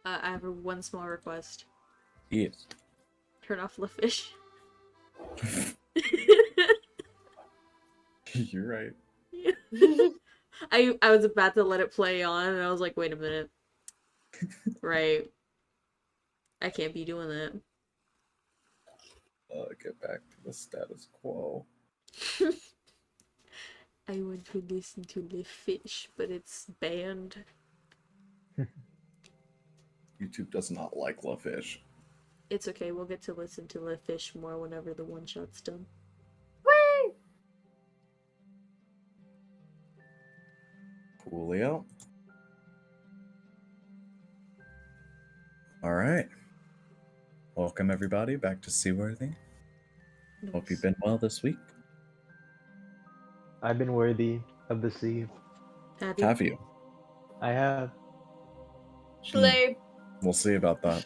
I have one small request. Yes. Turn off the fish. You're right. I was about to let it play on, and I was like, wait a minute. Right. I can't be doing that. Get back to the status quo. I want to listen to the fish, but it's banned. YouTube does not like La Fish. It's okay, we'll get to listen to the fish more whenever the one shot's done. Whee! Coolio. All right. Welcome everybody back to Seaworthy. Nice. Hope you've been well this week. I've been worthy of the sea. Have you? I have. Slay. We'll see about that.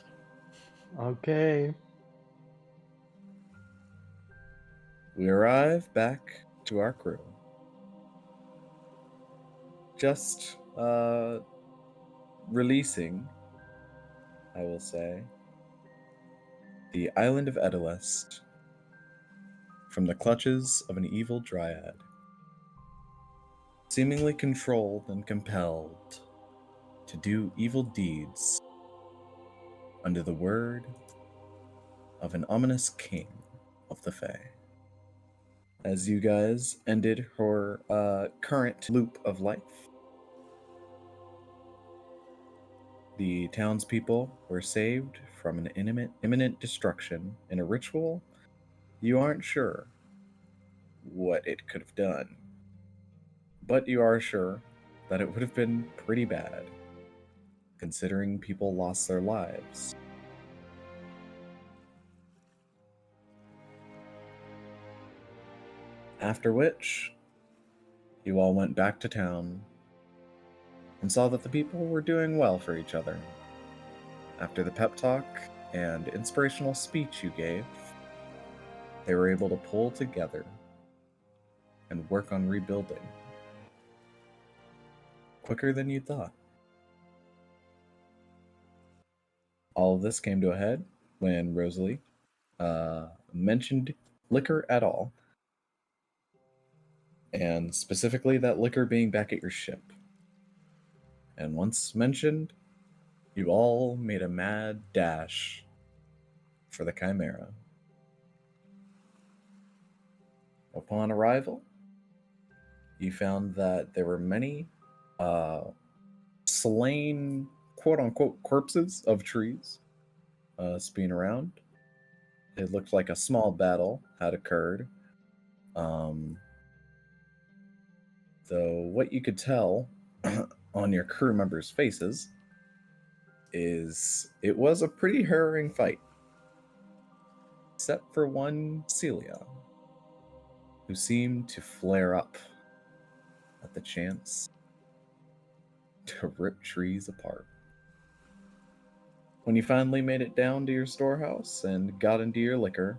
Okay. We arrive back to our crew. Just releasing, I will say, the island of Edelest from the clutches of an evil dryad, seemingly controlled and compelled to do evil deeds under the word of an ominous king of the Fae. As you guys ended her current loop of life, the townspeople were saved from an imminent destruction in a ritual you aren't sure what it could have done. But you are sure that it would have been pretty bad, considering people lost their lives. After which, you all went back to town and saw that the people were doing well for each other. After the pep talk and inspirational speech you gave, they were able to pull together and work on rebuilding quicker than you thought. All of this came to a head when Rosalie mentioned liquor at all, and specifically that liquor being back at your ship. And once mentioned, you all made a mad dash for the Chimera. Upon arrival, you found that there were many slain, quote-unquote, corpses of trees spinning around. It looked like a small battle had occurred. Though what you could tell on your crew members' faces is it was a pretty harrowing fight. Except for one Celia, who seemed to flare up at the chance to rip trees apart. When you finally made it down to your storehouse and got into your liquor,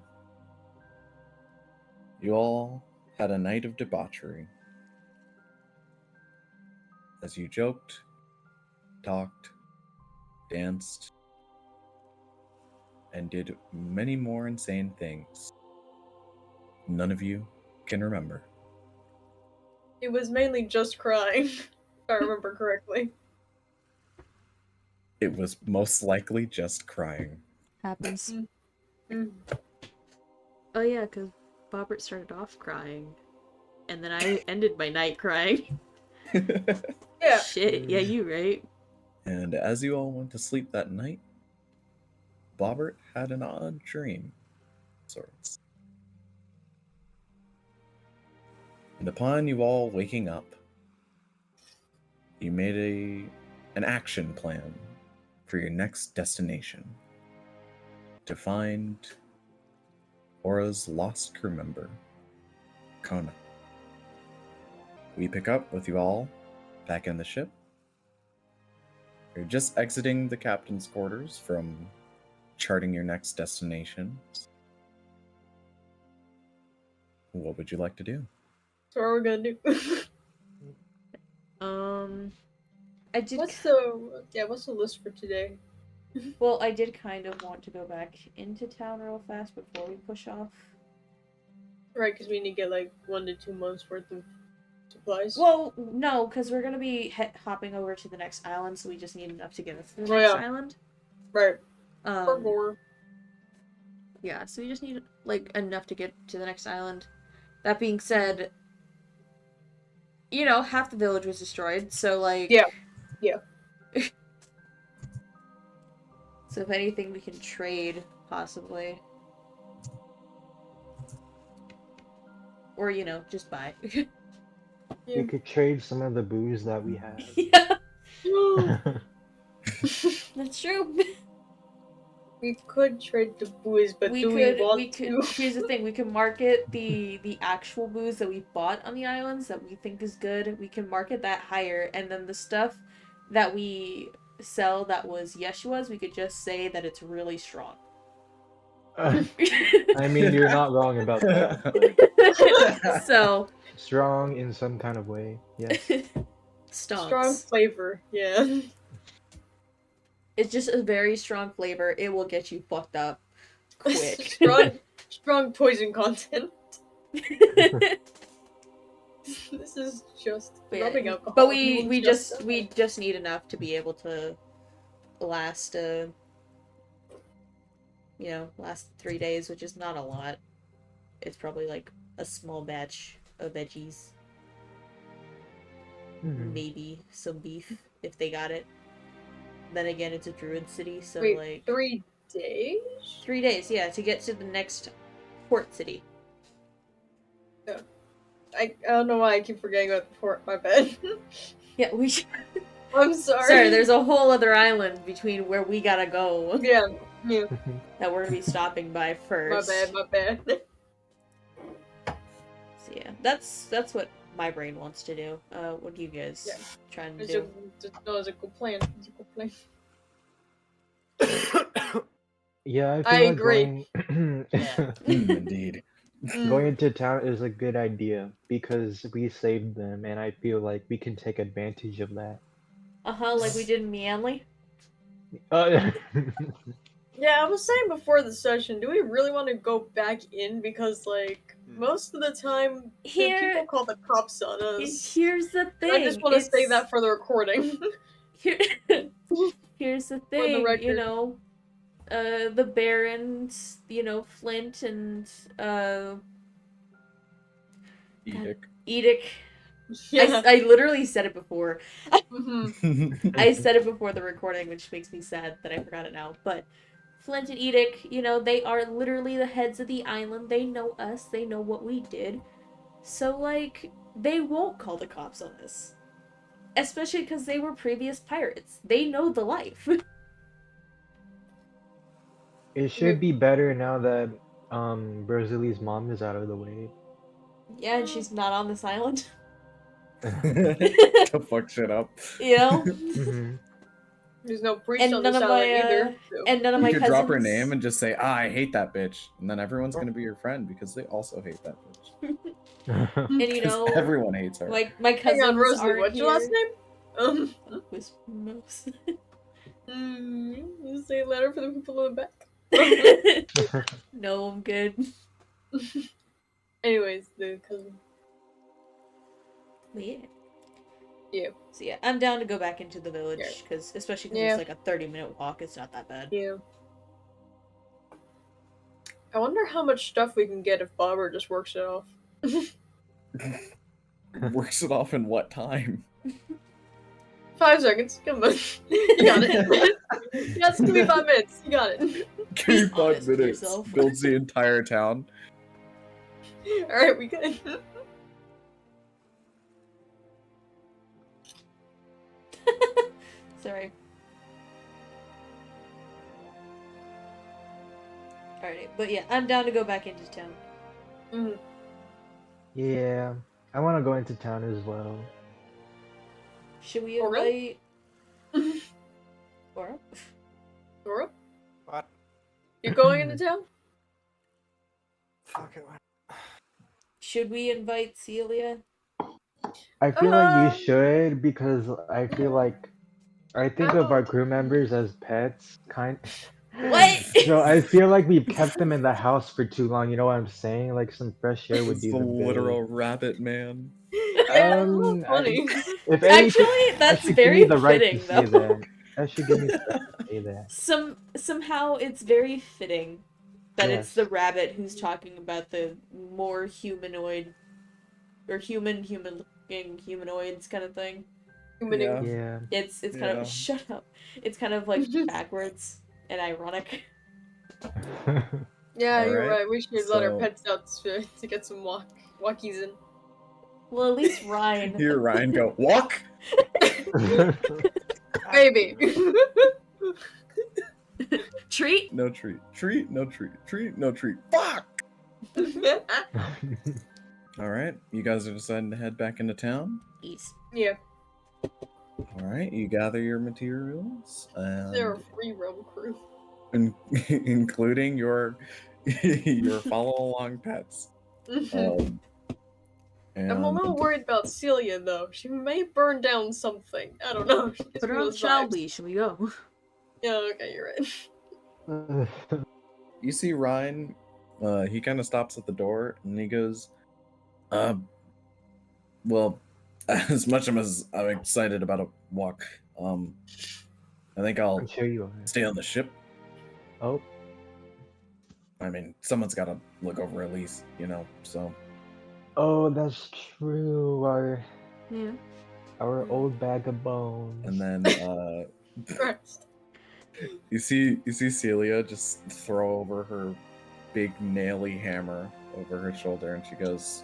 you all had a night of debauchery. As you joked, talked, danced, and did many more insane things none of you can remember. It was mainly just crying, if I remember correctly. It was most likely just crying. Happens. Mm. Oh yeah, because Bobbert started off crying. And then I ended my night crying. Yeah. Shit, yeah, you right. And as you all went to sleep that night, Bobbert had an odd dream of sorts. And upon you all waking up, you made an action plan for your next destination to find Aura's lost crew member, Kona. We pick up with you all back in the ship. You're just exiting the captain's quarters from charting your next destination. What would you like to do? So what are we gonna do? I did. What's the list for today? Well, I did kind of want to go back into town real fast before we push off. Right, because we need to get like 1 to 2 months worth of supplies. Well, no, because we're gonna be hopping over to the next island, so we just need enough to get us to the Oh, next yeah. island. Right. Um, Or yeah, so we just need like enough to get to the next island. That being said, you know, half the village was destroyed, so like Yeah. Yeah. So if anything, we can trade possibly, or you know, just buy. We could trade some of the booze that we have. Yeah, that's true. We could trade the booze, but do we want to? Here's the thing: we can market the actual booze that we bought on the islands that we think is good. We can market that higher, and then the stuff that we sell that was Yeshua's, we could just say that it's really strong. I mean, you're not wrong about that. So Strong in some kind of way, yes. Strong stonks. flavor, yeah. It's just a very strong flavor. It will get you fucked up quick. strong poison content. This is just rubbing alcohol. But we just need enough to be able to last last 3 days, which is not a lot. It's probably like a small batch of veggies. Maybe some beef if they got it. Then again, it's a druid city, so Wait, like 3 days? 3 days, yeah, to get to the next port city. Yeah. I don't know why I keep forgetting about the port. My bad. Yeah, I'm sorry. Sorry, there's a whole other island between where we gotta go. Yeah. That we're gonna be stopping by first. My bad. So yeah, that's what my brain wants to do. What do you guys trying to do? It's a good plan. It's a good plan. Yeah, I feel like agree. Indeed. Going into town is a good idea because we saved them, and I feel like we can take advantage of that. Like we did in Meanly. Yeah, I was saying before the session, do we really want to go back in? Because, like, most of the time, people call the cops on us. Here's the thing. I just want to say that for the recording. Here's the thing, record. you know, the Barons, you know, Flint and Edic. Yeah. I literally said it before. Mhm. I said it before the recording, which makes me sad that I forgot it now. But Flint and Edic, you know, they are literally the heads of the island. They know us. They know what we did. So, like, they won't call the cops on us. Especially because they were previous pirates. They know the life. It should be better now that Rosalie's mom is out of the way. Yeah, and she's not on this island. To fuck shit up. You know? There's no priest on none this of island my either. So. and none of my You could cousins. drop her name and just say, I hate that bitch. And then everyone's gonna be your friend because they also hate that bitch. And you know, everyone hates her. My cousins. Hang on, Rosalie, aren't what's your last name? Whispermouse. You say a letter for the people in the back. No, I'm good. Anyways, the cousin. But yeah. Yeah. So yeah, I'm down to go back into the village because, especially because it's like a 30-minute walk, it's not that bad. Yeah. I wonder how much stuff we can get if Bobber just works it off. Works it off in what time? 5 seconds. Come on. You got it. Yes, give me 5 minutes. You got it. Give me 5 minutes. Builds the entire town. Alright, we good. Sorry. Alright, but yeah, I'm down to go back into town. Yeah, I want to go into town as well. Should we invite... Aura? Aura? What? You're going into town? Fuck it. Should we invite Celia? I feel like you should because I feel like I think of our crew members as pets, kind. What? So I feel like we've kept them in the house for too long. You know what I'm saying? Like some fresh air would It's do the them literal good. rabbit man. Yeah, Um, that's I, funny. if anything, Actually, that that's should give me very the right to fitting, say though. that. That should give me the right to say that. Somehow it's very fitting that it's the Yes. rabbit who's talking about the more humanoid or human looking humanoids kind of thing. Yeah, Yeah. It's kind yeah. of shut up. It's kind of like backwards and ironic. Yeah, All you're right. right. We should let our So pets out to get some walkies in. Well, at least Ryan. here, Ryan, go walk. Baby. Treat. No treat. Treat. No treat. Treat. No treat. Fuck. All right. You guys are deciding to head back into town. East. Yeah, All right. You gather your materials, they're a and free roam crew. including your your follow along pets. Um, I'm a and little worried about Celia though. She may burn down something. I don't know. She gives Put me her on those child vibes. leash and we go. Yeah, okay, you're right. you see Ryan. He kind of stops at the door and he goes, "Uh, well, as much as I'm excited about a walk, I think I'll I'm sure you are. stay on the ship. Oh, I mean, someone's got to look over at least, you know. So oh, that's true. Yeah. Our old bag of bones. and then Christ. you see Celia just throw over her big naily hammer over her shoulder, and she goes,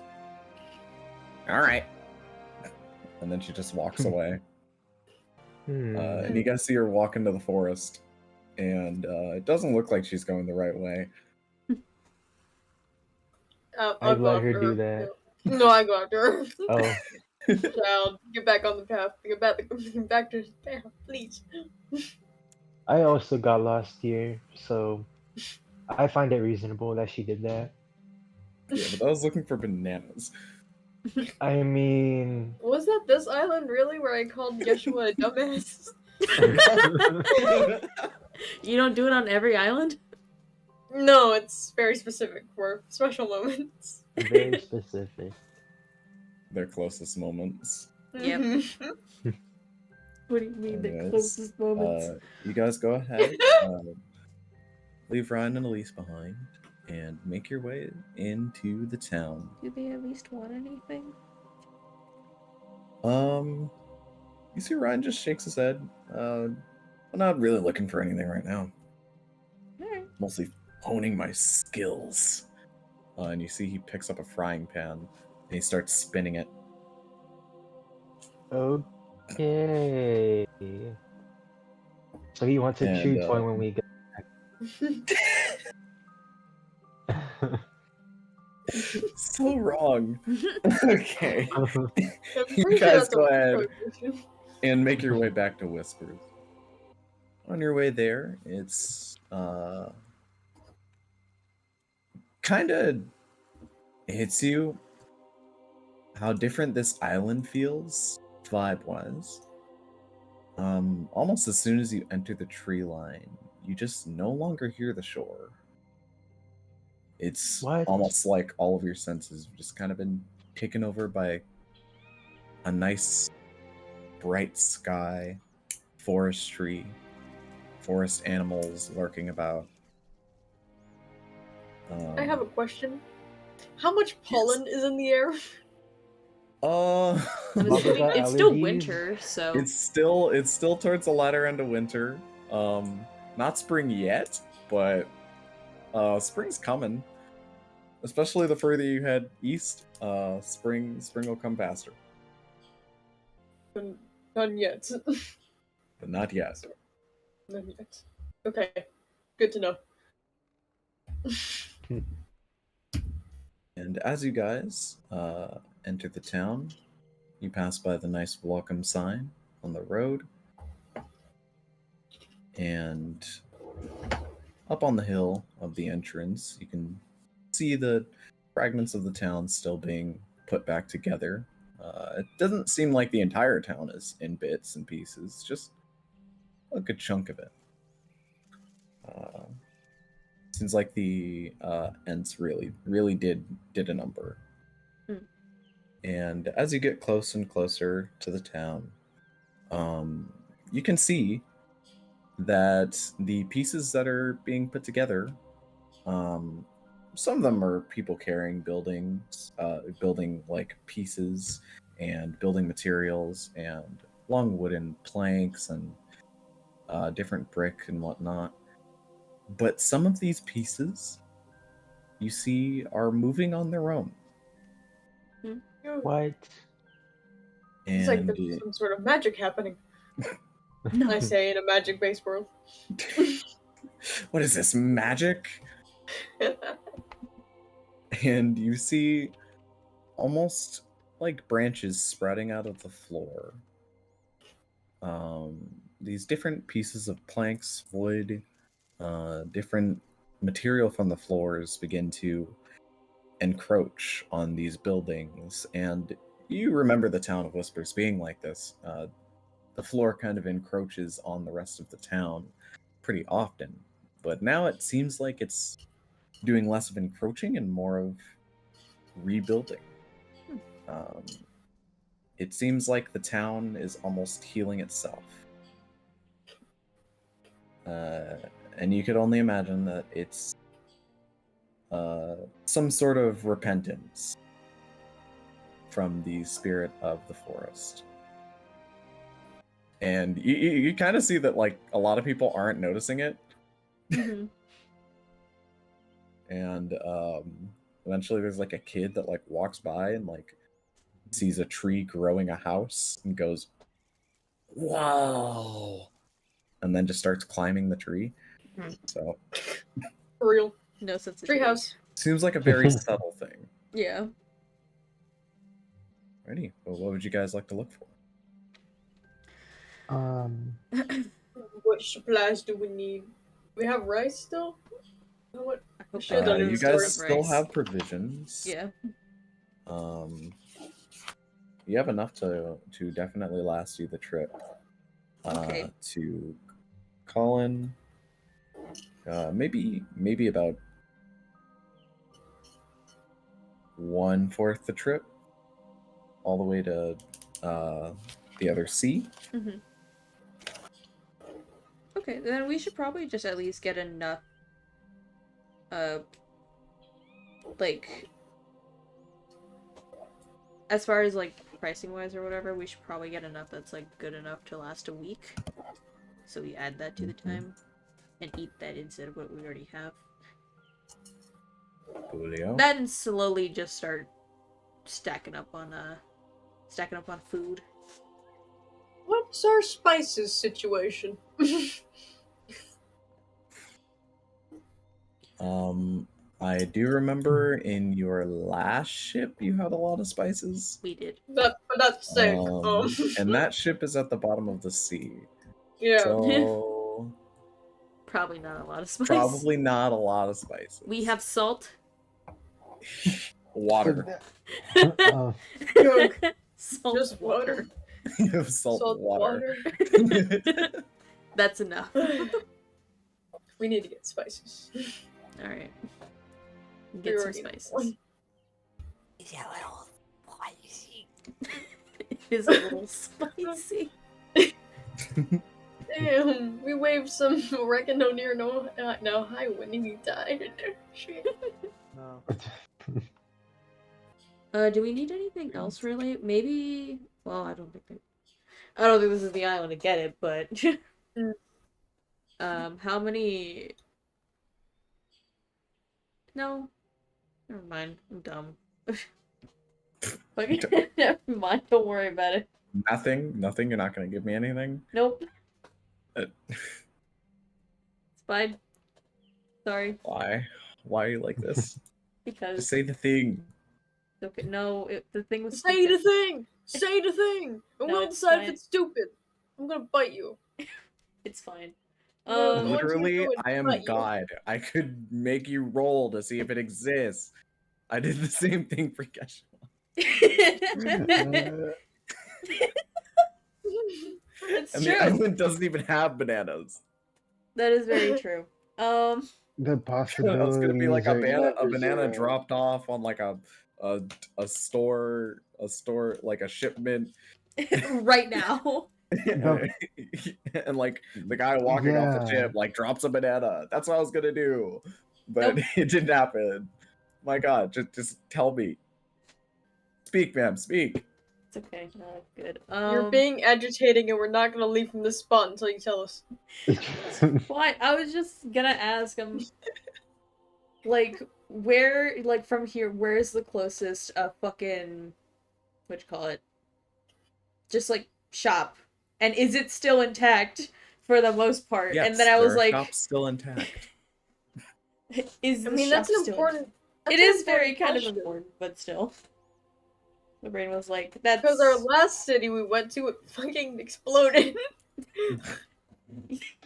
"All right," and then she just walks away. And you guys see her walk into the forest, and it doesn't look like she's going the right way. I'll I'd go let after her do that. No, I go after her. Oh, Child, get back on the path. Get back to the path, please. I also got lost here, so I find it reasonable that she did that. Yeah, but I was looking for bananas. I mean, Was that this island really where I called Yeshua a dumbass? You don't do it on every island? No, it's very specific for special moments. very specific. Their closest moments. Yep. Mhm. What do you mean the Anyways, closest moments? You guys go ahead, leave Ryan and Elise behind, and make your way into the town. Do they at least want anything? You see Ryan just shakes his head. I'm not really looking for anything right now. Alright. Mostly honing my skills. And you see he picks up a frying pan and he starts spinning it. Okay. So he wants a chew toy when we get back. So wrong. Okay. I'm You pretty sure guys that's go a ahead prohibition. and make your way back to Whispers. On your way there, it's kind of hits you how different this island feels vibe-wise. Almost as soon as you enter the tree line, you just no longer hear the shore. It's What? almost like all of your senses have just kind of been taken over by a nice bright sky, forestry, forest animals lurking about. I have a question. How much pollen is in the air? I'm What was assuming that, it's still allergies? winter, so it's still towards the latter end of winter. Not spring yet, but spring's coming. Especially the further you head east, spring will come faster, None yet. but not yet. None yet. Okay, good to know. And as you guys enter the town, you pass by the nice welcome sign on the road, and up on the hill of the entrance, you can see the fragments of the town still being put back together. It doesn't seem like the entire town is in bits and pieces, just a good chunk of it. Seems like the Ents really did a number. Hmm. And as you get close and closer to the town, you can see that the pieces that are being put together, some of them are people carrying buildings, building like pieces and building materials and long wooden planks and different brick and whatnot. But some of these pieces you see are moving on their own. What? It's like And there's some sort of magic happening. No. I say in a magic-based world. what is this, magic? And you see almost like branches spreading out of the floor. These different pieces of planks, wood, different material from the floors begin to encroach on these buildings. And you remember the town of Whispers being like this. The floor kind of encroaches on the rest of the town pretty often. But now it seems like it's doing less of encroaching and more of rebuilding. It seems like the town is almost healing itself. And you could only imagine that it's some sort of repentance from the spirit of the forest. And you kind of see that like a lot of people aren't noticing it. Mm-hmm. And eventually there's like a kid that like walks by and like sees a tree growing a house and goes, "Wow!" and then just starts climbing the tree. Hmm. So For real. No sense. Treehouse. seems like a very subtle thing. Yeah. Alrighty, well, what would you guys like to look for? What supplies do we need? We have rice still? You know what? I hope Should've they done have You store guys still rice. have provisions. Yeah. You have enough to definitely last you the trip. Okay. To Colin, maybe about 1/4 the trip, all the way to the other sea. Mm-hmm. Okay, then we should probably just at least get enough, like, as far as, like, pricing-wise or whatever, we should probably get enough that's, like, good enough to last a week. So we add that to the time and eat that instead of what we already have. Julio. Then slowly just start stacking up on food. What's our spices situation? I do remember in your last ship you had a lot of spices. We did. But that's sick. And that ship is at the bottom of the sea. Yeah. So Probably not a lot of spice. probably not a lot of spices. We have salt. Water. Salt Just water. You have salt water. That's enough. We need to get spices. Alright. Get some spices. Is a little spicy. It is a little spicy. Damn, we waved some oregano near no hi when he died. Shit. No. Do we need anything else really? Maybe I don't think this is the island to get it, but how many? No, never mind. I'm dumb. Never mind. Don't worry about it. Nothing. You're not gonna give me anything. Nope. It's fine. Sorry. Why are you like this? Because Just say the thing. okay. No, the thing was. Say the thing! Say the thing! And No, we'll it's decide fine. if it's stupid. I'm gonna bite you. It's fine. Well, what Literally, you do I am bite you. God. I could make you roll to see if it exists. I did the same thing for Kesha. It's and true. the island doesn't even have bananas. That is very true. The It's possibilities gonna be like are a never banana zero. dropped off on like a store like a shipment. Right now. And like the guy walking off the Yeah. ship like drops a banana. That's what I was gonna do, but Nope. it didn't happen. My God, just tell me. Speak, ma'am. Speak. It's okay. No, good. You're being agitating, and we're not gonna leave from this spot until you tell us. What? I was just gonna ask him, like, where, like, from here, where's the closest, fucking, what you call it? Just, like, shop. And is it still intact for the most part? Yes, And then I was there are like, shops still intact. is the I mean, shop that's an still important. It That's an is very important kind of question. important, but still. The brain was like, that's... Because our last city we went to, it fucking exploded.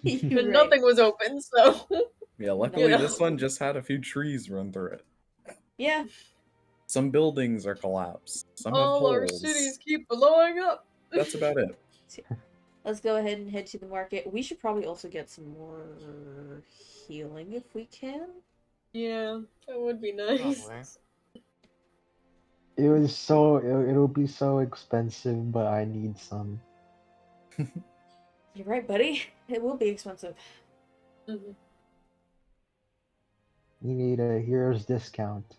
You're And right. nothing was open, so. Yeah, luckily know. this one just had a few trees run through it. Yeah. Some buildings are collapsed. Some have All our holes. cities keep blowing up. That's about it. Let's go ahead and head to the market. We should probably also get some more healing if we can. Yeah, that would be nice. Probably. It'll be so expensive, but I need some. You're right, buddy. It will be expensive. Mhm. You need a hero's discount.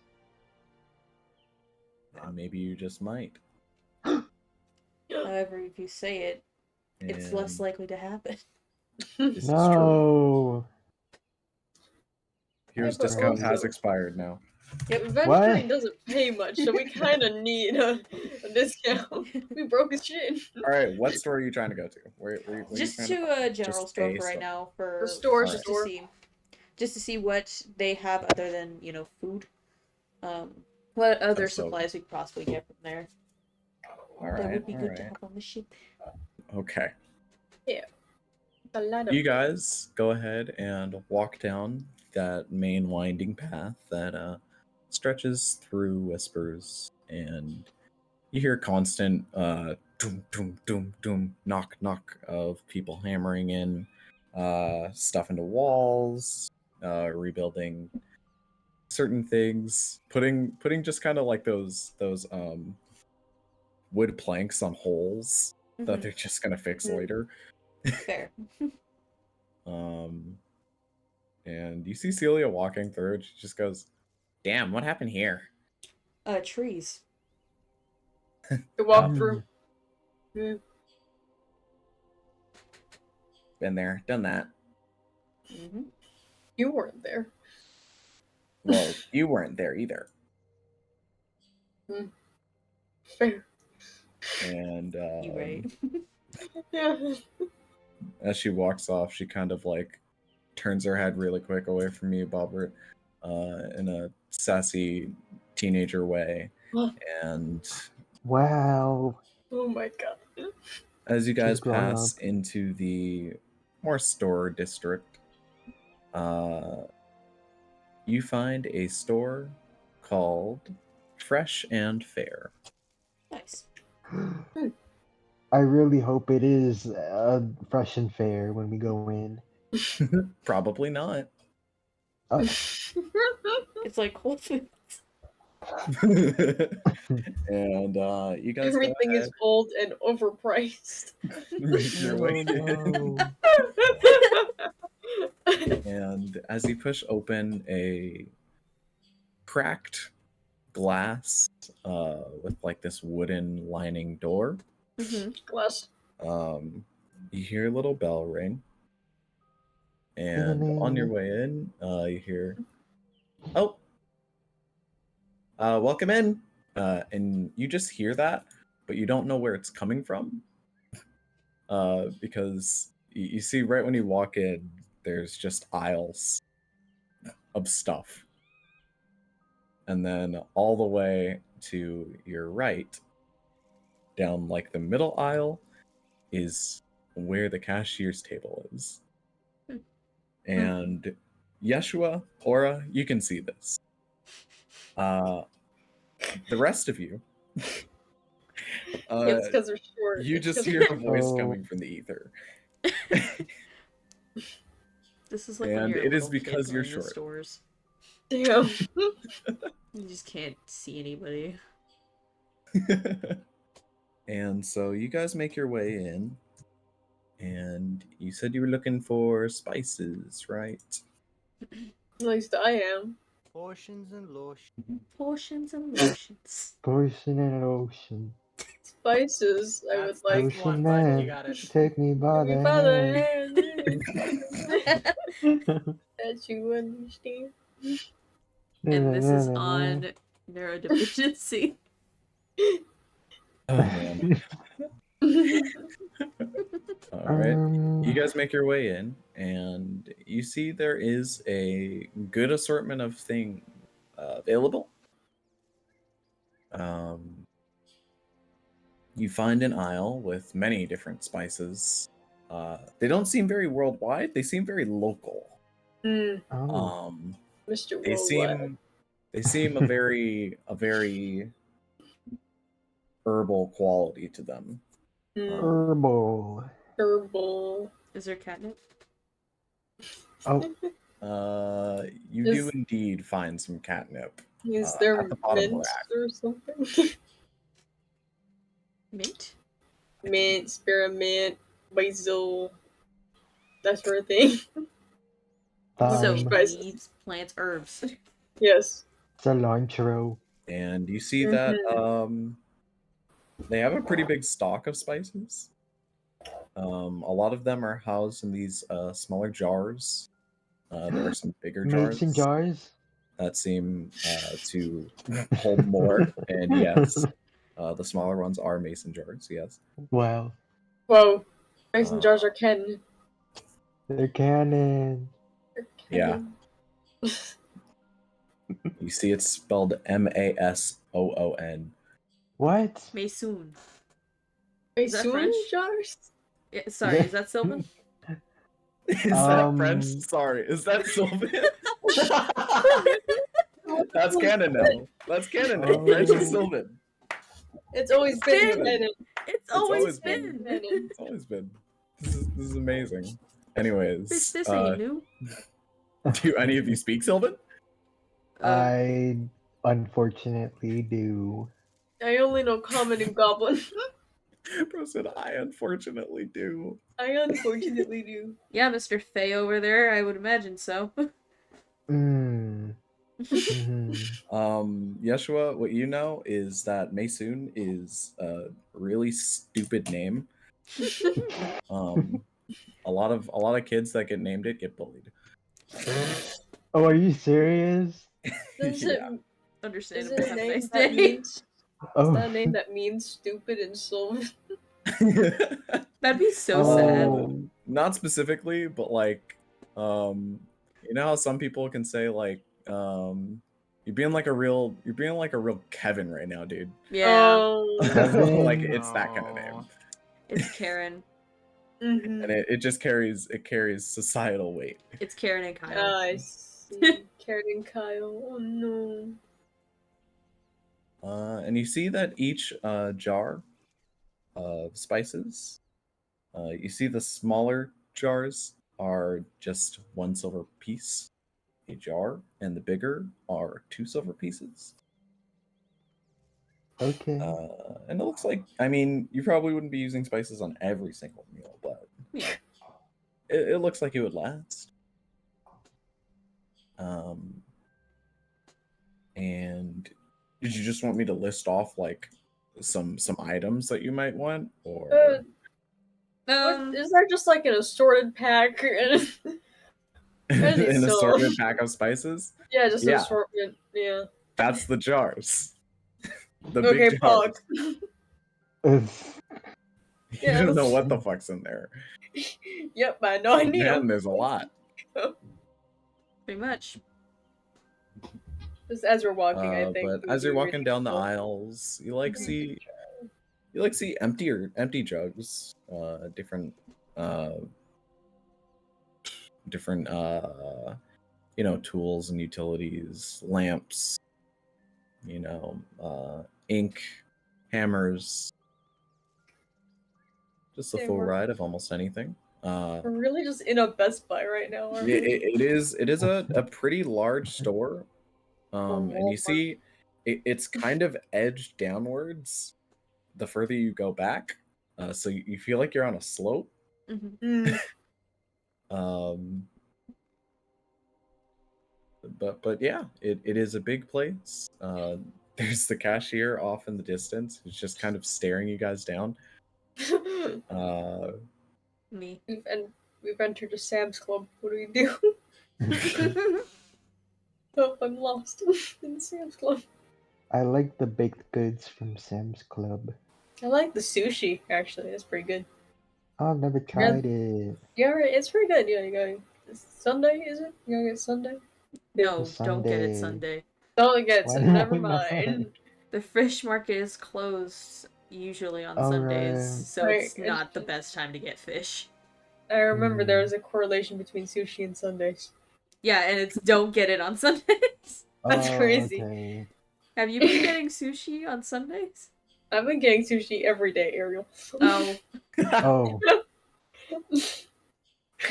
And maybe you just might. However, if you say it, it's less And likely to happen. this is true. No. Here's Yeah, but discount has also- expired now. Eventually What? it doesn't pay much, so we kind of need a discount. We broke as shit. All right, what store are you trying to go to? Where are you Just trying to a general Just store a for right store. now, for The store, just store. to see what they have other than food. What other So- supplies we could possibly get from there. All That right, would be all good to right. have on the ship. Okay. A lot of You guys go ahead and walk down that main winding path that stretches through whispers, and you hear constant doom doom doom doom knock knock of people hammering in stuff into walls, rebuilding certain things, putting just kind of like those wood planks on holes that they're just gonna fix Mhm. later. Fair. And you see Celia walking through, and she just goes, "Damn, what happened here?" Trees. to walk through. Mm. Been there, done that. Mm-hmm. You weren't there. Well, you weren't there either. Fair. And You right. Yeah. as she walks off, she kind of like turns her head really quick away from you, Bobbert, in a sassy teenager way. And Wow. Oh my god. as you guys grown pass up. into the more store district, you find a store called Fresh and Fair. Nice. I really hope it is fresh and fair when we go in. Probably not. It's like Whole Foods. And you guys Everything go is old and overpriced. make your way Oh, in. And as you push open a cracked glass with like this wooden lining door, Mm-hmm. Glass. you hear a little bell ring. And on your Ding. way in, you hear, "Oh, welcome in." And you just hear that, but you don't know where it's coming from. Because you see right when you walk in, there's just aisles of stuff. And then all the way to your right, down like the middle aisle, is where the cashier's table is. Hmm. And Yeshua, Aura, you can see this. The rest of you It's because they're short. You It's just 'cause hear a they're- voice Oh. coming from the ether. This is like when And you're a it is little because kid you're going to short. stores. Damn. You just can't see anybody. And so you guys make your way in. And you said you were looking for spices, right? At least I am. Portions and lotion. Potions and lotions. Poison in an ocean. Spices, I would That's like. one, Ocean bud. You man, got it. take me by Me the by the hand. hand. That you understand. And this is on neurodivergency. Oh, man. All right. You guys make your way in, and you see there is a good assortment of things available. You find an aisle with many different spices. They don't seem very worldwide. They seem very local. Mm, Oh. Mr. They Worldwide. seem a very herbal quality to them. Herbal. Herbal. Is there catnip? Oh, You do indeed find some catnip. Is there at the bottom mint rack. or something? Mint? Mint, spearmint, basil, that sort of thing. So Spices. leaves, plants, herbs. Yes. cilantro. And you see that they have a pretty big stock of spices. A lot of them are housed in these smaller jars. There are some bigger jars Mason jars. that seem to hold more. And yes, the smaller ones are mason jars. Yes. Wow. Whoa. Mason jars are canon. They're cannon. Yeah. You see, it's spelled Masoon. What? Mason. Is that Mason French? jars? Yeah, sorry, is that Sylvan? Is that French? Sorry, is that Sylvan? That's canon now. That's canon now. Oh. French is Sylvan. It's always been been. canon. It's always always been. been. It's always been. This is amazing. Anyways, This ain't new. do any of you speak Sylvan? I unfortunately do. I only know common and goblin. Bro said, I unfortunately do. I unfortunately do. Yeah, Mr. Fay over there, I would imagine so. Mm. Mhm. Yeshua, what you know is that Masoon is a really stupid name. A lot of kids that get named it get bullied. Oh, are you serious? Is Yeah. it, Understandable. is it a Have a name nice that day. means? Is Oh. that a name that means stupid and so? That'd be so Oh. sad. Not specifically, but like, you know how some people can say like, you're being like a real Kevin right now, dude. Yeah. Oh. Kevin? Like it's that kind of name, It's Karen. Mhm. and it just carries societal weight. It's Karen and Kyle. I see. Karen and Kyle. Oh no. And you see that each jar of spices, you see the smaller jars are just 1 silver piece a jar, and the bigger are 2 silver pieces. Okay. And it looks like, I mean, you probably wouldn't be using spices on every single meal, but Yeah. it looks like it would last. And did you just want me to list off like some items that you might want, or What, is that just like an assorted pack? an assorted pack of spices? Yeah, just an Yeah. assortment. Yeah. That's the jars. The Okay, big jars. Pog. Ugh. You Yeah, don't know that's- what the fuck's in there. Yep, I know. I need Man, them. there's a lot. Pretty much. Just as we're walking, I think. But we as you're do walking really down the well. aisles, you see empty jugs, different tools and utilities, lamps, ink, hammers, Just a Yeah, full we're- ride of almost anything. We're really just in a Best Buy right now, aren't It, we? it is a pretty large store, and you Walmart. see it's kind of edged downwards the further you go back, so you feel like you're on a slope. Mhm. Um, but yeah, it is a big place. There's the cashier off in the distance who's just kind of staring you guys down. Me. We've entered a Sam's Club. What do we do? Oh, I'm lost in Sam's Club. I like the baked goods from Sam's Club. I like the sushi, actually. It's pretty good. I've never tried it. Yeah, right. It's pretty good. Yeah, you gotta. Sunday, is it? You gotta get Sunday? No, It's don't get it Sunday. Sunday. Don't get Why Sunday. Never not? mind. The fish market is closed usually on All Sundays, right. so Right, it's it's not the just- best time to get fish. I remember there Hmm. was a correlation between sushi and Sundays. Yeah, and it's don't get it on Sundays. That's Oh, crazy. okay. Have you been getting sushi on Sundays? I've been getting sushi every day, Ariel. Oh, Oh,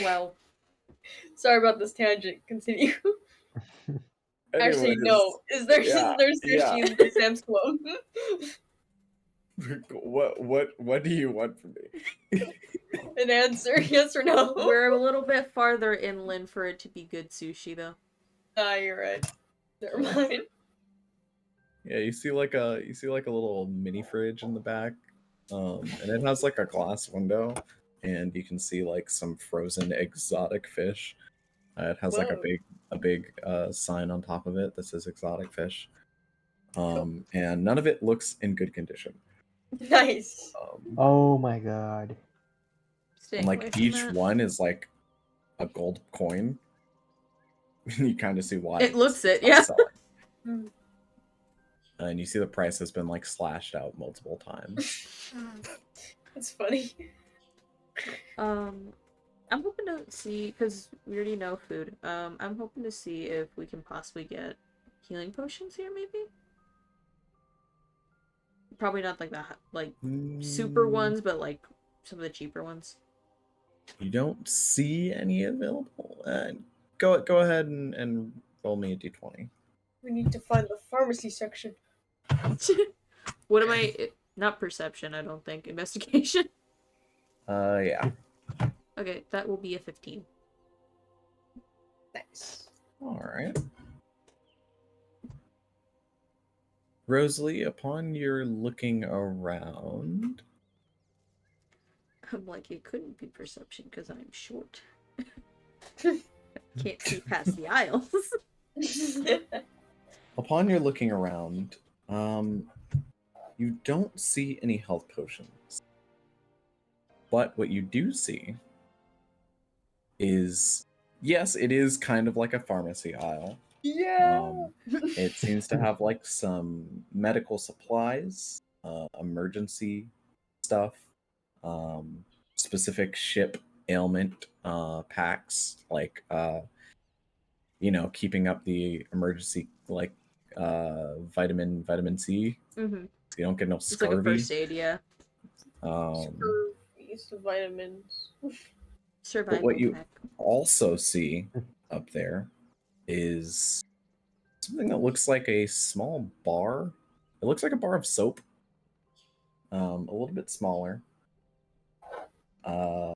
well. Sorry about this tangent. Continue. Actually, Anyways, no. Is there yeah, sushi in the Sam's Club? what do you want from me? An answer, yes or no? We're a little bit farther inland for it to be good sushi, though. Ah, you're right. Never mind. Yeah, you see like a little mini fridge in the back, and it has like a glass window, and you can see like some frozen exotic fish. It has like a Whoa. big sign on top of it that says exotic fish, and none of it looks in good condition. Nice. oh my god. Staying And away like from each that. one is like a gold coin. You kind of see why It looks it, not yeah. selling. Hmm. And you see the price has been like slashed out multiple times. That's funny. I'm hoping to see, because we already know food, I'm hoping to see if we can possibly get healing potions here, maybe? Probably not like the, like, super ones, but like some of the cheaper ones. You don't see any available. Go ahead and roll me a d20. We need to find the pharmacy section. What am I... Not perception, I don't think. Investigation? Yeah. Okay, that will be a 15. Nice. All right. Rosalie, upon your looking around, I'm like, it couldn't be perception because I'm short. Can't see past the aisles. upon your looking around, you don't see any health potions. But what you do see is, yes, it is kind of like a pharmacy aisle. Yeah. It seems to have like some medical supplies, emergency stuff, specific ship ailment packs, like keeping up the emergency like vitamin C, Mm-hmm. so you don't get no It's like a scurvy. first aid, yeah. Use of vitamins. Survival But what you pack. also see up there is something that looks like a small bar. It looks like a bar of soap. A little bit smaller. But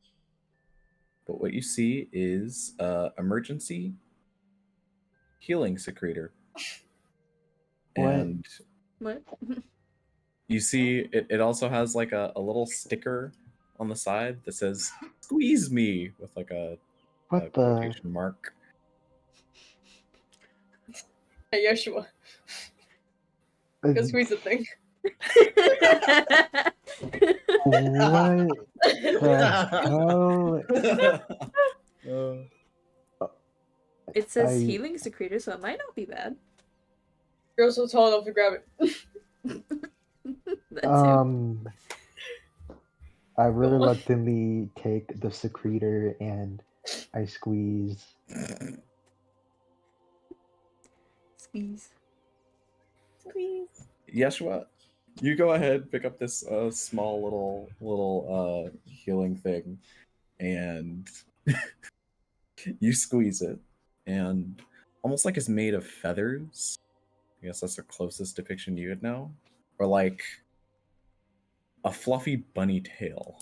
what you see is emergency healing secretor. What? And What? you see it also has like a little sticker on the side that says "Squeeze me" with like a What the? quotation mark. Hey, Yeshua. Go squeeze the thing. What the hell? It says I- healing secretor, so it might not be bad. You're also tall enough to grab it. That too. I reluctantly take the secretor and I squeeze. Squeeze. Squeeze. Yeshua, You go ahead, pick up this small little healing thing, and you squeeze it, and almost like it's made of feathers. I guess that's the closest depiction you would know, or like a fluffy bunny tail.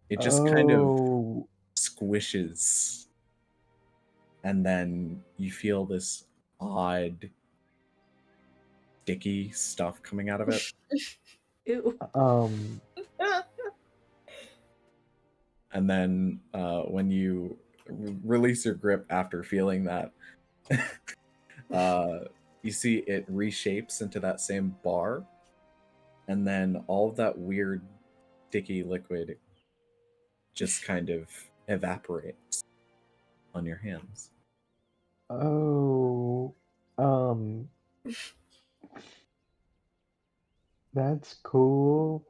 It just kind of Oh, squishes, and then you feel this odd, sticky stuff coming out of it. Ew. And then when you release your grip after feeling that, you see it reshapes into that same bar, and then all of that weird, sticky liquid just kind of evaporates on your hands. oh, that's cool.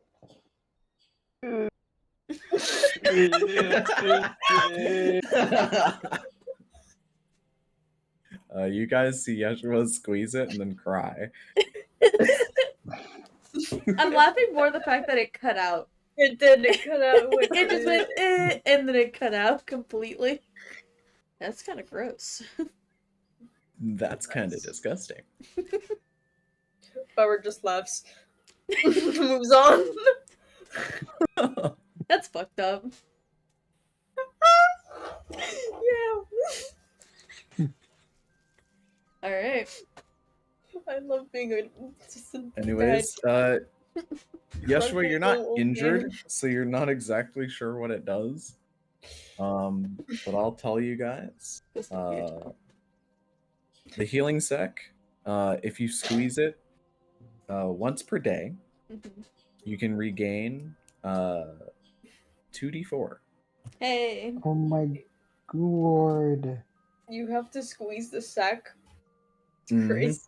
You guys see Yeshua squeeze it and then cry. I'm laughing more at the fact that it cut out. It did. It cut out. It just went, and then it cut out completely. That's kind of gross. That's kind of disgusting. Bauer just laughs. Moves on. That's fucked up. Yeah. Alright. I love being just a Anyways, Yeshua, you're not Wonderful injured, game. so you're not exactly sure what it does. But I'll tell you guys. That's not weird. The healing sec, if you squeeze it once per day, you can regain 2d4. Hey. Oh my god. You have to squeeze the sack. It's Mhm. crazy.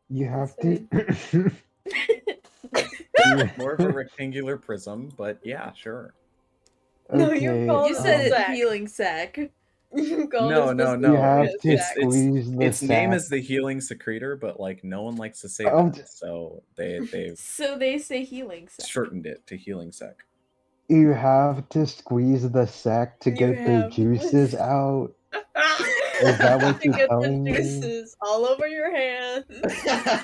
You have to. More of a rectangular prism, but yeah, sure. No, you Okay, call You it said a it sack. healing sack. You call No, it no, specifically no. You have a to sack. squeeze the Its name sack. is the healing secretor, but like no one likes to say Oh, that, so they've So they say healing sack. shortened it to healing sec. You have to squeeze the sack to You get the have- juices out. Is that what to you're get the telling me? juices all over your hands.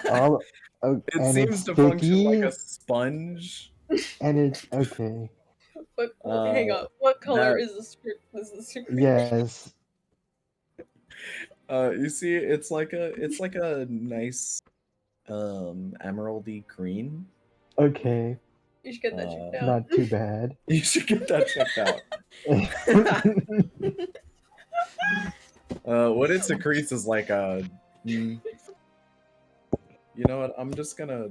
All, It and seems it's to function like sticky, a sponge. and it's okay. Hang on. What color that- is the script? Is the script? Yes. You see, it's like a nice emeraldy green. Okay. You should get that checked out. Not too bad. You should get that checked out. What it secretes is like a. You know what? I'm just gonna.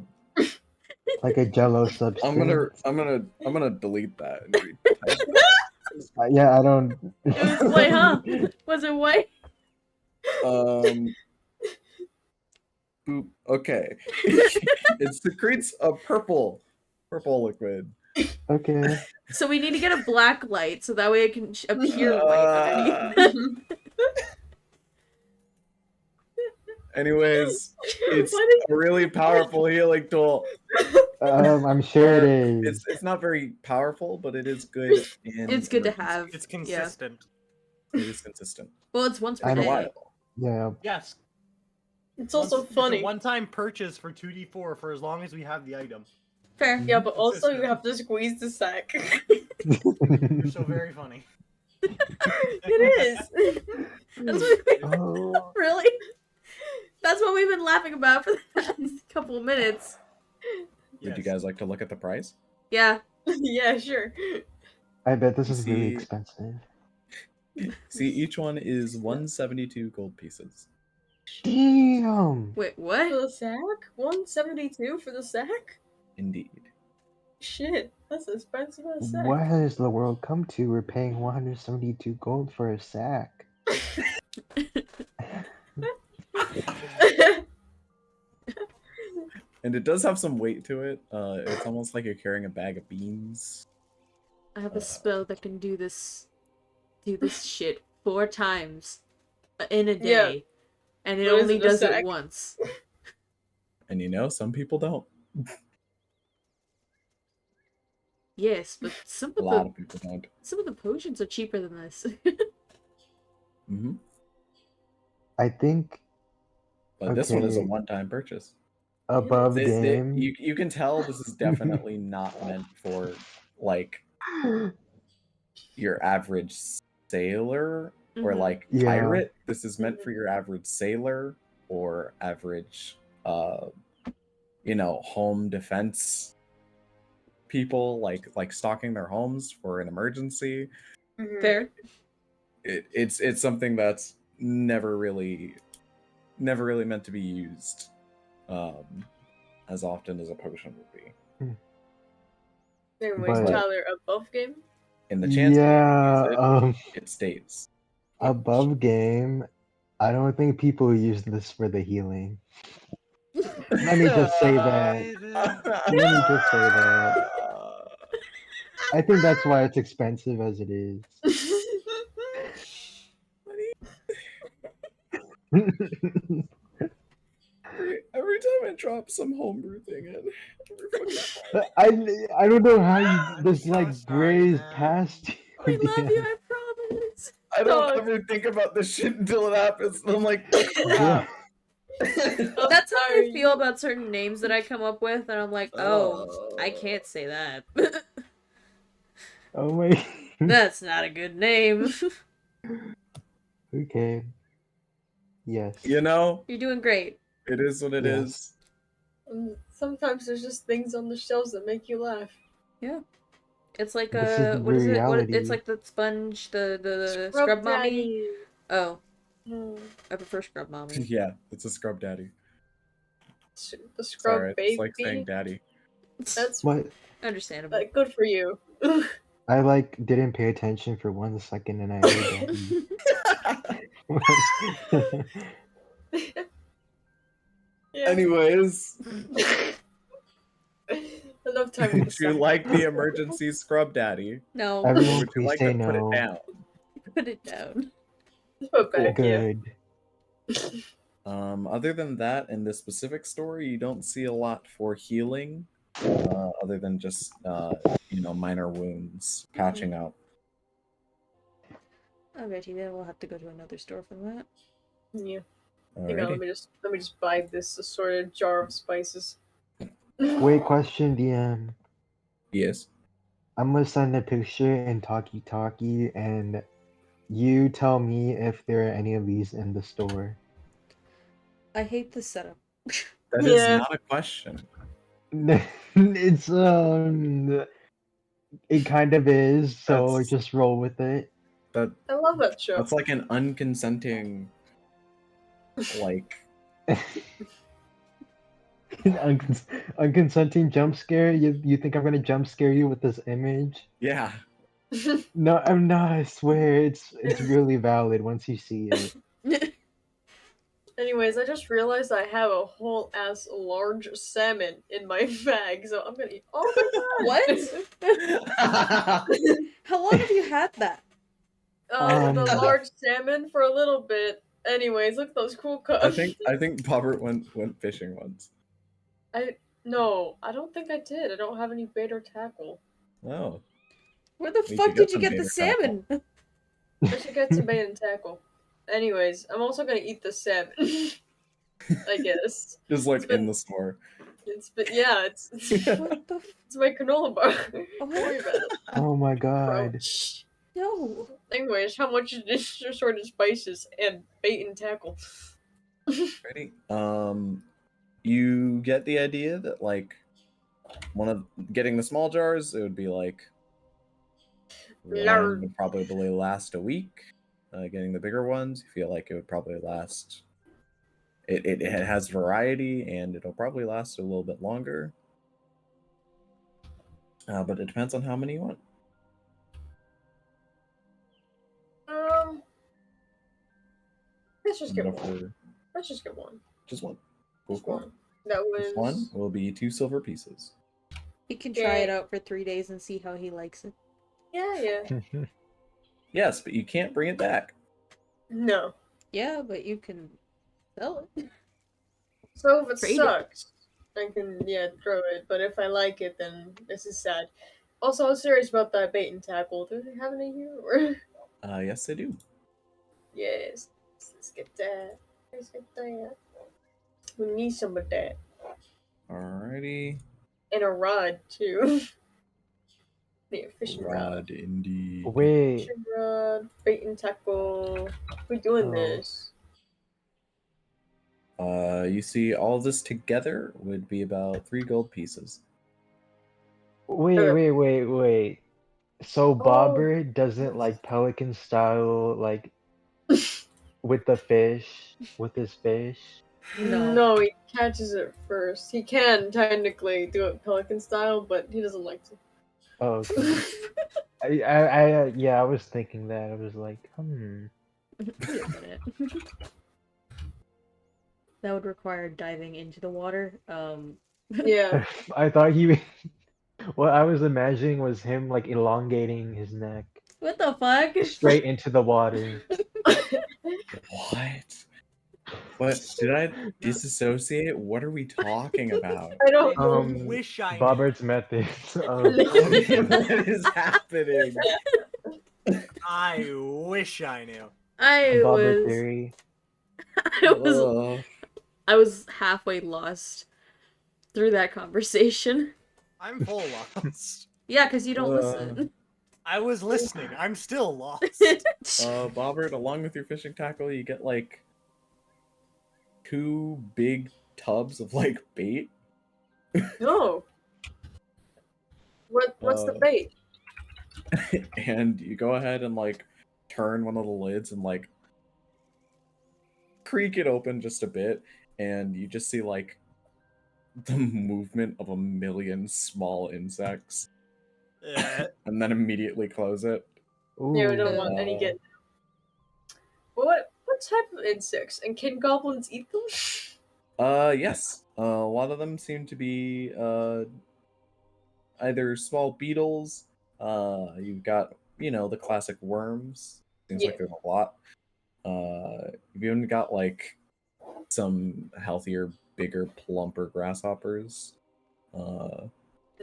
Like a jello substance. I'm gonna delete that. And Yeah, I don't. It was white, huh? Was it white? Boop. Okay. It secretes a purple liquid. Okay. So we need to get a black light so that way it can appear white underneath. Anyways, it's What is- a really powerful healing tool. I'm sure it is. It's not very powerful, but it is good. It's good to have. It's Yeah. consistent. It is consistent. Well, it's once per I day. know. Reliable. Yeah. Yes. It's also It's funny. a one-time purchase for 2d4 for as long as we have the item. Fair. Yeah, but also you have to squeeze the sack. You're so very funny. It is. That's what we, Oh. really? That's what we've been laughing about for the past couple of minutes. Would you Yes. guys like to look at the price? Yeah. Yeah, sure. I bet this is really See- expensive. See, each one is 172 gold pieces. Damn. Wait, For what? the sack? 172 for the sack? Indeed. Shit, that's expensive as a sack. What has the world come to? We're paying 172 gold for a sack. And it does have some weight to it. It's almost like you're carrying a bag of beans. I have a spell that can do this shit 4 times in a day. Yeah. And it What is only it, a does it sack? once. And you know, some people don't. Yes, but some A of lot the of people don't. some of the potions are cheaper than this. Hmm. I think But this one is a okay. one-time purchase. Above game. You can tell this is definitely not meant for like your average sailor or Mhm. like Yeah. pirate. This is meant for your average sailor or average home defense people like stocking their homes for an emergency. Fair. It's something that's never really meant to be used as often as a potion would be. Anyways, But Tyler, above game? In the chance that yeah, you use it stays. above game. I don't think people use this for the healing. Let me just say that. Let me just say that. I think that's why it's expensive as it is. Every time I drop some homebrew thing in, every fucking I don't know how you I'm this so like sorry, grazed man. past you. We love you, DM. I promise. I don't Dog. ever think about this shit until it happens. And I'm like, Yeah. crap. That's how I sorry. feel about certain names that I come up with, and I'm like, oh, I can't say that. Oh my. That's not a good name. Okay. Yes. You know, You're doing great. it is what it Yes. is. Sometimes there's just things on the shelves that make you laugh. Yeah. It's like This is the what is it? What it's reality. like the sponge, the scrub mommy. Daddy. Oh, Hmm. I prefer scrub mommy. Yeah, it's a scrub daddy. The scrub Sorry, baby. it's like saying daddy. That's What? Understandable. good for you. I like didn't pay attention for 1 second and I heard that. Yeah. Anyways, Enough time would with you the like the emergency scrub daddy? No, Or Everyone, would you please like say to put it no. down? put it down. Put Cool. back, yeah. Good. Other than that, in this specific story, you don't see a lot for healing, other than just minor wounds, patching up. Alrighty, then we'll have to go to another store for that. Yeah. Hang on, Alrighty. let me just buy this assorted jar of spices. Wait, question, DM. Yes. I'm gonna send a picture in Talkie Talkie, and you tell me if there are any of these in the store. I hate this setup. That is Yeah. not a question. It's it kind of is, so That's- just roll with it. That I love that show. that's like an unconsenting, like Unconsenting jump scare. You think I'm gonna jump scare you with this image? yeah. No, I'm not. I swear, it's really valid once you see it. Anyways, I just realized I have a whole ass large salmon in my bag, so I'm gonna eat all of that. What? How long have you had that? The large salmon for a little bit. Anyways, look at those cool cups. I think Bobbert went fishing once. No, I don't think I did. I don't have any bait or tackle. Oh. Where the We fuck could did get you some get bait the or tackle. salmon? I should get some bait and tackle. Anyways, I'm also gonna eat the salmon. I guess. Just like in the store. It's What the f- it's my canola bar. Oh. Don't worry about it. Oh my god. Ouch. No. Anyways, how much is this assorted spices and bait and tackle? Ready? You get the idea that like getting the small jars, it would be like one would probably last a week. Getting the bigger ones, you feel like it would probably last. It has variety and it'll probably last a little bit longer. But it depends on how many you want. Let's just get Go one. for Let's just get one. just one. Cool, Just cool. one. That was This one will be 2 silver pieces. He can try it out for 3 days and see how he likes it. Yeah. Yes, but you can't bring it back. No. Yeah, but you can sell it. So if it Trade it. sucks, I can throw it. But if I like it, then this is sad. Also, I was serious about that bait and tackle. Do they have any here? Yes, they do. Yes. Let's get that. Let's get that. We need some of that. Alrighty. And a rod too. Yeah, fishing rod. Rod, indeed. Wait. Fishing rod, bait and tackle. We're doing Oh. this. You see, all of this together would be about 3 gold pieces. Wait. So Oh. Bobber doesn't like pelican style, like with the fish, with his fish. No. He catches it first. He can technically do it pelican style, but he doesn't like to. Oh, okay. I was thinking that. I was like, Wait a minute. That would require diving into the water. Yeah. I thought he. What I was imagining was him like elongating his neck What the fuck? straight into the water. What? What? Did I disassociate? What are we talking about? I don't know. Wish I knew. Bobbert's methods of What is happening? I wish I knew. Bobber theory. I was halfway lost through that conversation. I'm full lost. Yeah, because you don't listen. I was listening. I'm still lost. Bobbert, along with your fishing tackle, you get like 2 big tubs of like bait. No. What's the bait? And you go ahead and like turn one of the lids and like creak it open just a bit, and you just see like the movement of 1,000,000 small insects. And then immediately close it. Ooh. Yeah, we don't want any get. What type of insects? And can goblins eat them? Yes. A lot of them seem to be either small beetles. You've got, the classic worms. Seems like there's a lot. You've even got like some healthier, bigger, plumper grasshoppers.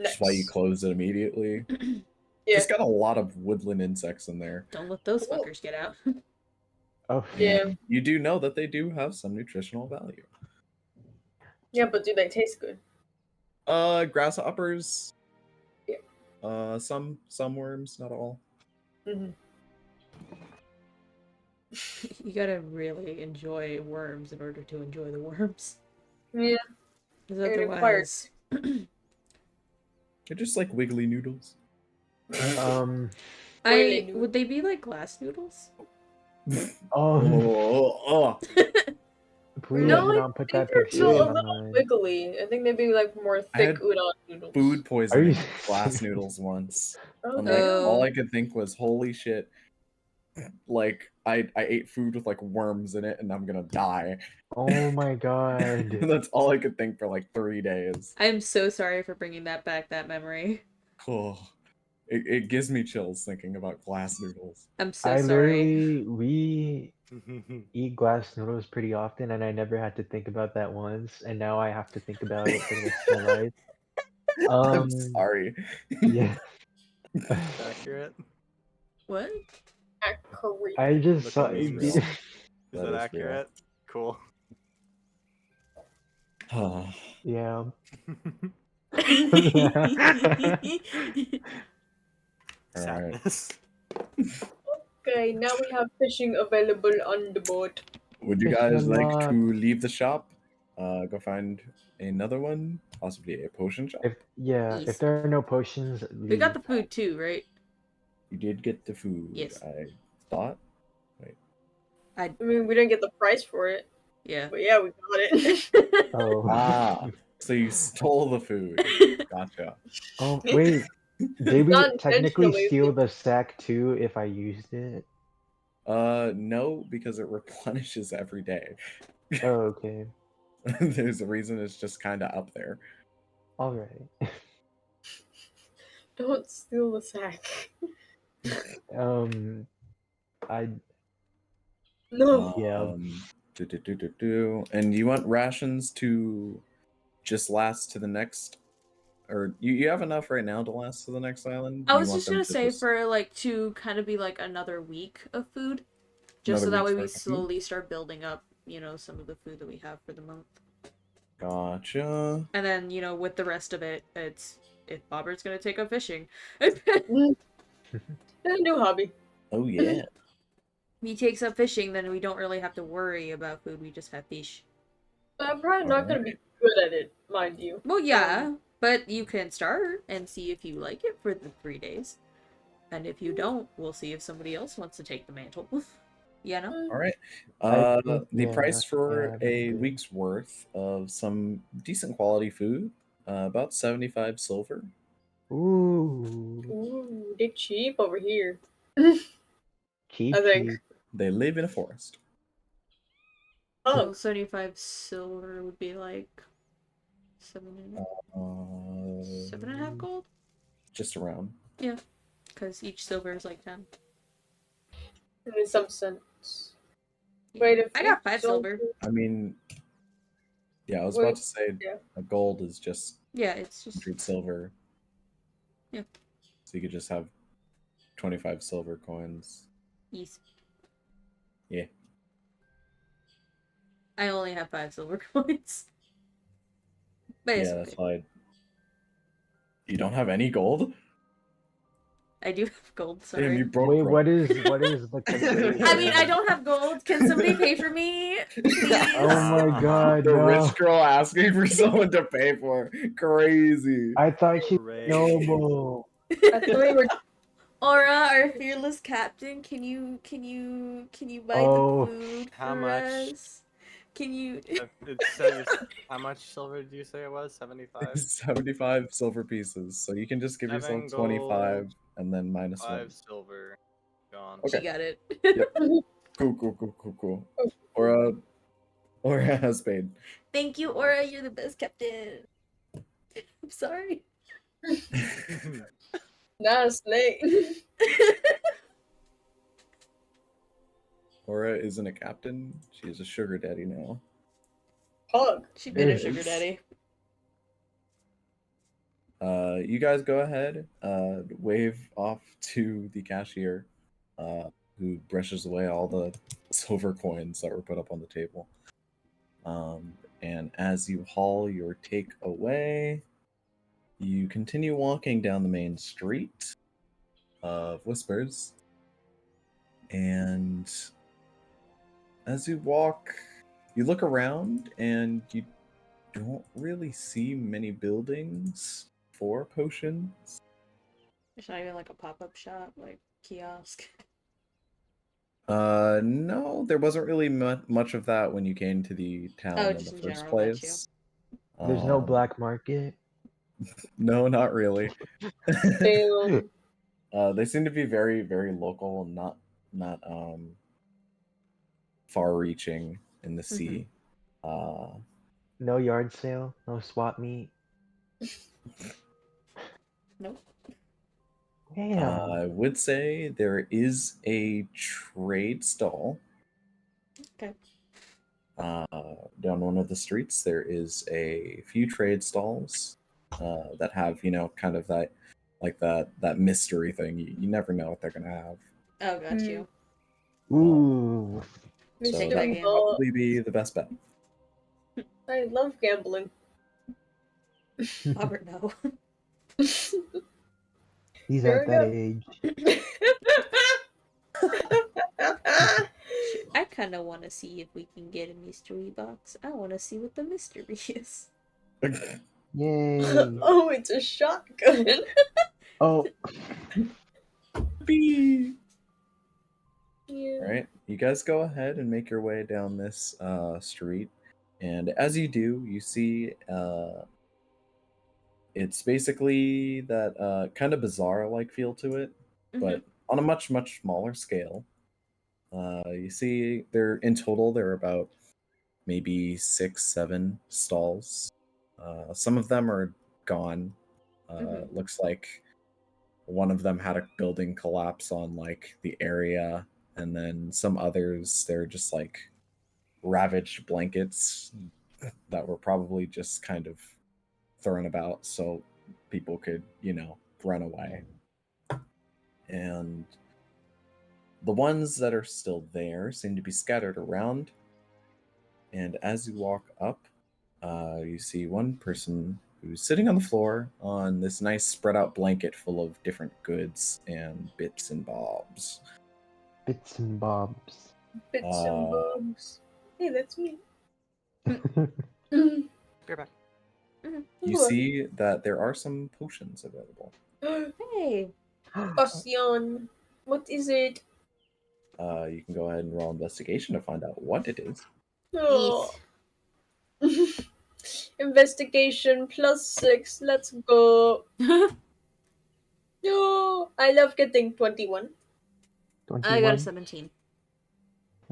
That's why you close it immediately. Just got a lot of woodland insects in there. Don't let those fuckers get out. Oh Yeah. You do know that they do have some nutritional value. Yeah, but do they taste good? Grasshoppers. Yeah. Some worms, not all. Mm-hmm. You gotta really enjoy worms in order to enjoy the worms. Yeah. Because otherwise... They're just like wiggly noodles. Would they be like glass noodles? Please No, don't put that they're picture still a in little mind. wiggly. I think they'd be like more thick udon noodles. Food poisoning with glass noodles once. And like all I could think was, holy shit. Like I ate food with like worms in it and I'm gonna die. Oh my god. That's all I could think for like 3 days. I'm so sorry for bringing that back, that memory. Oh, it gives me chills thinking about glass noodles. I'm so sorry. We eat glass noodles pretty often, and I never had to think about that once, and now I have to think about it for the rest of my life. I'm sorry. Yeah. Accurate. What? Accurate. I just saw. Is that accurate? Cool. Yeah. Sadness. Okay, now we have fishing available on the boat. Would you guys like to leave the shop? Go find another one, possibly a potion shop. If there are no potions, we got the food too, right? You did get the food. Yes. I thought. Wait. I mean, we didn't get the price for it. Yeah. But yeah, we got it. Oh. So you stole the food. Gotcha. Oh wait. Did we technically steal the sack too if I used it? No, because it replenishes every day. Oh, okay. There's a reason it's just kind of up there. All right. Don't steal the sack. No. And you want rations to just last to the next, or you have enough right now to last to the next island? I You was want just them gonna to say for like to kind of be like another week of food, just Another so that way week's we worth of food? slowly start building up, you know, some of the food that we have for the month. Gotcha. And then, you know, with the rest of it, it's if Bobbert's gonna take up fishing. A new hobby. Oh yeah. He takes up fishing, then we don't really have to worry about food. We just have fish. But I'm probably not gonna be good at it, mind you. Well, yeah, but you can start and see if you like it for the 3 days. And if you don't, we'll see if somebody else wants to take the mantle. Yeah, no? All right. I think, The yeah, price for that's a good. week's worth of some decent quality food, about 75 silver. Ooh, Ooh, they cheap over here. cheap, I think. cheap. They live in a forest. So Oh, 75 silver would be like 7 and a half gold? Just around. Yeah, because each silver is like 10. in some sense. Yeah. Wait, if I got we 5 don't- silver. I mean, yeah, I was Wait, about to say yeah. a gold is just Yeah, it's just 100 silver. Yeah. So you could just have 25 silver coins. easy. Yeah. I only have 5 silver coins. But it's Yeah, okay. that's why. You don't have any gold? I do have gold, sorry. Damn, you broke. Wait, what is the conversion? I mean, I don't have gold. Can somebody pay for me? Please? Oh my god, The no. rich girl asking for someone to pay for. Crazy. I thought she was Great. noble. I thought we were Aura, our fearless captain, can you buy Oh. the food How for much? us? Can you It says how much silver did you say it was? 75? 75 silver pieces. So you can just give 7 yourself 25 gold, and then minus 5 1. silver. Gone. Okay. She got it. Yep. Cool. Or has paid. Thank you, Aura, you're the best captain. I'm sorry. not late. Aura isn't a captain. She is a sugar daddy now. Pug. She been a Yes. sugar daddy. You guys go ahead. Wave off to the cashier, who brushes away all the silver coins that were put up on the table. And as you haul your take away, you continue walking down the main street of Whispers. And as you walk, you look around and you don't really see many buildings for potions. There's not even like a pop-up shop, like kiosk. No, there wasn't really much of that when you came to the town Oh, in just the in first general, got you. place. There's no black market. No, not really. Damn. They seem to be very, very local and not far-reaching in the sea. No yard sale. No swap meet. Nope. Damn. I would say there is a trade stall. Okay. Down one of the streets, there is a few trade stalls that have, kind of that, like that mystery thing. You never know what they're gonna have. Oh, got you. Ooh. So Take that that would game. probably be the best bet. I love gambling. Robert, no. He's Here at we that go. age. I kind of want to see if we can get a mystery box. I want to see what the mystery is. Yay. Oh, it's a shotgun. Oh, Bee. Yeah. All right, you guys go ahead and make your way down this street, and as you do, you see it's basically that kind of bazaar-like feel to it, but on a much, much smaller scale. You see, there are about maybe 6, 7 stalls. Some of them are gone. Looks like one of them had a building collapse on like the area, and then some others, they're just like ravaged blankets that were probably just kind of thrown about so people could, run away. And the ones that are still there seem to be scattered around. And as you walk up, you see one person who's sitting on the floor on this nice spread out blanket full of different goods and bits and bobs. Bits and bobs. Bits and bobs. Hey, that's me. Beer back. You see that there are some potions available. Hey. Potion. What is it? You can go ahead and roll investigation to find out what it is. Oh. Investigation +6. Let's go. No, I love getting 21. 21? I got a 17.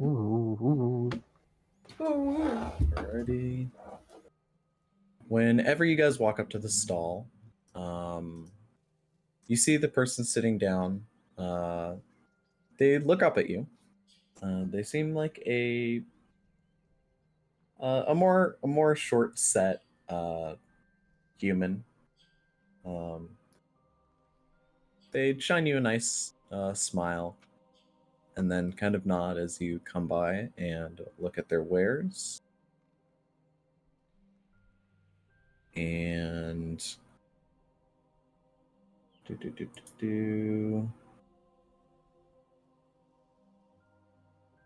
Ooh. Alrighty. Whenever you guys walk up to the stall, you see the person sitting down. They look up at you. They seem like a more short set human. They shine you a nice smile, and then kind of nod as you come by and look at their wares. And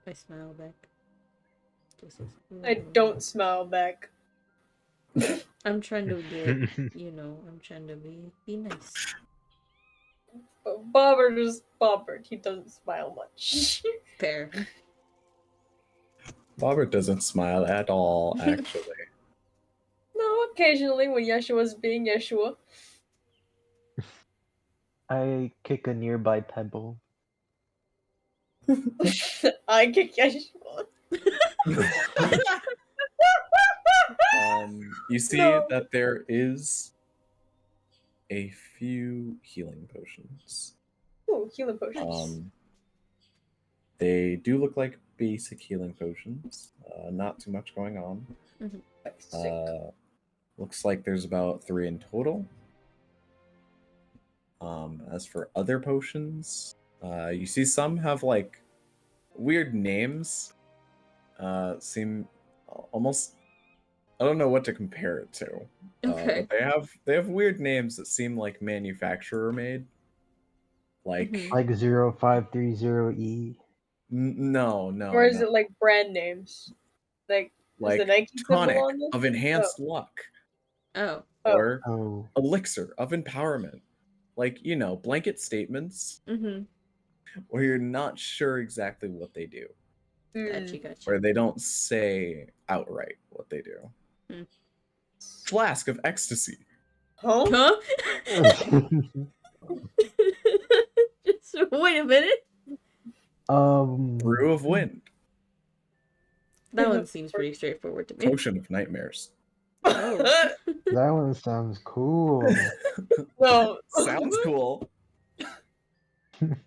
I smile back. I don't smile back. I'm trying to get, I'm trying to be nice. But Bobbert is Bobbert. He doesn't smile much. Fair. Robert doesn't smile at all, actually. No, occasionally when Yeshua's being Yeshua. I kick a nearby pebble. I kick Yeshua. You see No. that there is a few healing potions. Ooh, healing potions. They do look like basic healing potions. Not too much going on. Looks like there's about 3 in total. As for other potions, you see some have like weird names. Seem almost, I don't know what to compare it to. Okay. But they have weird names that seem like manufacturer made. Like Like 0530E. No. Or is it like brand names? Like is the Nike symbol Tonic on this? of enhanced luck. Oh. Or Oh. elixir of empowerment. Like, blanket statements Mm-hmm. where you're not sure exactly what they do. Gotcha. Where they don't say outright what they do. Flask of ecstasy. Huh? Just wait a minute. Brew of wind. That one seems pretty straightforward to me. Potion of nightmares. Oh. That one sounds cool. No. Sounds cool.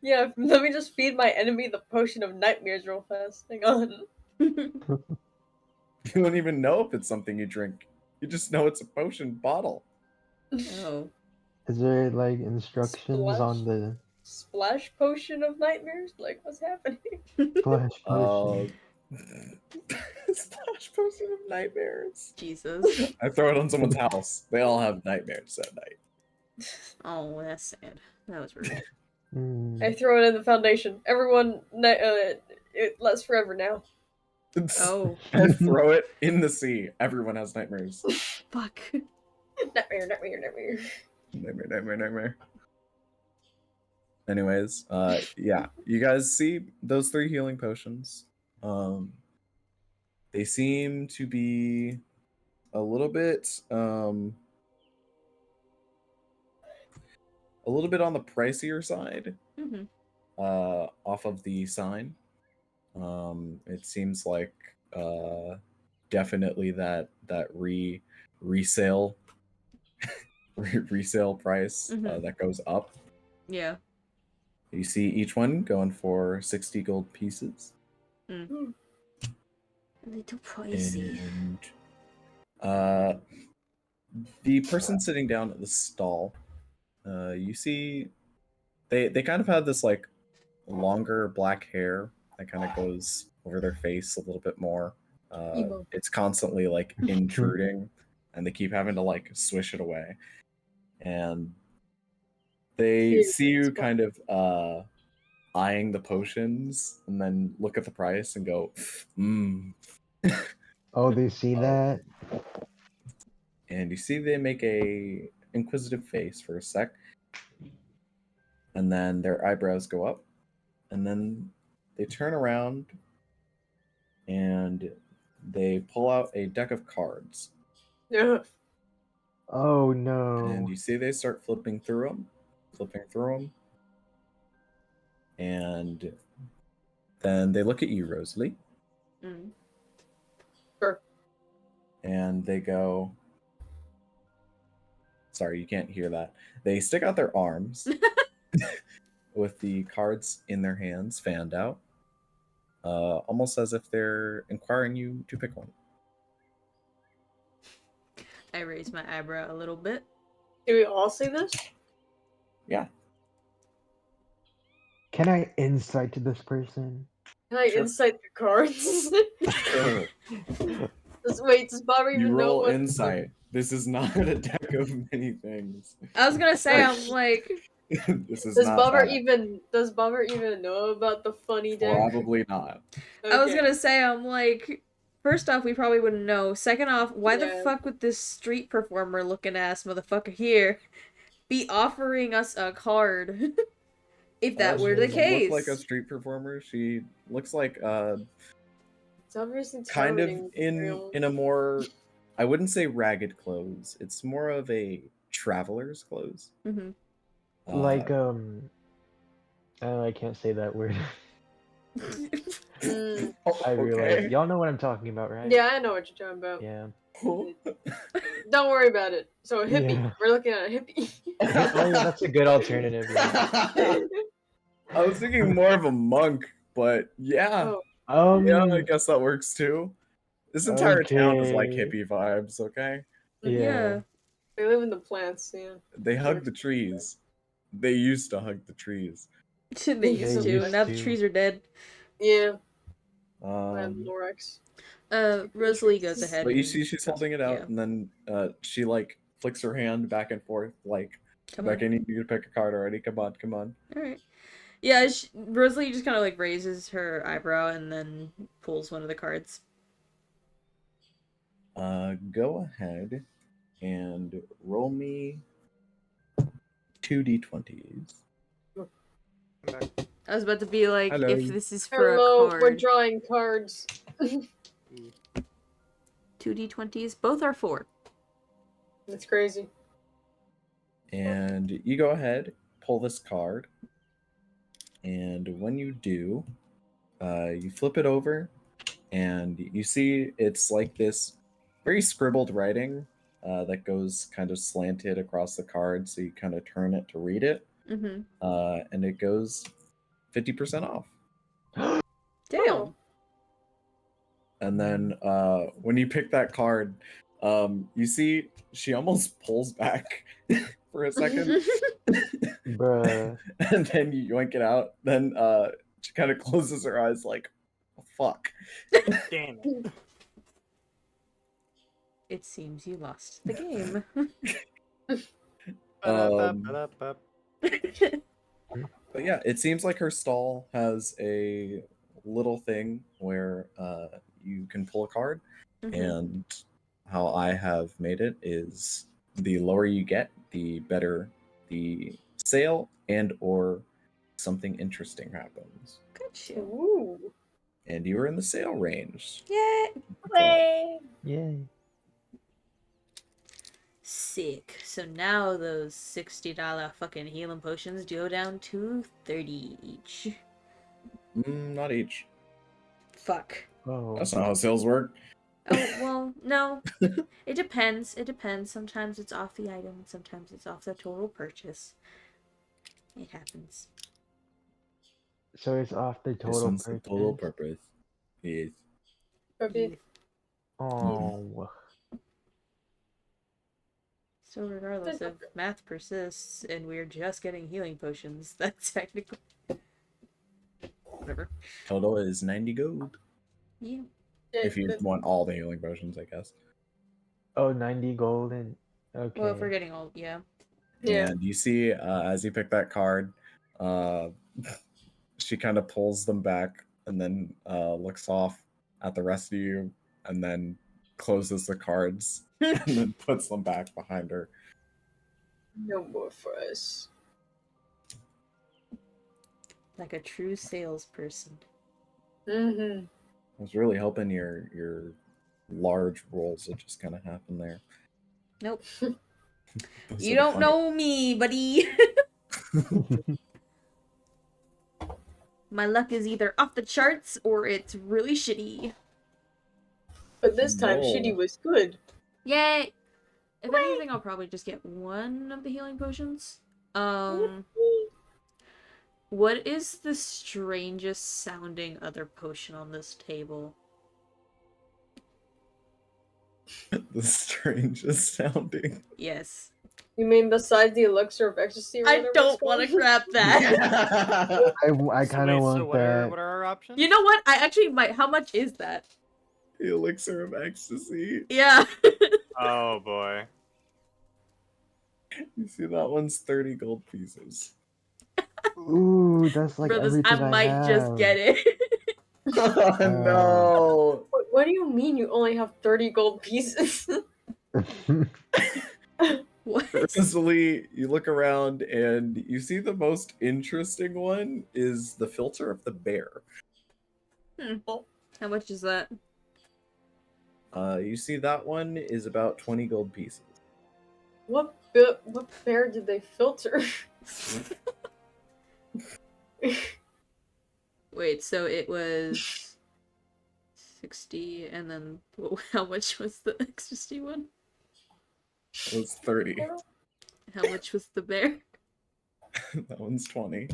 Yeah, let me just feed my enemy the potion of nightmares real fast. Hang on. You don't even know if it's something you drink. You just know it's a potion bottle. Oh. Is there like instructions on the Splash potion of nightmares? Like, what's happening? splash potion? Splash potion of nightmares. Jesus. I throw it on someone's house. They all have nightmares that night. Oh, that's sad. That was rude. I throw it in the foundation. Everyone, it lasts forever now. Oh. I throw it in the sea. Everyone has nightmares. Fuck. Nightmare. Anyways, yeah, you guys see those 3 healing potions. They seem to be a little bit on the pricier side. Mm-hmm. Off of the sign. It seems like definitely that resale resale price that goes up. Yeah. You see each one going for 60 gold pieces. A little pricey. And The person sitting down at the stall, you see, they kind of have this like longer black hair that kind of goes over their face a little bit more. Emo. It's constantly like intruding, and they keep having to like swish it away. And they Yeah, see you it's kind of eyeing the potions, and then look at the price and go, Oh, they see Oh. that? And you see they make a inquisitive face for a sec, and then their eyebrows go up, and then they turn around and they pull out a deck of cards. Yeah. Oh And no. you see they start flipping through them, and then they look at you, Rosalie, Mm. Sure. and they go, sorry, you can't hear that. They stick out their arms with the cards in their hands, fanned out, almost as if they're inquiring you to pick one. I raise my eyebrow a little bit. Do we all see this? Yeah. Can I insight to this person? Can I Sure. insight the cards? Sure. Wait, does Bobber You even know roll what? insight. This is not a deck of many things. I was gonna say, I'm like, This is Does not Bobber that. does Bobber even know about the funny deck? Probably not. I was Okay. gonna say, I'm like, first off, we probably wouldn't know. Second off, why the Yeah. fuck would this street performer looking ass motherfucker here be offering us a card? If that were the She doesn't case. look like a street performer. She looks like It's obviously kind of targeting in material. a more, I wouldn't say ragged clothes. It's more of a traveler's clothes. Mm-hmm. Like I can't say that word. Mm. I realize y'all know what I'm talking about, right? Yeah, I know what you're talking about. Yeah. Don't worry about it. So a hippie. Yeah. We're looking at a hippie. Oh yeah, that's a good alternative. Yeah. I was thinking more of a monk, but yeah. Oh, Yeah, I guess that works too. This entire town is like Okay. hippie vibes, okay? Yeah. they live in the plants, yeah. They hug the trees. They used to hug the trees. They used They to. used Now the to. trees are dead. Yeah. And Um, Lorax. Rosalie goes ahead. but you and see she's holding it out, yeah. and then she like flicks her hand back and forth, like, Come on. Becky, I need you to pick a card already. Come on, come on. All right. Yeah, Rosalie just kind of like raises her eyebrow and then pulls one of the cards. Go ahead and roll me 2d20s. I was about to be like, Hello. if this is for Hello, a card. we're drawing cards. 2d20s, both are 4. That's crazy. And you go ahead, pull this card, and when you do, you flip it over, and you see it's like this very scribbled writing that goes kind of slanted across the card, so you kind of turn it to read it, Mm-hmm. and it goes 50% off. Damn. Oh. And then when you pick that card, you see she almost pulls back for a second. Bruh. And then you yoink it out. Then she kind of closes her eyes like, oh, fuck. Damn it. It seems you lost the game. But yeah, it seems like her stall has a little thing where you can pull a card. Mhm. And how I have made it is the lower you get, the better the sale and or something interesting happens. Gotcha. Ooh. And you are in the sale range. Yeah. Yay. Sick. So now those $60 fucking healing potions go down to $30 each. Not each. Fuck. Oh. That's not how sales work. Oh, well, no. It depends. It depends. Sometimes it's off the item, sometimes it's off the total purchase. It happens. So it's off the This total one's the purchase. total purpose. Yes. Puppy. Oh. So regardless, if math persists and we're just getting healing potions, that's technically... Whatever. Total is 90 gold. Yeah. If you want all the healing potions, I guess. Oh, 90 gold and okay. Well, if we're getting all, yeah. Yeah. And you see, as you pick that card, she kind of pulls them back and then looks off at the rest of you and then closes the cards and then puts them back behind her. No more for us. Like a true salesperson. Mm-hmm. I was really hoping your large rolls would just kind of happen there. Nope. Those You are the don't funny- know me, buddy. My luck is either off the charts or it's really shitty. But this time, No. Shitty was good. Yay! If anything, I'll probably just get one of the healing potions. What is the strangest sounding other potion on this table? The strangest sounding. Yes. You mean besides the elixir of ecstasy or I whatever don't it's want to called? grab that. I kind of want what that. What are our options? You know what? I actually might. How much is that? The elixir of ecstasy. Yeah. Oh boy. You see that one's 30 gold pieces. Ooh, that's like Brothers, everything I might have. just get it. Oh no! What do you mean you only have 30 gold pieces? What? Cecily, you look around and you see the most interesting one is the filter of the bear. How much is that? You see that one is about 20 gold pieces. What bear did they filter? Wait, so it was 60, and then how much was the ecstasy one? It was 30. How much was the bear? That one's 20.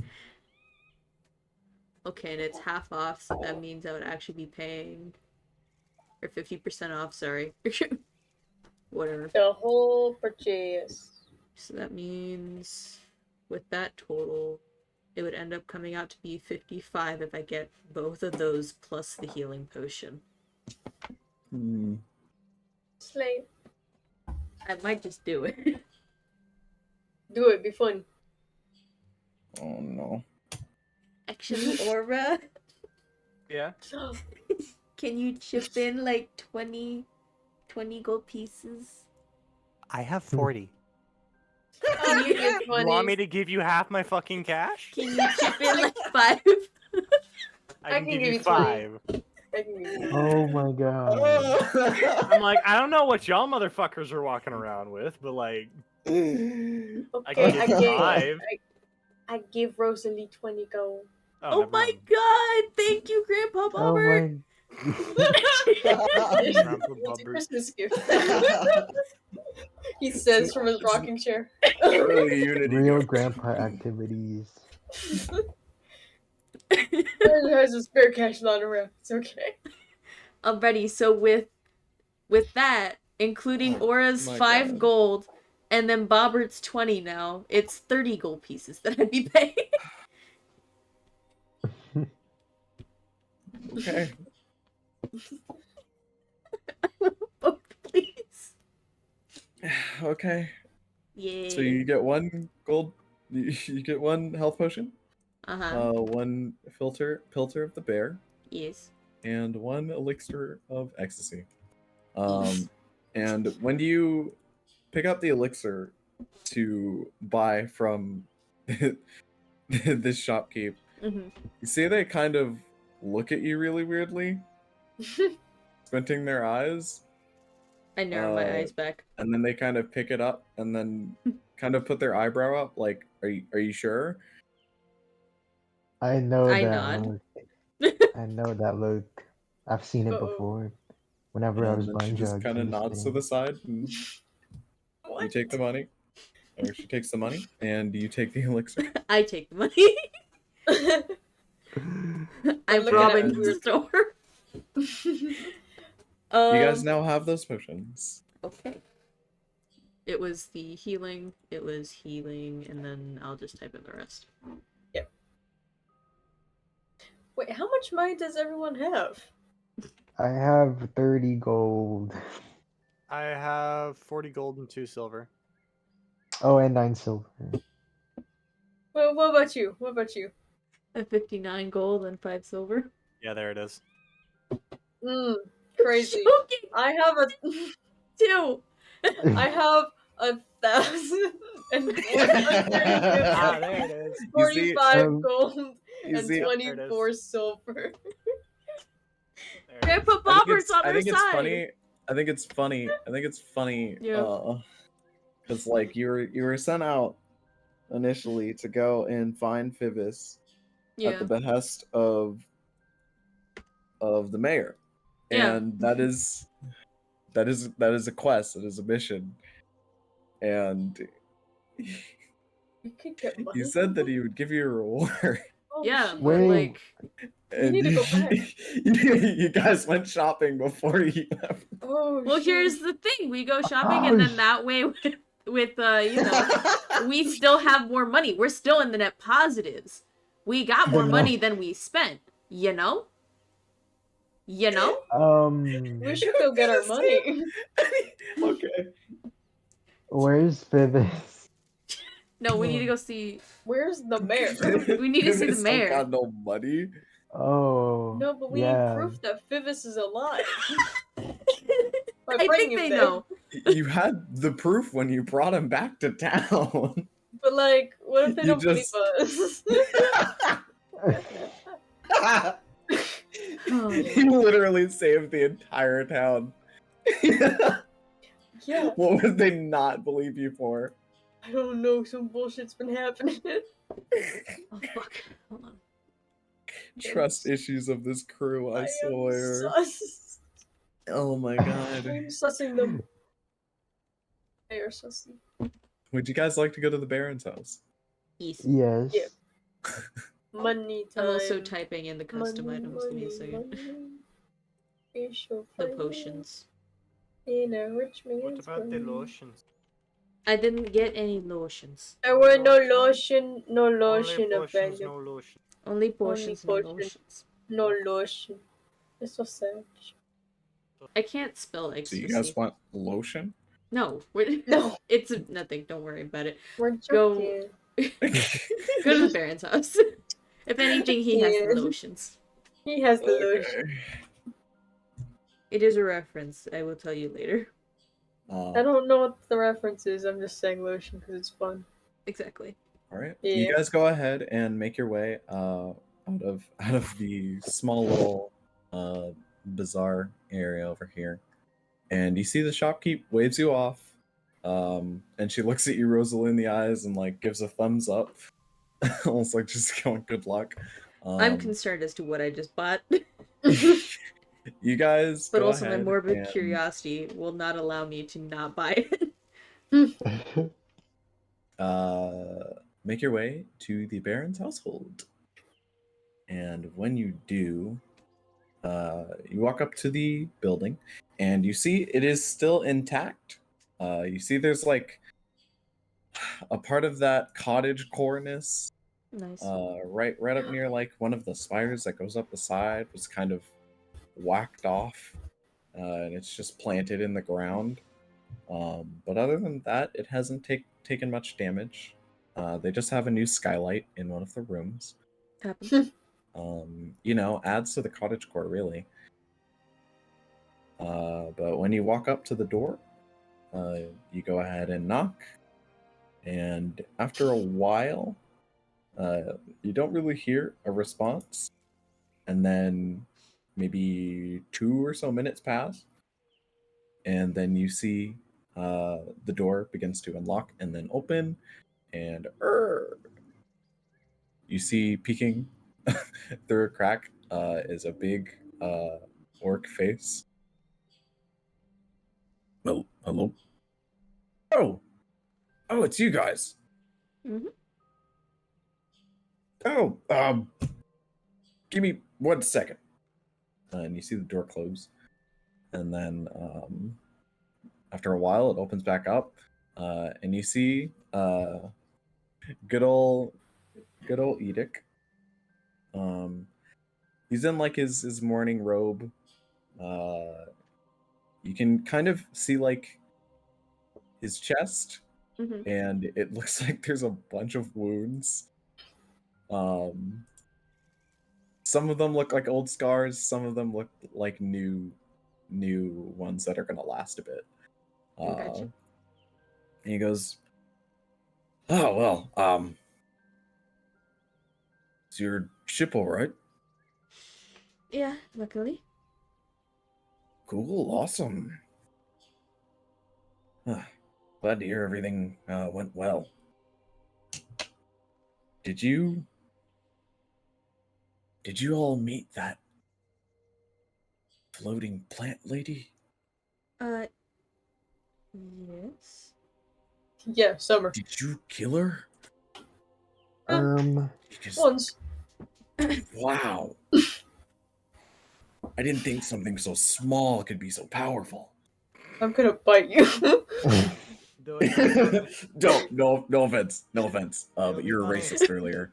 Okay, and it's half off, so that means I would actually be paying... Or 50% off, sorry. Whatever. The whole purchase. So that means with that total, it would end up coming out to be 55 if I get both of those plus the healing potion. Slay. I might just do it. Do it, be fun. Oh no. Actually, Aura, Yeah. can you chip in like 20 gold pieces? I have 40. Can you, Give You want me to give you half my fucking cash? can you chip in like 5? I can give you 5. I can give you Oh my god. I'm like, I don't know what y'all motherfuckers are walking around with, but like, I Okay, can give you 5. I give Rosalie 20 gold. Oh never my mind. god! Thank you, Grandpa Oh Bobber! my. It's a Christmas gift. He says from his rocking chair. Early Unity. Real grandpa activities. He has a spare cash lying around. It's okay. Alrighty, so with that, including Aura's my 5 God. gold, and then Bobbert's 20 now, it's 30 gold pieces that I'd be paying. Okay. Both, please. Okay. Yay. So you get one gold. You get one health potion. Uh-huh. One filter of the bear, Yes. and one elixir of ecstasy. Yes. And when do you pick up the elixir to buy from this shopkeep? Mm-hmm. You see they kind of look at you really weirdly, squinting their eyes, I narrow my eyes back. and then they kind of pick it up and then kind of put their eyebrow up, like, "Are you sure?" I know I that nod. look. I know that look. I've seen it Uh-oh. before. Whenever I And was then buying she just drugs. kind of in this nods to game. the side, and What? you take the money, or she takes the money, and you take the elixir. I take the money. I'm looking robbing at the weird- store. You guys now have those potions. Okay. It was the healing, and then I'll just type in the rest. Yep. Wait, how much money does everyone have? I have 30 gold. I have 40 gold and 2 silver. Oh, and 9 silver. Well, what about you? What about you? I have 59 gold and 5 silver. Yeah, there it is. Crazy. Joking! I have a 2! I have 1,150 Ah, there it is. 45 gold You and see- 24 silver. There it Grandpa is. Bobber's on I our think it's side! funny. I think it's funny. Yeah. Because like you were sent out initially to go and find Phoebus Yeah. at the behest of the mayor, Yeah. and that is a quest. It is a mission, and You could get money. he said that he would give you a reward. Oh, Yeah, shit. but Wait. like, And need to go back. you guys went shopping before you left. Oh, well, shit. here's the thing: we go shopping, and then that way, with you know, we still have more money. We're still in the net positives. We got more money than we spent. You know. You know. We should go get our money. Okay. Where's Phoebus? No, we need to go see. Where's the mayor? We need to see the Phoebus mayor. Don't got no money. Oh. No, but we yeah. need proof that Phoebus is alive. By I bringing think him they there. know. You had the proof when you brought him back to town. But like, what if they You don't just- believe us? You literally saved the entire town. Yeah, What would they not believe you for? I don't know. Some bullshit's been happening. Oh fuck! Hold on. Trust issues of this crew, I am swear. sus. Oh my god. I'm sussing them. They are sussing. Would you guys like to go to the Baron's house? Yes. Yes. Yeah. Money time. I'm also typing in the custom Money, items. Give me a second. money. We shall The find potions. in a rich man's What about the brain. lotions? I didn't get any lotions. There were no lotion Only available. potions, no lotion. Only potions, no potions. lotions. No lotion. It's so sad. I can't spell So ecstasy. you guys want lotion? No, No, it's nothing. Don't worry about it. we're Go- joking. Go to the Baron's house. If anything, he has the Yeah. lotions. He has the lotion. Okay. It is a reference. I will tell you later. I don't know what the reference is. I'm just saying lotion because it's fun. Exactly. All right. Yeah. You guys go ahead and make your way out of the small little bazaar area over here, and you see the shopkeep waves you off, and she looks at you, Rosalie, in the eyes, and like gives a thumbs up, almost like just going, "Good luck." I'm concerned as to what I just bought, You guys, but go also my ahead morbid and- curiosity will not allow me to not buy it. Make your way to the Baron's household. And when you do, you walk up to the building and you see it is still intact. You see there's like a part of that cottage cornice Nice. right up near like one of the spires that goes up the side was kind of whacked off, and it's just planted in the ground. But other than that, it hasn't taken much damage. They just have a new skylight in one of the rooms. Happens. Adds to the cottagecore, really. But when you walk up to the door, you go ahead and knock, and after a while, you don't really hear a response, and then maybe 2 or so minutes pass, and then you see the door begins to unlock and then open, and you see peeking through a crack is a big orc face. Oh, hello. Oh, it's you guys. Mhm. Oh, give me 1 second. And you see the door close, and then after a while, it opens back up. And you see good old Edic. He's in like his morning robe. You can kind of see like his chest, and it looks like there's a bunch of wounds. Some of them look like old scars. Some of them look like new ones that are gonna last a bit. Gotcha. And he goes, "Oh well, is your ship all right?" Yeah, luckily. Cool, awesome. Glad to hear everything went well. Did you all meet that floating plant lady? Yes. Yeah, Summer. Did you kill her? Because, Once. wow. I didn't think something so small could be so powerful. I'm gonna bite you. No offense. But you were racist earlier.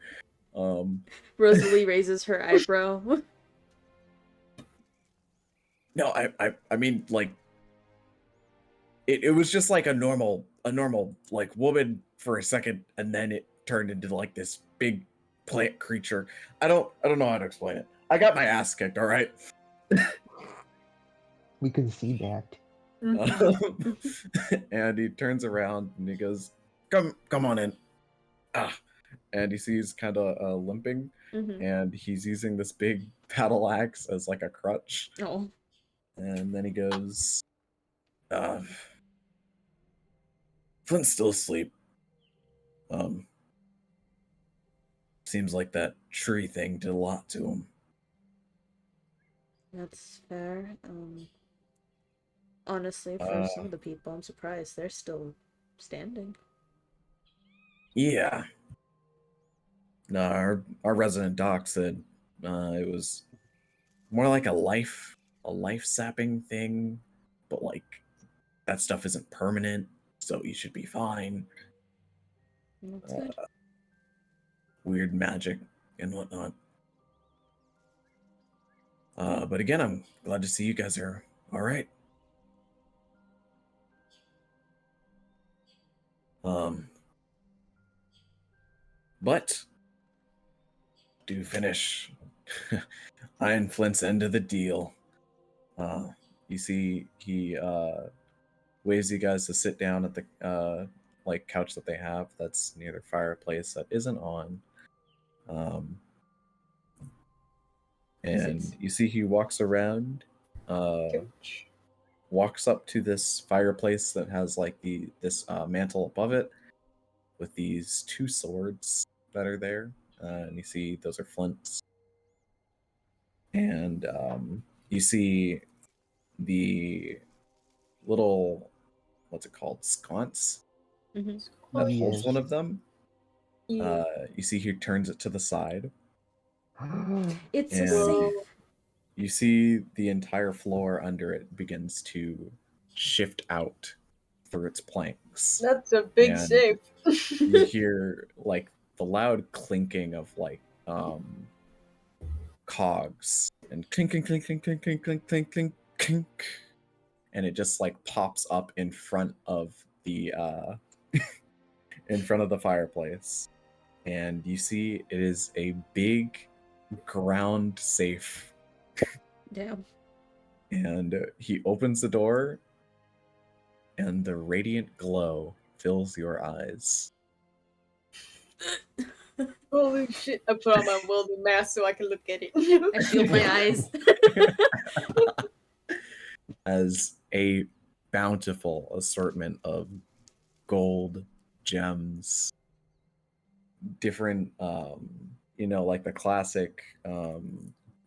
Rosalie raises her eyebrow. No, I mean like it was just like a normal like woman for a second, and then it turned into like this big plant creature. I don't know how to explain it. I got my ass kicked, all right? We can see that. And he turns around and he goes, come on in. And he sees kind of limping, and he's using this big battle axe as like a crutch. Oh. And then he goes, Flint's still asleep. Seems like that tree thing did a lot to him. That's fair. Honestly, for some of the people, I'm surprised they're still standing. Yeah. No, our resident doc said it was more like a life sapping thing, but like that stuff isn't permanent, so you should be fine. That's good. Weird magic and whatnot. But again, I'm glad to see you guys are all right. But do finish Iron Flint's end of the deal. You see, he waves you guys to sit down at the like couch that they have that's near the fireplace that isn't on. And you see he walks around, walks up to this fireplace that has like this mantle above it with these two swords that are there. And you see those are Flint's. And you see the little, what's it called, sconce that holds one of them. You see he turns it to the side. It's and safe. You see the entire floor under it begins to shift out through its planks. That's a big safe. You hear like the loud clinking of like cogs and clink clink clink clink clink clink clink clink clink clink, and it just like pops up in front of the in front of the fireplace, and you see it is a big ground safe. Damn. And he opens the door, and the radiant glow fills your eyes. Holy shit! I put on my welding mask so I can look at it. I shield my eyes. As a bountiful assortment of gold, gems, different, like the classic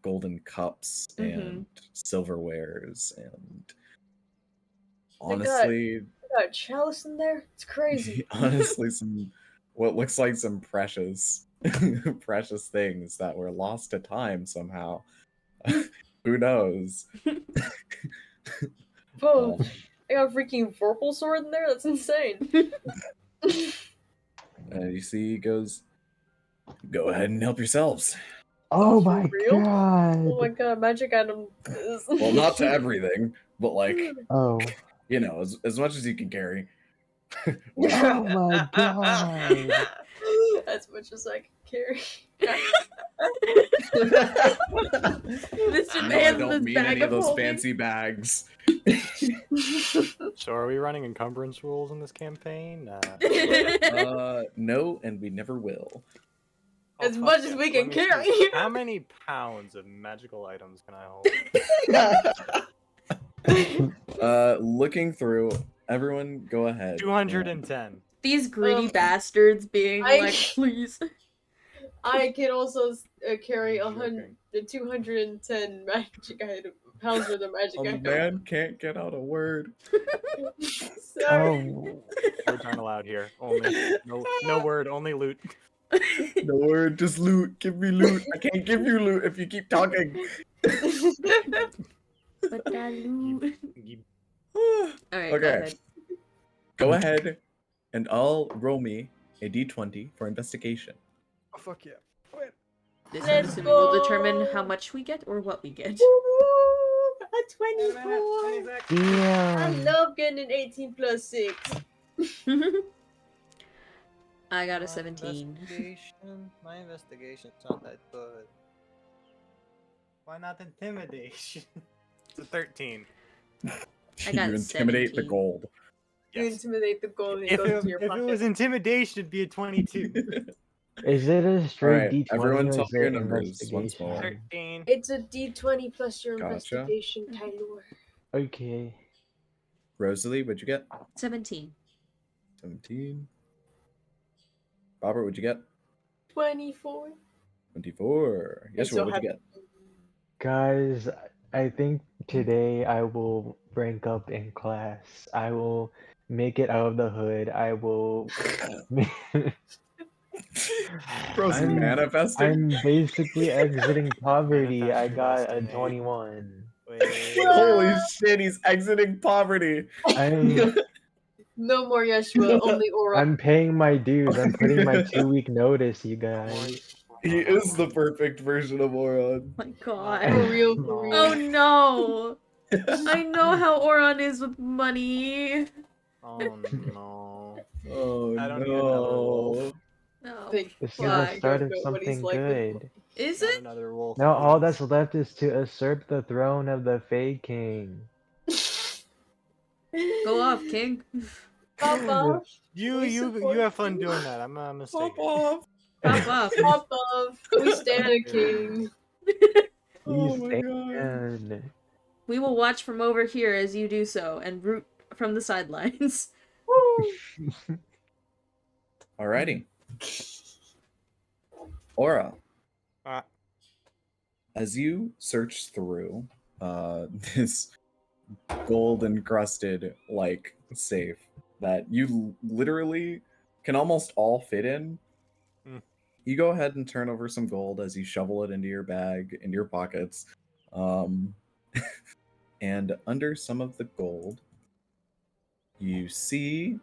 golden cups and silverwares, and honestly, got a chalice in there. It's crazy. Honestly, what looks like some precious things that were lost to time somehow. Who knows? I got a freaking Vorpal sword in there? That's insane. You see, he goes, "Go ahead and help yourselves." Oh For my real? Oh my god. god, magic item is... Well, not to everything, but like, Oh. you know, as much as you can carry. Oh my god. As much as I can carry. Mr. No, I Man's don't this mean bag any of of those holding. fancy bags. So are we running encumbrance rules in this campaign? No, and we never will. As fuck much as yeah. we Let can me carry. see. How many pounds of magical items can I hold? Looking through, everyone go ahead. 210. These greedy Um, bastards being I- like, please. I can also carry I'm joking. 210 magic item pounds worth of magic A item. man can't get out a word. Sorry. Oh. Words aren't allowed here. Only no word, only loot. No word, just loot. Give me loot. I can't give you loot if you keep talking. But that loot. Alright, Okay. go ahead. Go ahead, and I'll roll me a d20 for investigation. Oh fuck yeah. This Let's I'm assuming will go. determine how much we get or what we get. Woo! A 24. I Damn. love getting an 18 plus 6. I got a 17. My investigation's not that good. Why not intimidation? It's a 13. I got You intimidate the 17. gold. You Yes. intimidate the gold and it If goes it, into your if pocket. it was intimidation, it'd be a 22. Is it a straight Alright, D20 everyone or tell is me your it numbers once more. investigation? 13. It's a d20 plus your Gotcha. investigation, Tyler. Okay. Rosalie, what'd you get? 17. 17. Robert, what'd you get? 24. 24. Yes, so what'd you get? Guys, I think today I will rank up in class. I will make it out of the hood. I will. Bro's I'm manifesting. basically exiting poverty. I Manifest your got a destiny. 21. Wait. Holy shit, he's exiting poverty. I'm No more Yeshua, only Aura. I'm paying my dues. I'm putting my 2-week notice, you guys. He is the perfect version of Oron. My For god. real, for real. Oh no! I know how Oron is with money. Oh no. Oh I don't need another wolf. No. Think This is the Why? start don't of know what he's something like with good. Is Not it? another wolf. Now all please. that's left is to usurp the throne of the Fey King. Go off, King. Papa. You We you support you have fun you. doing that. I'm gonna stay Pop here. off. Pop off. Papa. We stand a king. Oh He's my god. stand. We will watch from over here as you do so and root from the sidelines. Woo. Alrighty. Aura, Uh, as you search through this gold encrusted like safe that you literally can almost all fit in, you go ahead and turn over some gold as you shovel it into your bag, into your pockets. And under some of the gold, you see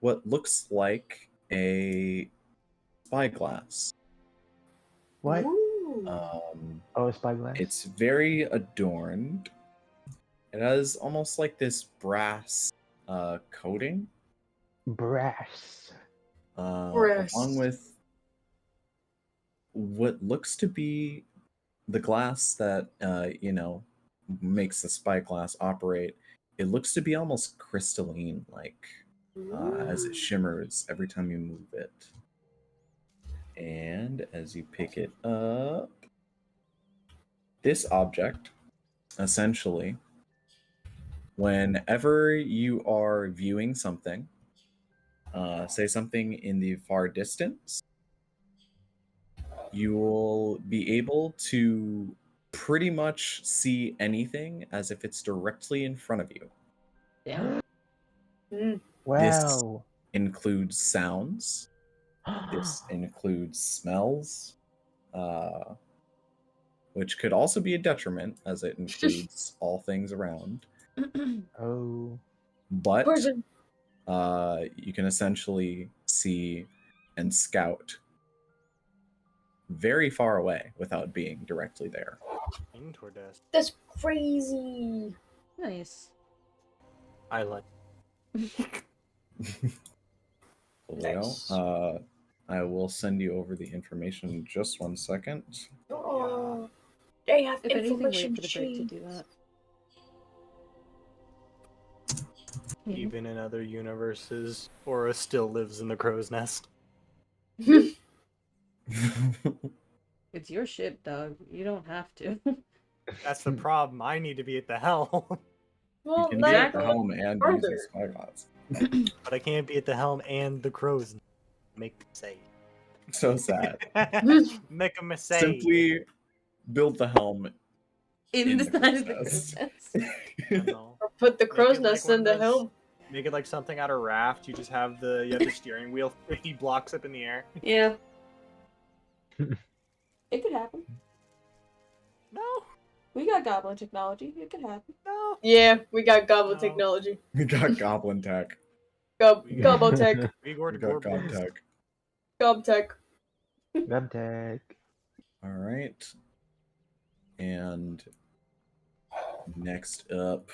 what looks like a spyglass. What? Ooh. Oh, spyglass. It's very adorned. It has almost like this brass coating, Brass. Brass. along with what looks to be the glass that makes the spyglass operate. It looks to be almost crystalline, like as it shimmers every time you move it. And as you pick it up, this object, essentially, whenever you are viewing something, say something in the far distance, you will be able to pretty much see anything as if it's directly in front of you. Damn. Wow. Includes sounds. This includes smells, which could also be a detriment as it includes all things around. Oh. But Person. you can essentially see and scout very far away without being directly there. Tordes. That's crazy. Nice. I like. Nice. I will send you over the information in just 1 second. Oh, they have If anything, wait information for the break to sheet. do that. Even in other universes, Aura still lives in the crow's nest. It's your ship, dog. You don't have to. That's the problem. I need to be at the helm. You Well, can be at the Exactly. helm and use the spybots. But I can't be at the helm and the crow's nest. Make them say. So sad. Make them say. Simply build the helm In the the side of the crow's crow's nest. nest. Or put the crow's it like nest one in of the those- helm. Make it like something out of Raft. You just have the steering wheel 50 blocks up in the air. Yeah. It could happen. No, We got goblin technology. It could happen. no. Yeah, we got goblin No. technology. We got goblin tech. Gobbo tech. We We got got gob tech. Gob tech. Gubtech. All right. And next up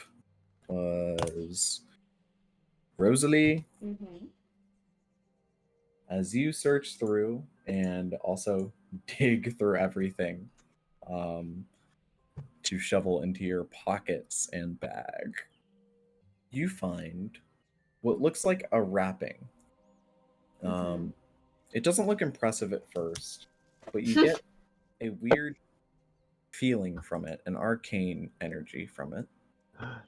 was Rosalie. Mm-hmm. As you search through and also dig through everything to shovel into your pockets and bag, you find what looks like a wrapping. It doesn't look impressive at first, but you get a weird feeling from it, an arcane energy from it.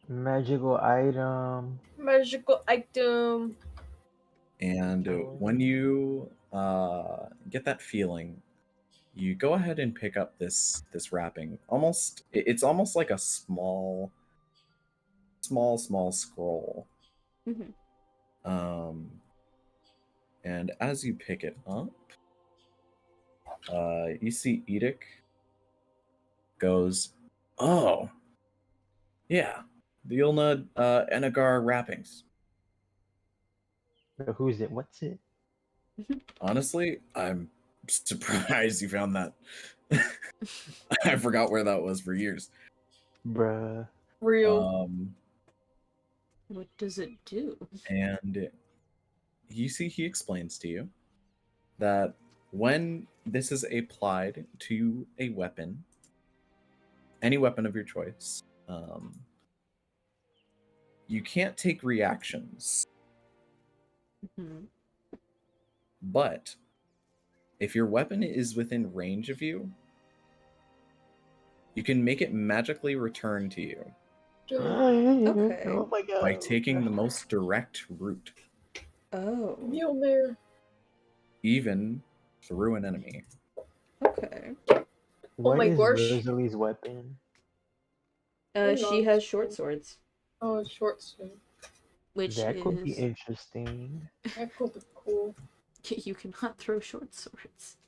Magical item. Magical item. And when you get that feeling, you go ahead and pick up this wrapping. It's almost like a small scroll. Mm-hmm. And as you pick it up, you see Edic goes, "Oh, yeah, the Ilna Enagar wrappings." Who's it? What's it? Honestly, I'm surprised you found that. I forgot where that was for years. Bruh. Real. What does it do? And you see he explains to you that when this is applied to a weapon, any weapon of your choice, you can't take reactions. Mm-hmm. But if your weapon is within range of you, you can make it magically return to you Okay. Oh my god. by taking the most direct route, Oh. Mjolnir. even through an enemy. Okay. What my is gosh. Rosalie's weapon? She has short swords, Oh, short sword. which That could be is interesting. That could be cool. you cannot throw short swords.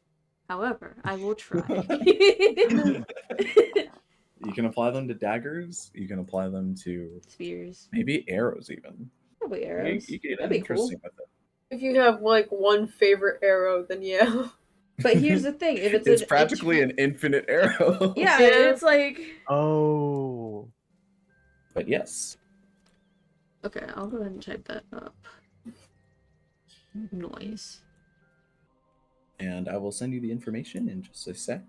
However, I will try. You can apply them to daggers. You can apply them to Spears, maybe arrows, even. probably arrows. You get That'd be cool. interesting with it. If you have like one favorite arrow, then yeah. But here's the thing: if it's It's practically an infinite arrow. yeah, Yeah. it's like Oh. But yes. okay. I'll go ahead and type that up. Noise. And I will send you the information in just a sec.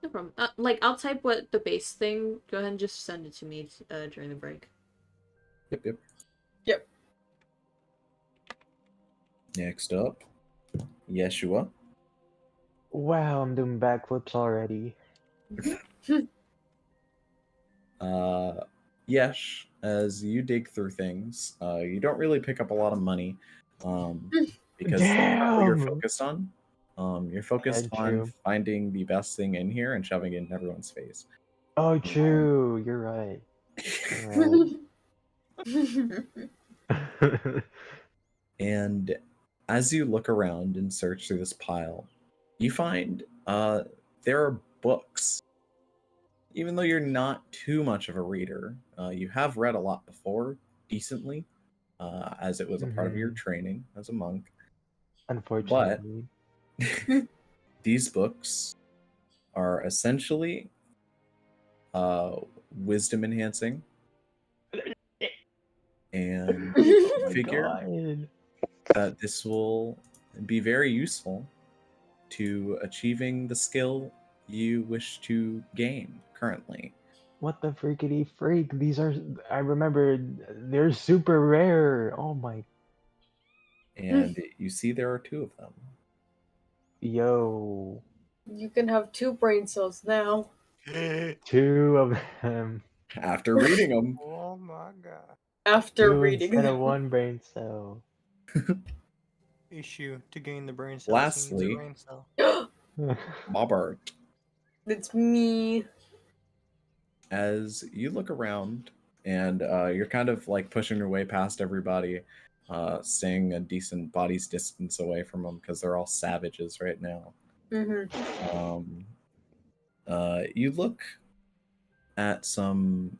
No problem. Like I'll type what the base thing. Go ahead and just send it to me during the break. Yep. Yep. Next up, Yeshua. Wow, I'm doing backflips already. Yesh, as you dig through things, you don't really pick up a lot of money because that's not what you're Damn! focused on. You're focused Yeah, on true. finding the best thing in here and shoving it in everyone's face. Oh, true. You're right. You're right. And as you look around and search through this pile, you find there are books even though you're not too much of a reader, you have read a lot before, decently, as it was a part of your training as a monk. But Unfortunately. these books are essentially wisdom enhancing, and Oh my figure god. that this will be very useful to achieving the skill you wish to gain currently. What the freakity freak? These are, I remember, they're super rare. Oh my, And you see there are 2 of them. yo. You can have 2 brain cells now. 2 of them. After reading them. Oh my god. After 2 reading instead them. of 1 brain cell. Issue to gain the brain cells. Lastly, needs a brain cell. Bobbart, It's me. as you look around and you're kind of like pushing your way past everybody, staying a decent body's distance away from them because they're all savages right now. You look at some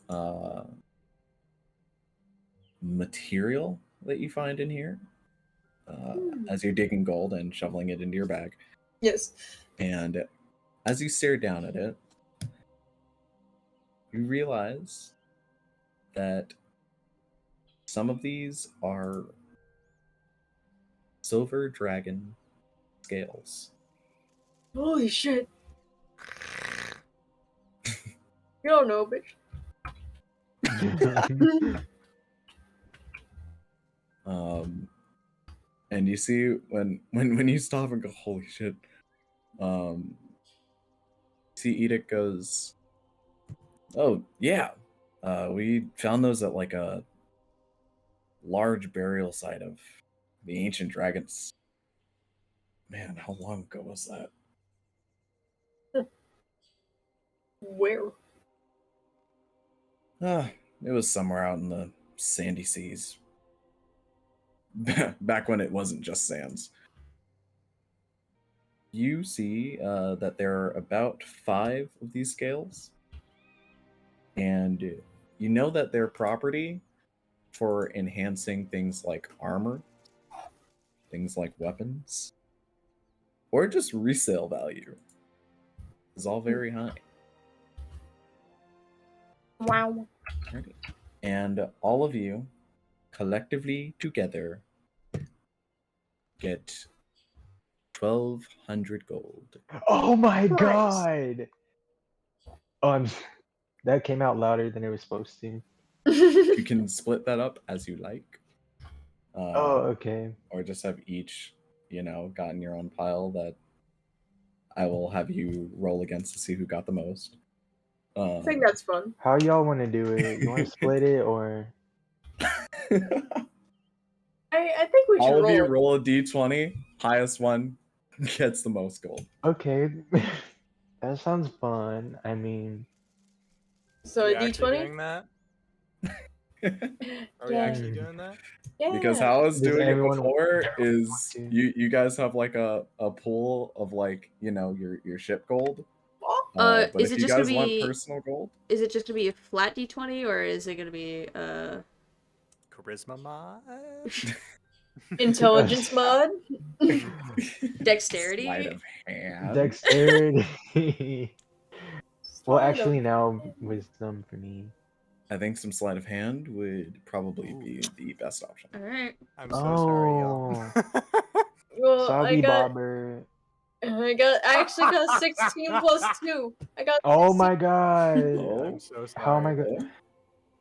material that you find in here as you're digging gold and shoveling it into your bag. Yes. And as you stare down at it, you realize that some of these are silver dragon scales. Holy shit. You don't know, bitch. And you see when you stop and go, holy shit, see Edict goes, oh yeah, we found those at like a large burial site of the ancient dragons. Man, how long ago was that? Where? It was somewhere out in the sandy seas. Back when it wasn't just sands. You see that there are about 5 of these scales. And you know that they're property for enhancing things like armor, things like weapons, or just resale value is all very high. Wow. Alrighty. And all of you collectively together get 1,200 gold. Oh my Christ. god! Oh, that came out louder than it was supposed to. You can split that up as you like. Oh, okay. Or just have each, gotten your own pile that I will have you roll against to see who got the most. I think that's fun. How y'all want to do it? You want to split it or? I think we should all of you roll. roll a d20. Highest one gets the most gold. Okay, that sounds fun. I mean, So Are a we actually d20? doing that? Are we actually doing that? Yeah. Because how I was Does doing it everyone before want is to? you guys have like a pool of like, your ship gold. But Is if it you just gonna guys want be? personal gold, Is it just gonna be a flat d20 or is it gonna be Charisma mod? Intelligence mod? dexterity? sleight of hand. Dexterity. Well, Sleight actually, of now hand. wisdom for me. I think some sleight of hand would probably be the best option. All right. I'm so sorry, y'all. Well, Soggy bobber. I actually got 16 plus 2. I got Oh 16. my god. I'm so sorry. How am I going?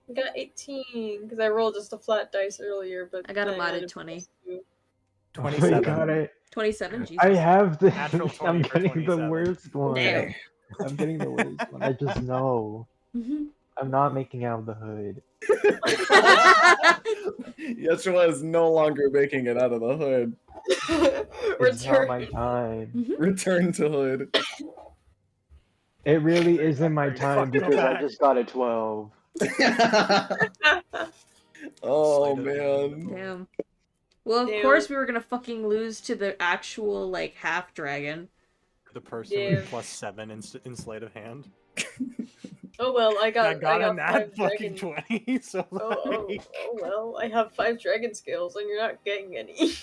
I got 18 because I rolled just a flat dice earlier, but I got a then modded added 20. +2. Oh my 27. god, 27. Jesus. I have the. Natural 20 I'm for getting the 27. worst one. Okay. I'm getting the worst one. I just know. Mhm. I'm not making out of the hood. Yeshua is no longer making it out of the hood. It's not my Return. time. Return to hood. It really isn't my Bring time fucking because I back. just got a 12. Oh Sleight of man. hand. Damn. Well, of Damn. course we were gonna fucking lose to the actual like half dragon. The person with +7 in sleight of hand. Oh well, I got a 5 nat fucking dragon. 20, so Oh like, well, I have 5 dragon scales, and you're not getting any. it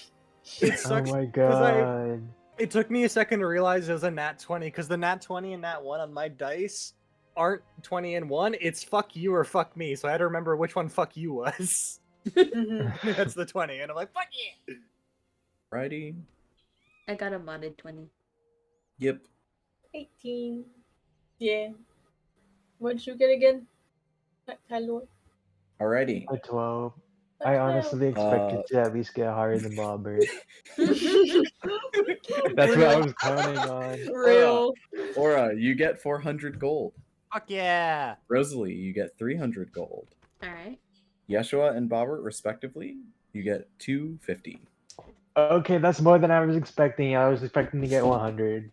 Oh sucks my because god. it took me a second to realize it was a nat 20 because the nat 20 and nat 1 on my dice aren't 20 and 1. It's fuck you or fuck me. So I had to remember which one fuck you was. Mhm. That's the 20, and I'm like, fuck yeah. Righty. I got a modded 20. Yep. 18. Yeah. What'd you get again? Hello. Alrighty. A 12. I honestly expected to at least get higher than Bobbert. That's what I was counting on. Real. Aura, you get 400 gold. Fuck yeah. Rosalie, you get 300 gold. Alright. Yeshua and Bobbert, respectively, you get 250. Okay, that's more than I was expecting. I was expecting to get 100.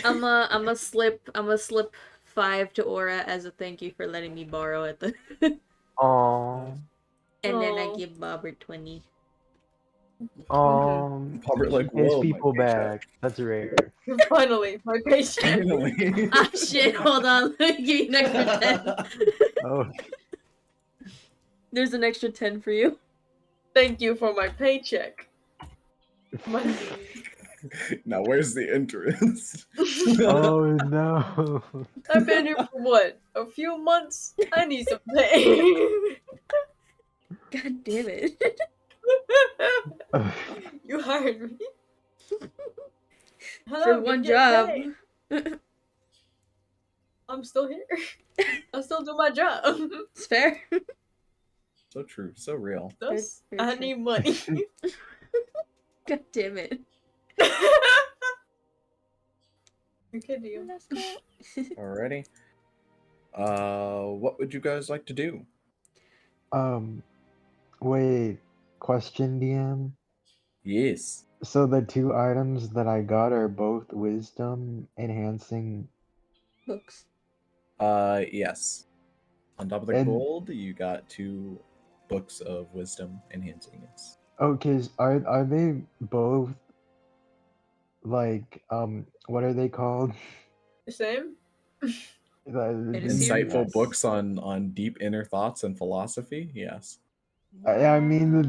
I'm slip 5 to Aura as a thank you for letting me borrow at the Aww. and then I Aw. give Bobbert 20. Bobbert, like, His whoa, my people paycheck. back. That's rare. Finally, my paycheck. Finally. Ah shit, hold on. Let me give you an extra 10. Oh, There's an extra 10 for you. Thank you for my paycheck. Money. Now, where's the interest? oh no. I've been here for what? A few months? I need some pay. God damn it. You hired me. Hello, For can one get job. paid. I'm still here. I still do my job. It's fair. So true, so real. Thus, Very I true. need money. God damn it. Okay, deal. Let's go. Alrighty. What would you guys like to do? Wait. Question, DM. Yes. So the 2 items that I got are both wisdom enhancing. Books. Yes. On top of the And- gold, you got 2 books of wisdom enhancing it. Okay, are they both like what are they called? The same? It is here. Insightful Yes. books on deep inner thoughts and philosophy. Yes. I mean the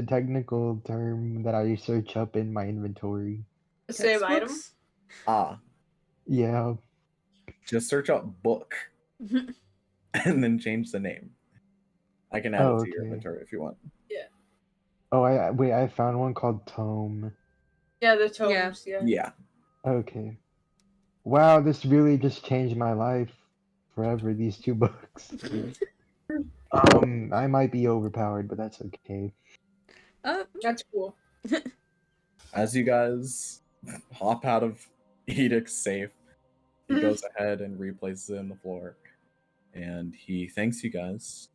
technical term that I search up in my inventory. The same item? Textbooks? Yeah. Just search up book and then change the name. I can add it to your okay. inventory if you want. Oh, I found one called Tome. Yeah, the tomes, yeah. Yeah. Okay. Wow, this really just changed my life forever, these 2 books. I might be overpowered, but that's okay. That's cool. As you guys hop out of Edict's safe, he goes ahead and replaces it in the floor. And he thanks you guys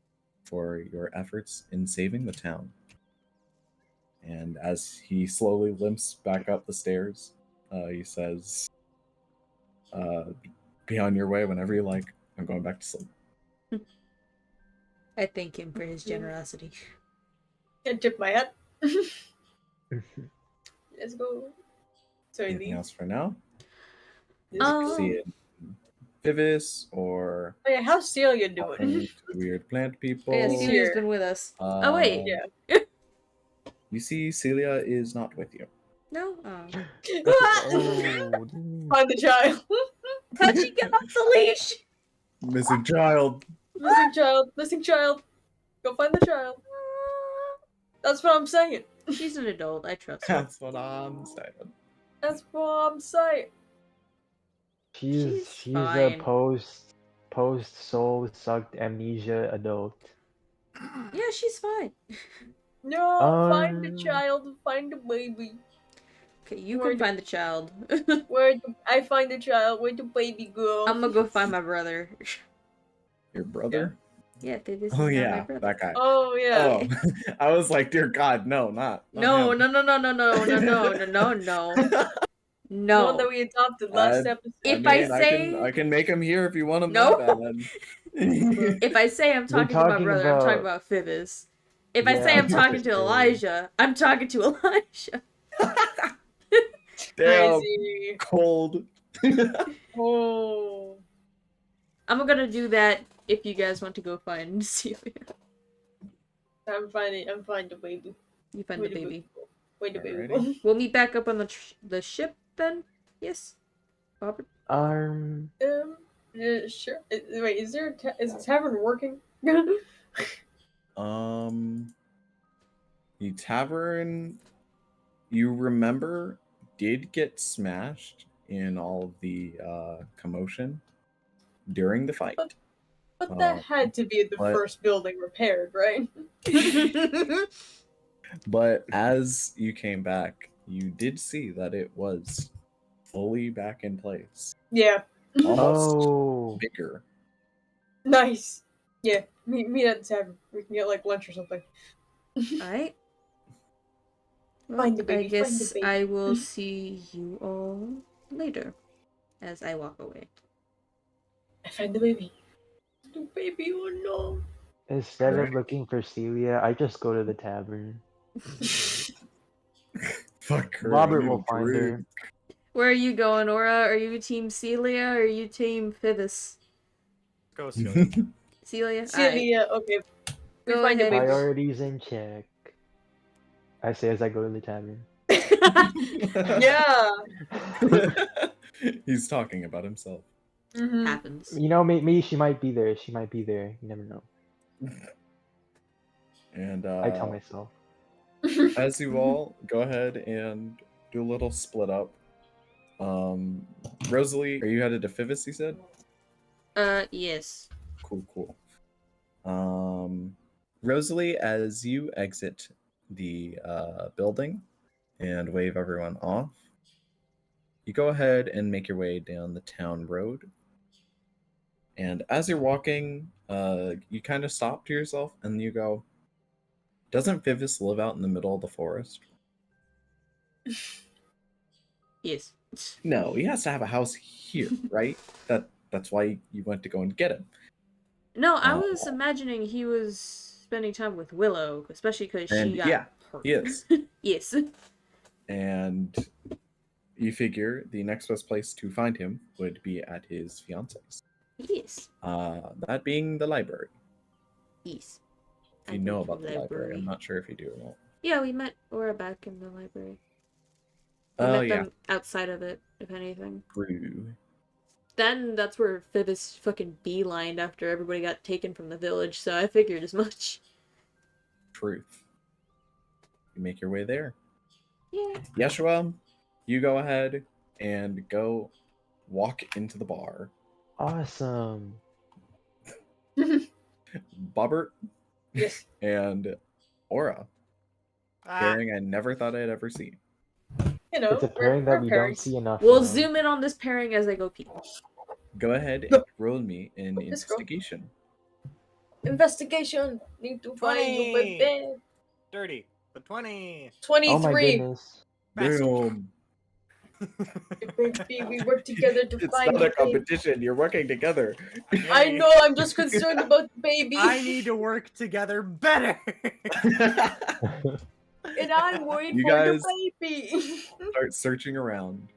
for your efforts in saving the town. And as he slowly limps back up the stairs, he says, be on your way whenever you like. I'm going back to sleep. I thank him for his generosity. Can tip my hat. Let's go. So Anything leave. else for now? Oh. See it in Vivis or Oh yeah, how's Celia talking doing? to weird plant people. Yeah, He's Celia's here. been with us. Oh, wait. Yeah. You see, Celia is not with you. No? Oh. Oh, Find the child. How'd she get off the leash? Missing child. Missing child. Missing child. Go find the child. That's what I'm saying. She's an adult. I trust her. That's what I'm saying. That's what I'm saying. she's fine. a post soul sucked amnesia adult. Yeah, she's fine. No, find the Um, child. Find the baby. Okay, you Where can do- find the child. Where do I find the child? Where the baby go? I'm gonna go find my brother. Your brother? Yeah, this Oh is not my yeah, brother. that guy. Oh yeah. Oh, I was like, dear God, no, not No, him. no, no, no, no, no, no, no, no, no, The no. one that we adopted last I- episode. If I say- I can make him here if you want him No. that bad. If I say I'm talking to my talking brother, I'm talking about- about Phoebus. If I Yeah, say I I'm was about talking to to say. Elijah, I'm talking to Elijah. Damn, Crazy. cold. Oh. I'm gonna do that if you guys want to go find Celia. I'm fine the baby. You find the baby. Wait the baby. Alrighty. We'll meet back up on the ship then? Yes? Robert? Sure. Wait, is the tavern working? The tavern, you remember, did get smashed in all of the commotion during the fight. But that had to be the first building repaired, right? But as you came back, you did see that it was fully back in place. Yeah. Almost bigger. Nice. Yeah. Meet at the tavern. We can get like lunch or something. Alright. Well, Find the baby, I guess find the baby. I will see you all later as I walk away. I find the baby. The baby, oh no. Instead of looking for Celia, I just go to the tavern. Fuck her. Robert will find her. Where are you going, Aura? Are you team Celia or are you team Phoebus? Go, Celia. Celia? Celia, okay. We Go find the ahead. baby. Priorities in check. I say as I go to the tavern. Yeah. He's talking about himself. Mm-hmm. Happens. You know, maybe she might be there. She might be there. You never know. And I tell myself. as you all go ahead and do a little split up. Rosalie, are you headed to Fivis, you said? Yes. Cool. Rosalie, as you exit the building and wave everyone off, you go ahead and make your way down the town road. And as you're walking, you kind of stop to yourself and you go, doesn't Fivis live out in the middle of the forest? Yes. No, he has to have a house here, right? That's why you went to go and get him. No, I was imagining he was spending time with Willow, especially because she got hurt. He is. Yes. And you figure the next best place to find him would be at his fiance's. Yes. That being the library. Yes. If you know about the library, I'm not sure if you do or not. Yeah, we met Aura back in the library. We met them outside of it, if anything. True. Then that's where Phoebus fucking beelined after everybody got taken from the village, so I figured as much. Truth. You make your way there. Yeah. Yeshua, you go ahead and go walk into the bar. Awesome. Bobbert. Yes. And Aura. Pairing I never thought I'd ever see. You know, It's a pairing that we don't see enough. We'll zoom in on this pairing as I go pee. Go ahead and roll me an investigation. Investigation. Need to find you, baby. Dirty. But 20. 23. Oh my goodness. Damn. Baby, we work together to find It's not a competition. You're working together. I know. I'm just concerned about the baby. I need to work together better. And I'm worried for the baby. Start searching around.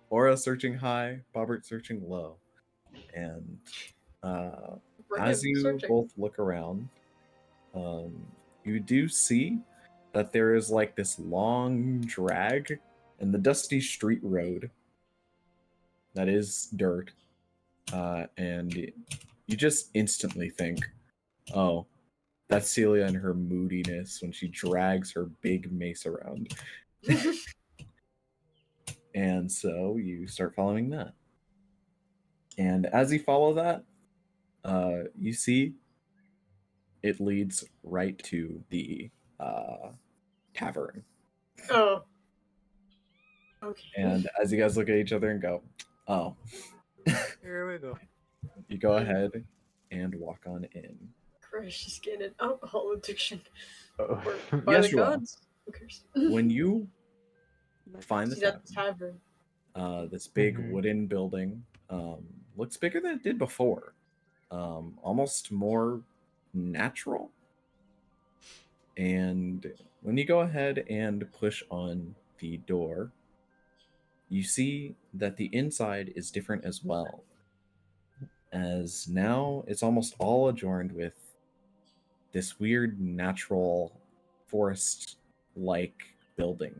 Aura searching high, Bobbert searching low. And as you both look around, you do see that there is like this long drag in the dusty street road that is dirt. And you just instantly think, oh, that's Celia and her moodiness when she drags her big mace around. And so you start following that. And as you follow that, you see it leads right to the tavern. Oh. Okay. And as you guys look at each other and go, oh. Here we go. You go ahead and walk on in. Crush is getting an alcohol addiction. Oh. By Yes, the you are. gods. When you find the tavern, this big wooden building, looks bigger than it did before. Almost more natural. And when you go ahead and push on the door, you see that the inside is different as well, as now it's almost all adorned with this weird natural forest-like building,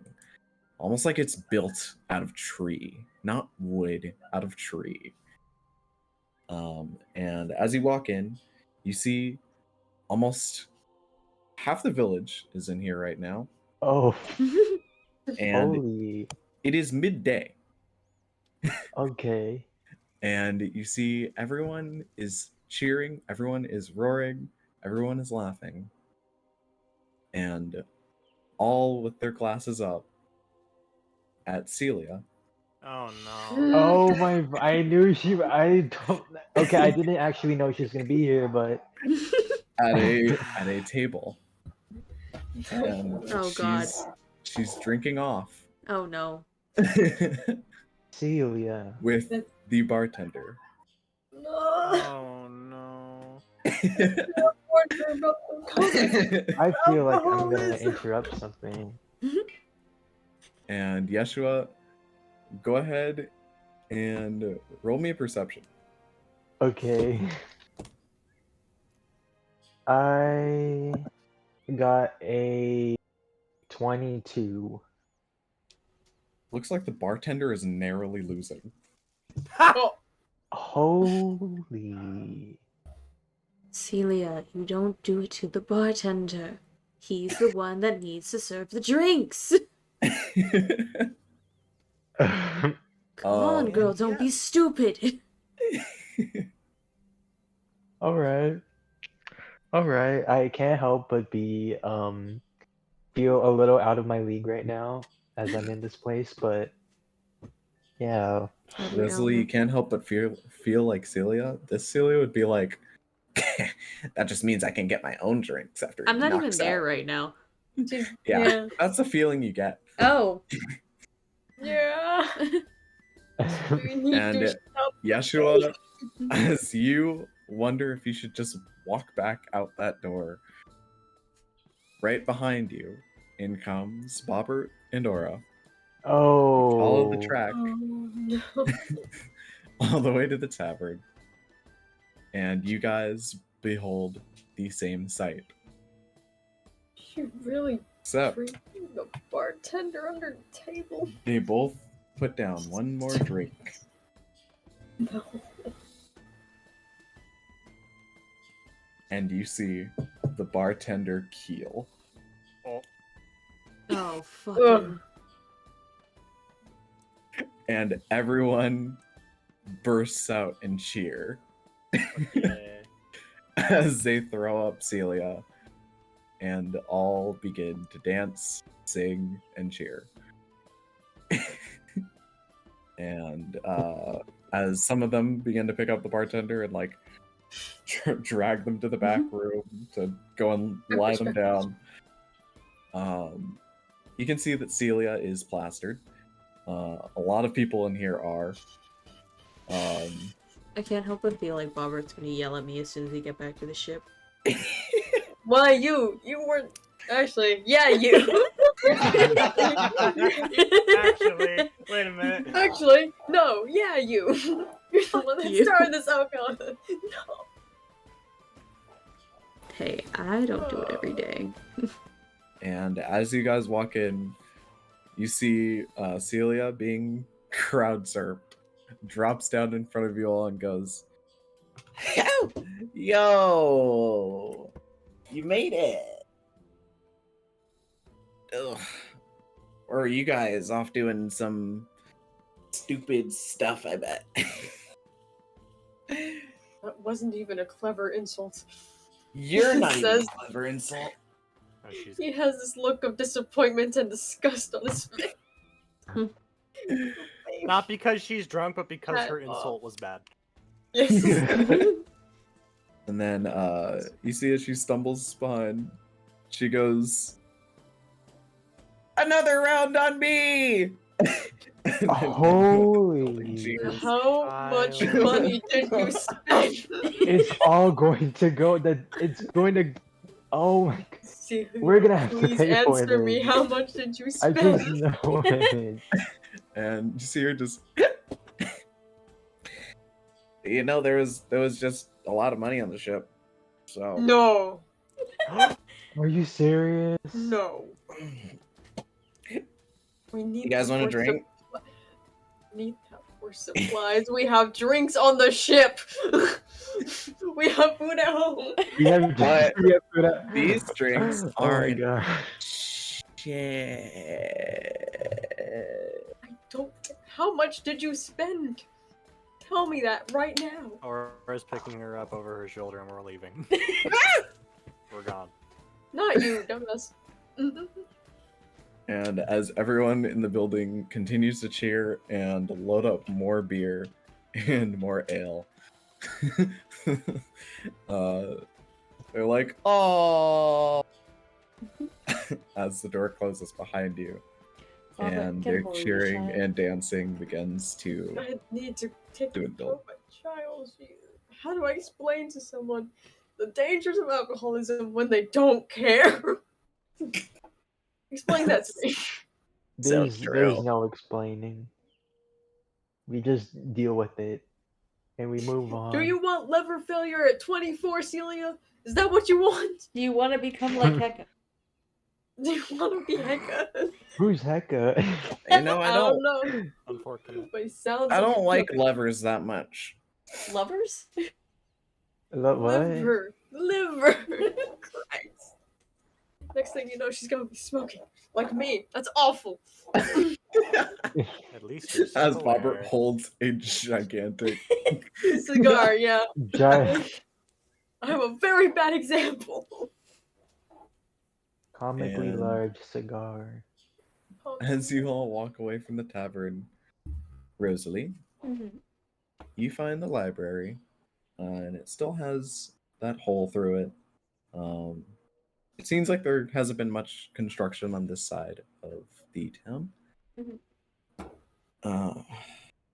almost like it's built out of tree, not wood, out of tree. And as you walk in, you see almost half the village is in here right now, Oh, and holy. it is midday. Okay. And you see everyone is cheering, everyone is roaring, everyone is laughing, and all with their glasses up at Celia. Oh no. Oh my! I knew she. I don't. Okay, I didn't actually know she was gonna be here, but at a table, and Oh, God. she's drinking off Oh no. Celia. with the bartender. No. Oh no. I feel like I'm gonna interrupt something. And Yeshua, go ahead and roll me a perception. Okay. I got a 22. Looks like the bartender is narrowly losing. Oh, Holy. Celia, you don't do it to the bartender. He's the one that needs to serve the drinks. Come on, girl, don't be stupid. Alright. Alright. I can't help but be feel a little out of my league right now as I'm in this place, but yeah. Leslie, you can't help but feel like Celia. This Celia would be like, that just means I can get my own drinks after he I'm not even knocks there out. right now. Yeah, that's the feeling you get. Oh. yeah. We need And to stop. Yeshua, as you wonder if you should just walk back out that door, right behind you, in comes Bobbert and Aura. Oh. Follow the track Oh, no. all the way to the tavern, and you guys behold the same sight. You really Except drinking the bartender under the table? they both put down one more drink. No. And you see the bartender keel. Oh, fucking. And everyone bursts out in cheer Okay. as they throw up Celia and all begin to dance, sing, and cheer. And as some of them begin to pick up the bartender and like drag them to the back room to go and lie them down, you can see that Celia is plastered. A lot of people in here are. I can't help but feel like Bobbert's gonna yell at me as soon as we get back to the ship. Why you? You weren't. Actually, yeah, you. Actually, wait a minute. Actually, no, yeah, you. You're the one that you. started this alcohol. No. Hey, I don't do it every day. And as you guys walk in, you see Celia being crowd surfed, drops down in front of you all and goes, "Yo, you made it. Ugh. Or are you guys off doing some stupid stuff, I bet." That wasn't even a clever insult. You're not even Says- a clever insult. Oh, she's... He has this look of disappointment and disgust on his face. Not because she's drunk, but because Shut her up. insult was bad. Yes. And then you see as she stumbles behind, she goes, "Another round on me!" And then Holy. cheers. How much money did you spend? It's all going to go. It's going to. Oh my. See, We're gonna have to please pay for answer me. this. How much did you I spend? just know it. And you see her just You know, there was just a lot of money on the ship. So No. Are you serious? No. We need you guys that want a for drink? Need that for supplies. We have drinks on the ship. We have food at home. We have, But we have food at- these drinks Oh my aren't god. shit. I don't. How much did you spend? Tell me that right now. Aura's picking her up over her shoulder and we're leaving. We're gone. Not you, dumbass. And as everyone in the building continues to cheer and load up more beer and more ale, they're like, "Oh!" as the door closes behind you, and their cheering and dancing begins to I need to take dwindle. care of my child. How do I explain to someone the dangers of alcoholism when they don't care? Explain that to me. There's true. no explaining. We just deal with it and we move on. Do you want liver failure at 24, Celia? Is that what you want? Do you want to become like Hecka? Do you want to be Hecka? Who's Hecka? You know, I don't know. Unfortunate. But he sounds I don't like good. levers that much. Lovers? What? Liver. Christ. Next thing you know, she's gonna be smoking. Like me. That's awful. At least you're As self-aware. Bobbert holds a gigantic Cigar, yeah. Giant, I'm a very bad example. comically And- large cigar. as you all walk away from the tavern, Rosalie, Mm-hmm. you find the library, and it still has that hole through it. It seems like there hasn't been much construction on this side of the town.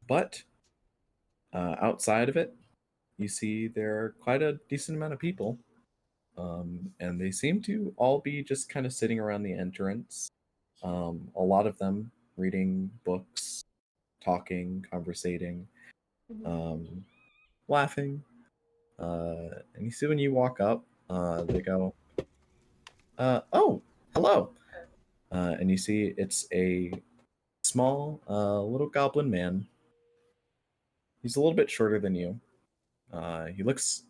But outside of it, you see there are quite a decent amount of people. And they seem to all be just kind of sitting around the entrance. A lot of them reading books, talking, conversating, laughing. And you see when you walk up, they go, "Oh, hello!" And you see it's a small, little goblin man. He's a little bit shorter than you. He looks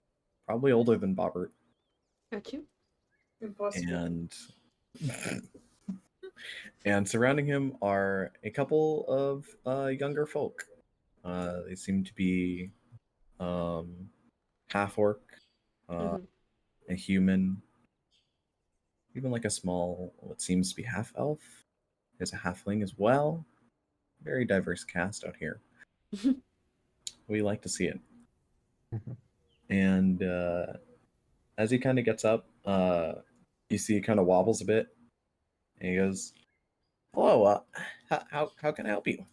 probably older than Bobbert. Got you. Impossible. And surrounding him are a couple of younger folk. They seem to be half orc, a human, even like a small, what seems to be half elf. There's a halfling as well. Very diverse cast out here. We like to see it. And as he kind of gets up, you see he kind of wobbles a bit, and he goes, "Hello, how can I help you?"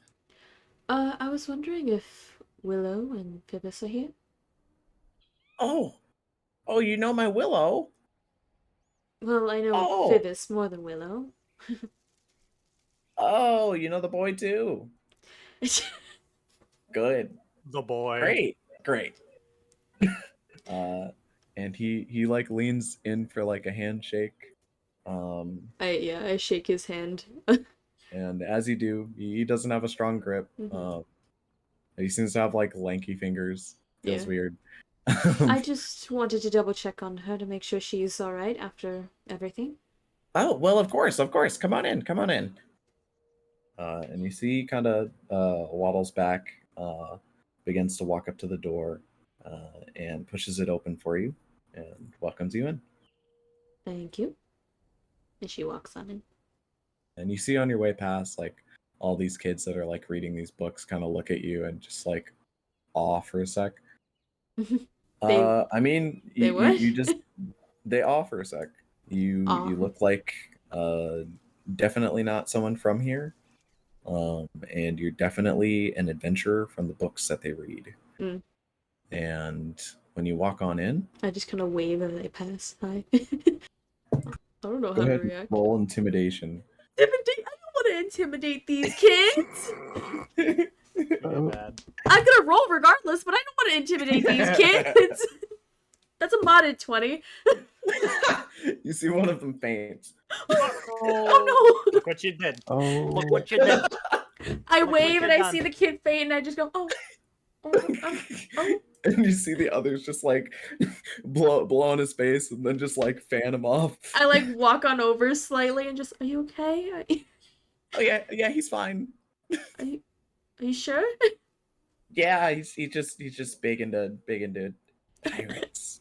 I was wondering if Willow and Phoebus are here. Oh, you know my Willow? Well, I know Phoebus more than Willow. Oh, you know the boy too. Good. The boy. Great. And he like leans in for like a handshake. I shake his hand. And as you do, he doesn't have a strong grip. He seems to have like lanky fingers. Feels weird. I just wanted to double check on her to make sure she's all right after everything. Oh, well, of course. Come on in. And you see he kind of waddles back, begins to walk up to the door, and pushes it open for you and welcomes you in. Thank you. And she walks on in. And you see on your way past, like, all these kids that are like reading these books kind of look at you and just like awe for a sec. I mean, you just they awe for a sec. You look like definitely not someone from here, and you're definitely an adventurer from the books that they read. And when you walk on in, I just kind of wave as they pass. Hi. I don't know go how to ahead and react. roll intimidation. I don't want to intimidate these kids. Really bad. I'm gonna roll regardless, but I don't want to intimidate these kids. That's a modded 20. You see one of them faints. Oh no! Look what you did. Oh. Look what you did. I Look what wave you've and I done. see the kid faint and I just go, oh. Oh. And you see the others just like blow on his face and then just like fan him off. I like walk on over slightly and just, are you okay? Oh yeah, he's fine. Are you sure? Yeah, he's just big into pirates.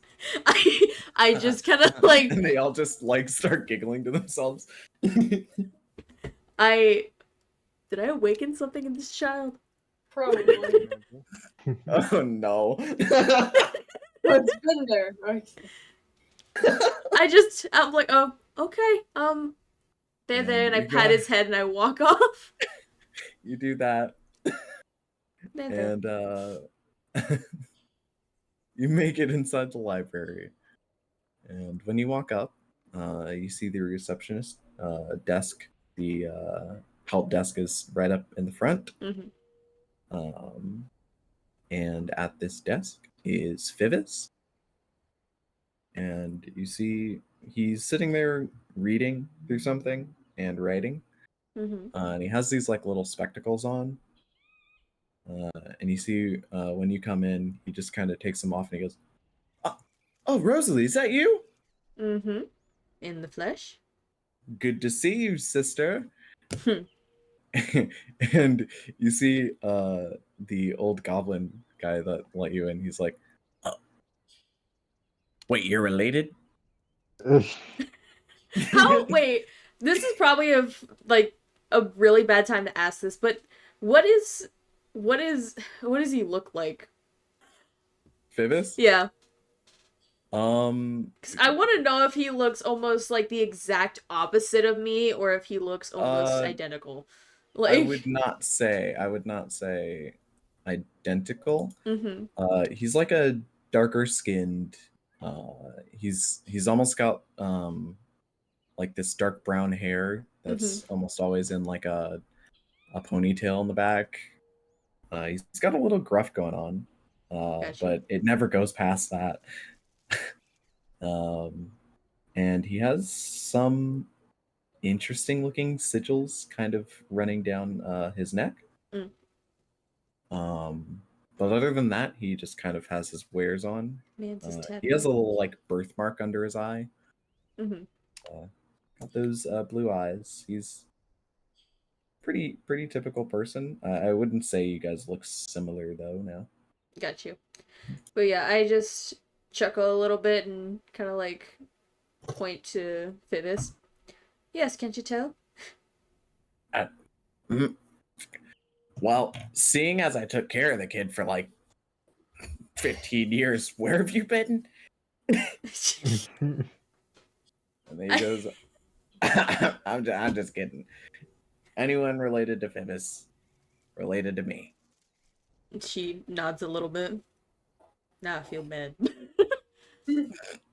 I just kind of like And they all just like start giggling to themselves. did I awaken something in this child? Probably. Oh no. It's been there. Right? I'm like, oh, okay. They're there, and I You pat got- his head and I walk off. You do that. They're there. And you make it inside the library. And when you walk up, you see the receptionist desk. The help desk is right up in the front. Mhm. And at this desk is Fivis. And you see he's sitting there reading through something and writing. Mhm. And he has these like little spectacles on. And you see when you come in, he just kind of takes them off and he goes, "Oh, Rosalie, is that you? Mhm. In the flesh. Good to see you, sister." Hmm. And you see the old goblin guy that let you in. He's like, "Oh, wait, you're related?" How? Wait, this is probably a really bad time to ask this, but what does he look like? Fivis? Yeah. 'Cause I want to know if he looks almost like the exact opposite of me, or if he looks almost identical. Like, I would not say identical. Mm-hmm. He's like a darker skinned. He's almost got like this dark brown hair that's almost always in like a ponytail in the back. He's got a little gruff going on, Gotcha. but it never goes past that. And he has some interesting looking sigils kind of running down his neck. Mm. But other than that, he just kind of has his wares on. Mantis He has a little like birthmark under his eye. Mm-hmm. Got those blue eyes. He's pretty typical person. I wouldn't say you guys look similar though. No. Got you. But yeah, I just chuckle a little bit and kind of like point to Fivis. Yes, can't you tell? Well, seeing as I took care of the kid for like 15 years, where have you been? And then he goes, I'm just kidding. Anyone related to Fivis, related to me. She nods a little bit. Now I feel bad.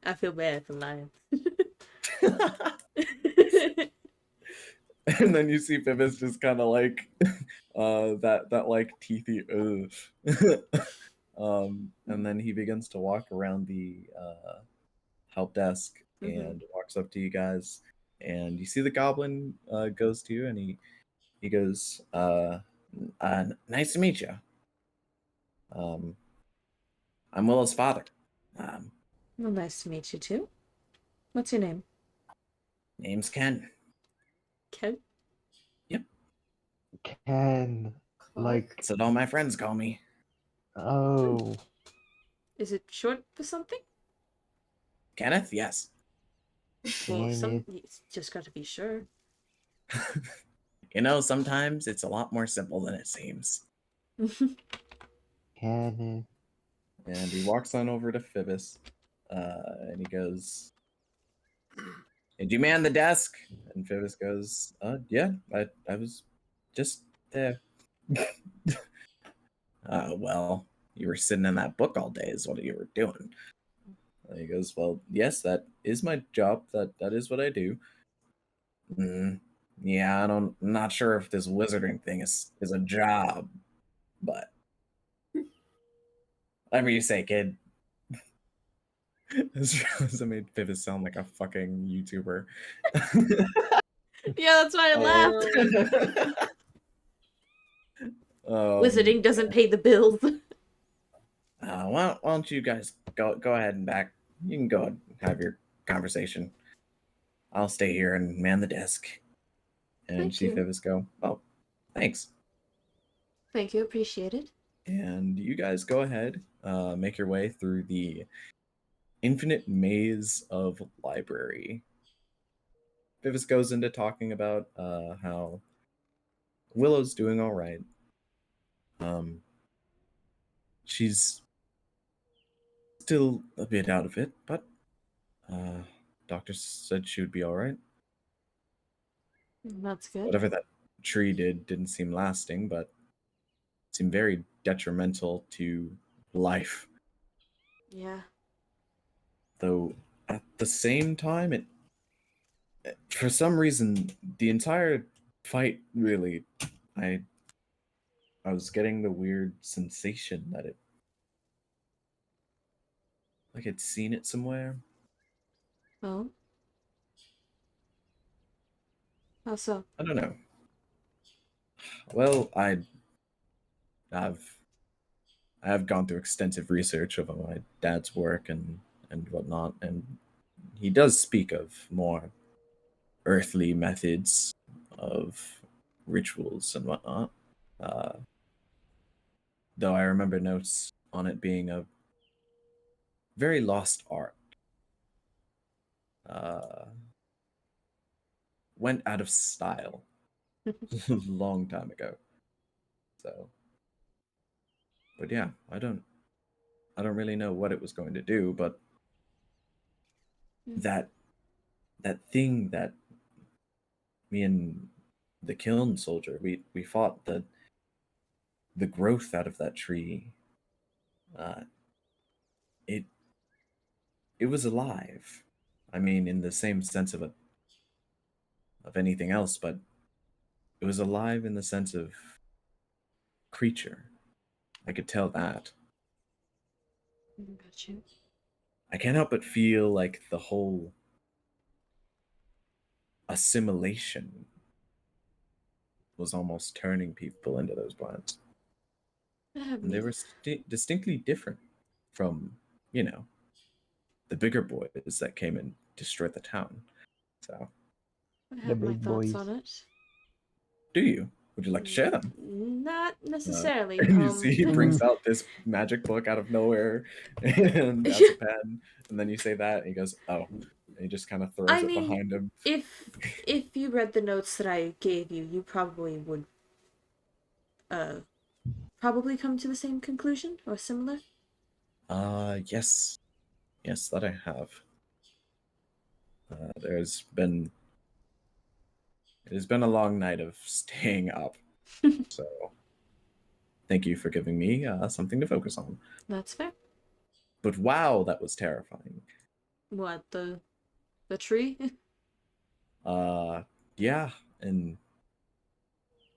I feel bad for lying. And then you see Fivis just kind of like that like teethy and then he begins to walk around the help desk and walks up to you guys, and you see the goblin goes to you, and he goes, nice to meet you. I'm Willa's father. Well, nice to meet you too. What's your name? Name's Ken. Ken? Yep. Ken. Like, That's what all my friends call me. oh. Is it short for something? Kenneth? Yes. Well, Kenneth. it's just got to be sure. You know, sometimes it's a lot more simple than it seems. Kenneth. And he walks on over to Fivis, and he goes, "Did you man the desk?" And Fivis goes, "Yeah, I was just there." Well, you were sitting in that book all day is what you were doing. And he goes, "Well, yes, that is my job. That is what I do." Yeah, I'm not sure if this wizarding thing is a job. but whatever you say, kid. This made Vivis sound like a fucking YouTuber. Yeah, that's why I laughed. Wizarding doesn't pay the bills. Why don't you guys go ahead and back? You can go and have your conversation. I'll stay here and man the desk. And Thank see you. Vivis go, oh, thanks. Thank you, appreciate it. And you guys go ahead, make your way through the infinite maze of library. Vivis goes into talking about how Willow's doing all right. She's still a bit out of it, but doctor said she would be all right. That's good. Whatever that tree didn't seem lasting, but seemed very detrimental to life. Yeah. Though at the same time, for some reason, the entire fight really, I was getting the weird sensation that like I'd seen it somewhere. Oh? How so? I don't know. Well, have gone through extensive research of my dad's work and whatnot, and he does speak of more earthly methods of rituals and whatnot. Though I remember notes on it being a very lost art. Went out of style a long time ago. So, but yeah, I don't really know what it was going to do, but that thing that me and the kiln soldier we fought, the growth out of that tree, it was alive. I mean, in the same sense of anything else, but it was alive in the sense of creature. I could tell that. Got you. I can't help but feel like the whole assimilation was almost turning people into those plants. And they were distinctly different from, the bigger boys that came and destroyed the town. So, I have my thoughts on it. do you? Would you like to share them? Not necessarily. And you see he brings out this magic book out of nowhere and has a pen, and then you say that, and he goes, oh. And he just kind of throws it behind him. If you read the notes that I gave you, you probably would probably come to the same conclusion or similar. Yes. Yes, that I have. It has been a long night of staying up. So thank you for giving me something to focus on. That's fair. But wow, that was terrifying. What, the tree? Yeah, and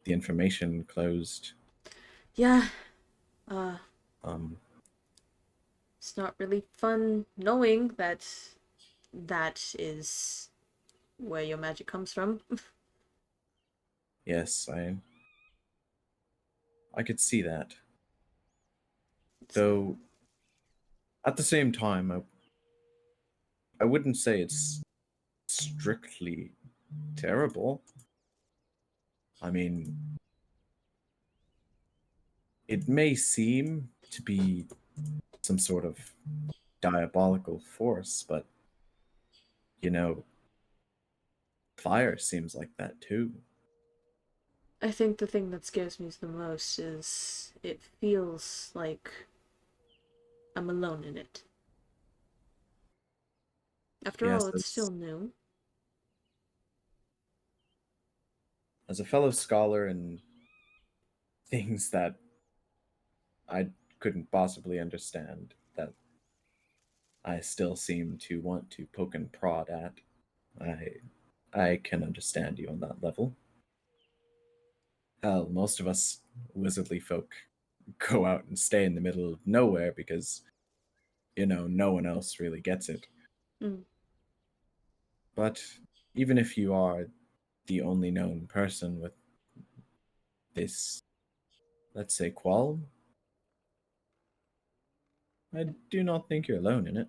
the information closed. Yeah. It's not really fun knowing that is where your magic comes from. Yes, I could see that. Though at the same time, I wouldn't say it's strictly terrible. I mean, it may seem to be some sort of diabolical force, but fire seems like that too. I think the thing that scares me the most is it feels like I'm alone in it. After all, it's still new. As a fellow scholar and things that I couldn't possibly understand, that I still seem to want to poke and prod at, I can understand you on that level. Hell, most of us wizardly folk go out and stay in the middle of nowhere because, no one else really gets it. Mm. But even if you are the only known person with this, let's say, qualm, I do not think you're alone in it.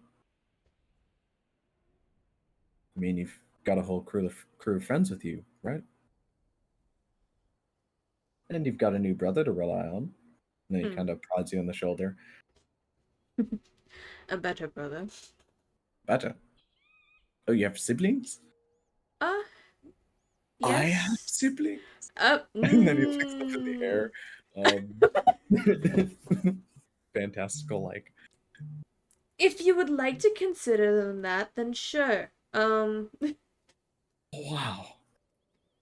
I mean, you've got a whole crew of friends with you, right? And you've got a new brother to rely on. And then he kind of prods you on the shoulder. A better brother. Better. Oh, you have siblings? Yes. I have siblings. And then he looks up in the air. Fantastical, like. If you would like to consider them that, then sure. Wow.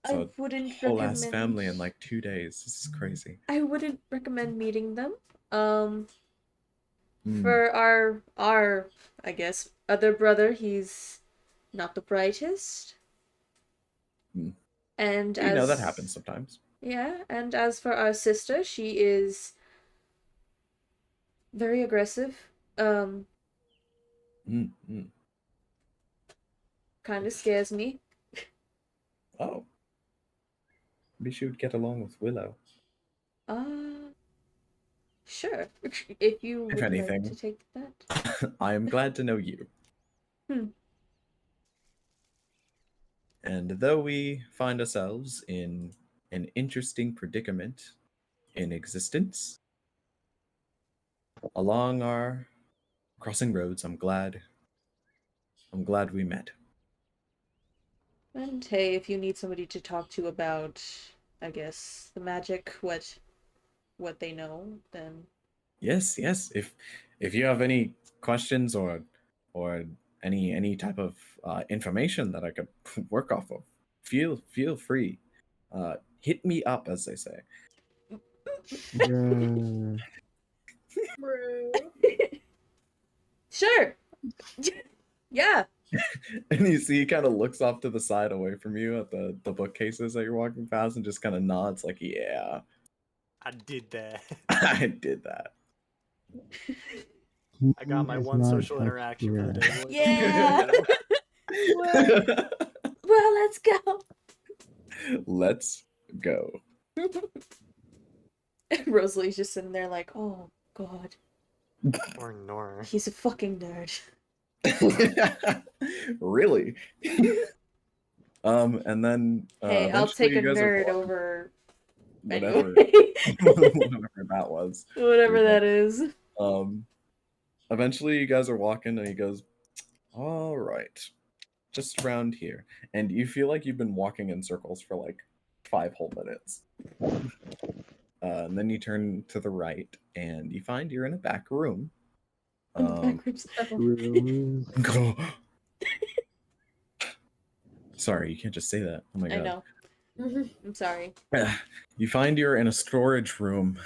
I So wouldn't whole recommend. ass family in like 2 days. This is crazy. I wouldn't recommend meeting them. Mm. For our I guess other brother, he's not the brightest. Mm. And that happens sometimes. Yeah, and as for our sister, she is very aggressive. Kind of scares me. Oh. Maybe she would get along with Willow. Sure. If you would anything, like to take that. I am glad to know you. And though we find ourselves in an interesting predicament in existence, along our crossing roads, I'm glad we met. And hey, if you need somebody to talk to about, I guess, the magic, what they know, then Yes. If you have any questions or any type of information that I could work off of, feel free. Hit me up, as they say. Sure. Yeah. And you see he kind of looks off to the side away from you at the bookcases that you're walking past and just kind of nods like, yeah. I did that. I did that. I got my one social interaction for the day. Boys. Yeah. Well, let's go. Let's go. Rosalie's just sitting there like, oh god. Or Nora. He's a fucking nerd. Really? And then hey, I'll take a nerd over whatever whatever that was. Whatever that is. Eventually you guys are walking and he goes, all right, just around here. And you feel like you've been walking in circles for like 5 whole minutes. And then you turn to the right and you find you're in a back room. Sorry, you can't just say that. Oh my god. I know. I'm sorry. You find you're in a storage room.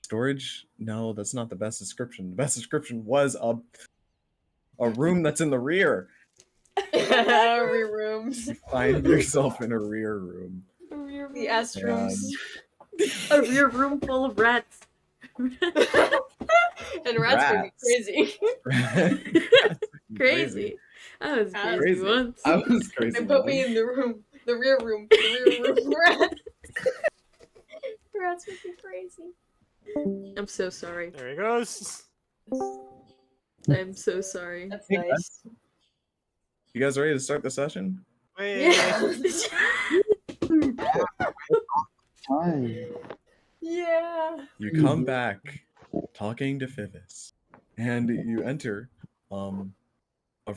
Storage? No, that's not the best description. The best description was a room that's in the rear. Rear rooms. You find yourself in a rear room. The Astrums. A rear room full of rats. And rats would be crazy. Crazy. I was crazy once. I was crazy. They put me in the room. The rear room. The rear room rats. Rats would be crazy. I'm so sorry. There he goes. I'm so sorry. That's nice. You guys ready to start the session? Yeah. Fine. Yeah. You come back talking to Fivis, and you enter a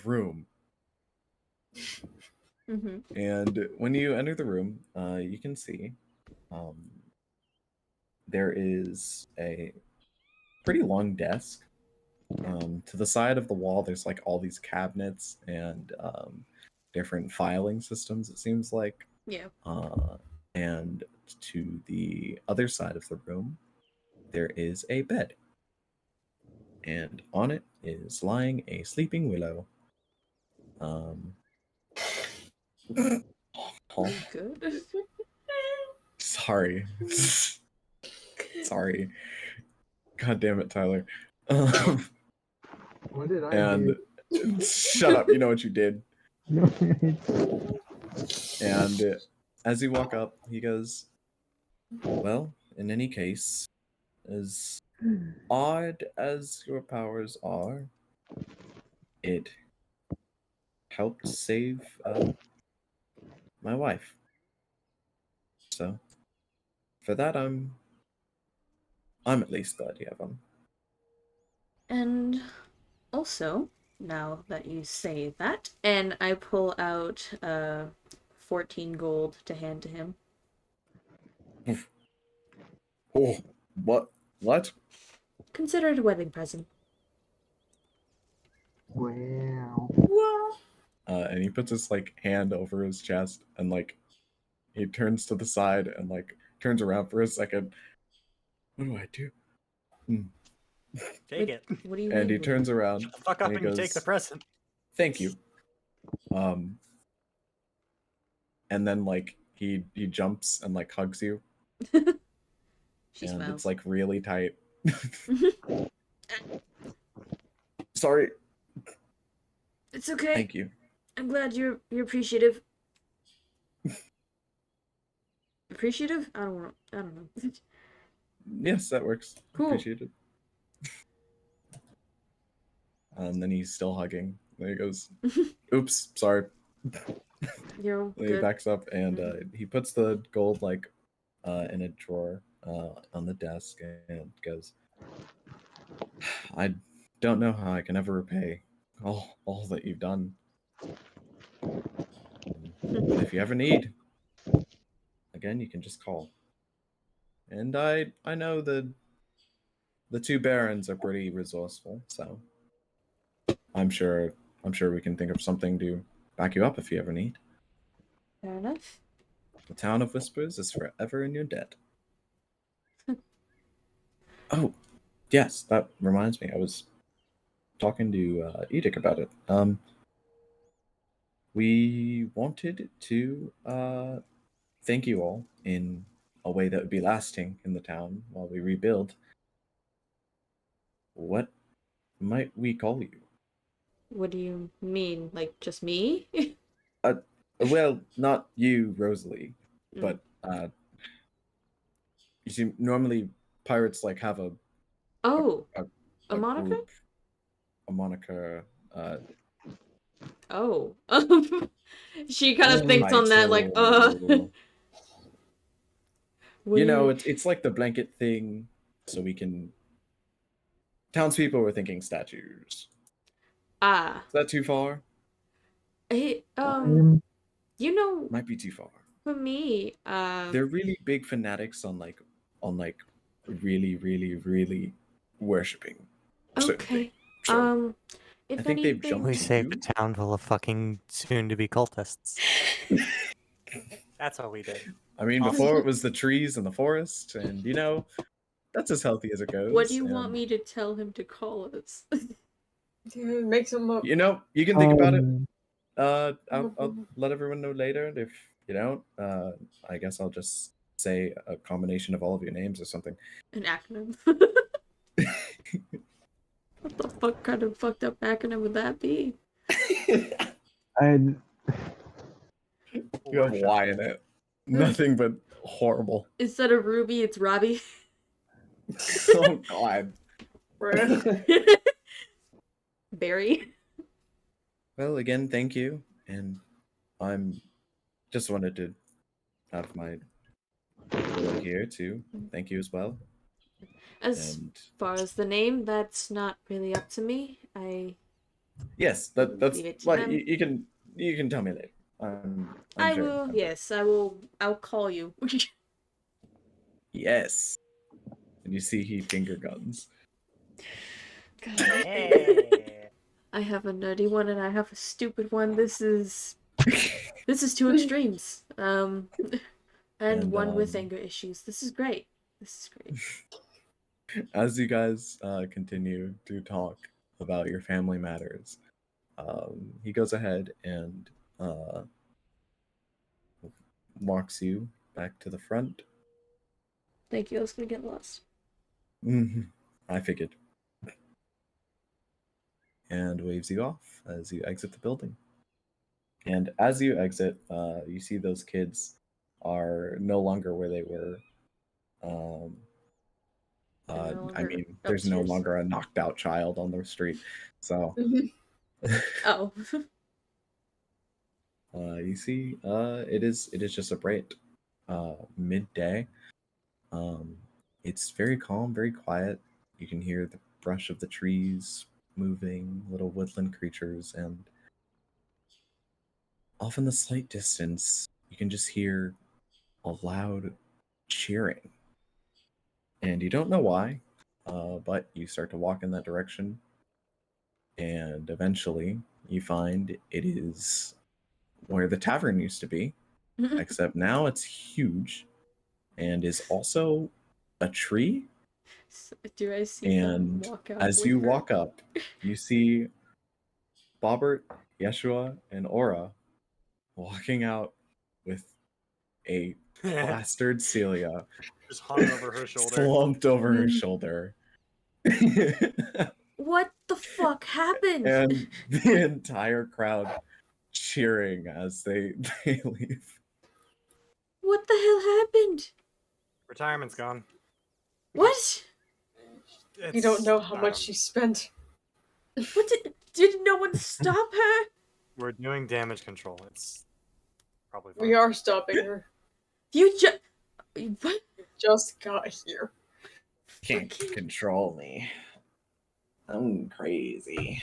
room. Mm-hmm. And when you enter the room, you can see there is a pretty long desk. To the side of the wall, there's like all these cabinets and different filing systems, it seems like. Yeah. And to the other side of the room, there is a bed. And on it is lying a sleeping Willow. Good. Sorry. Sorry. God damn it, Tyler. What did I And do? shut up, you know what you did. No, And as you walk up, he goes, well, in any case, as odd as your powers are, it helped save my wife. So, for that, I'm at least glad you have them. And also, now that you say that, and I pull out 14 gold to hand to him. Oh, what? What? Consider it a wedding present. wow. And he puts his like hand over his chest and like he turns to the side and like turns around for a second. What do I do? Take it. What do you And he mean? turns around Shut the fuck up and and he you take the goes, present. thank you. And then like he jumps and like hugs you. She And smiles. it's like really tight. Sorry. It's okay. Thank you. I'm glad you're appreciative. Appreciative? I don't know. Yes, that works. Cool. Appreciate it. And then he's still hugging. There he goes. Oops, sorry. You're Then he good. backs up and he puts the gold like in a drawer on the desk and goes, I don't know how I can ever repay all that you've done. But if you ever need, again, you can just call. And I know the two barons are pretty resourceful, so I'm sure we can think of something to back you up if you ever need. Fair enough. The town of Whispers is forever in your debt. Oh, yes, that reminds me. I was talking to Edic about it. We wanted to thank you all in a way that would be lasting in the town while we rebuild. What might we call you? What do you mean? Like, just me? Well, not you, Rosalie, but you see, normally pirates like have a Oh, a, a moniker? group, a moniker. Oh. She kind of thinks on that, like, Title. what You do know, you... it's like the blanket thing, so we can. Townspeople were thinking statues. Ah. Is that too far? Hey, you know, Might be too far. for me, They're really big fanatics on really, really, really worshipping certain things. okay. So I If think they've anything... jumped We to saved you. a town full of fucking soon-to-be cultists. That's what we did. I mean, Awesome. before it was the trees and the forest, and you know, that's as healthy as it goes. What do you want and, me to tell him to call us? Dude, makes him up. You know, you can think about it. I'll Mhm. let everyone know later. If you don't, I guess I'll just say a combination of all of your names or something. An acronym. What the fuck kind of fucked up acronym would that be? I You have Y in it. Nothing but horrible. Instead of Ruby, it's Robbie. Oh God. Barry. Well, again, thank you, and I'm just wanted to have my willow here to thank you as well. As And far as the name, that's not really up to me. yes, that's leave it to like them. you can tell me later. I'm I sure. will. Yes, I will. I'll call you. Yes. And you see he finger guns. God. Hey. I have a nerdy one and I have a stupid one. This is two extremes. And one with anger issues. This is great. This is great. As you guys continue to talk about your family matters, he goes ahead and walks you back to the front. Thank you. I was gonna get lost. I figured. And waves you off as you exit the building. And as you exit, you see those kids are no longer where they were. They're no I longer mean, there's no upstairs. longer a knocked out child on the street. So Oh. you see, it is just a bright midday. It's very calm, very quiet. You can hear the brush of the trees moving, little woodland creatures, and off in the slight distance, you can just hear a loud cheering. And you don't know why, but you start to walk in that direction, and eventually you find it is where the tavern used to be, except now it's huge and is also a tree. Do I see them And walk out as with you her? walk up, you see Bobbert, Yeshua, and Aura walking out with a plastered Celia Just hung over her shoulder. slumped over her shoulder. What the fuck happened? And the entire crowd cheering as they leave. What the hell happened? Retirement's gone. What? You don't know how um, much she spent. What did no one stop her? We're doing damage control. It's probably fine. We are stopping her. You just what? Just got here. Can't control me. I'm crazy.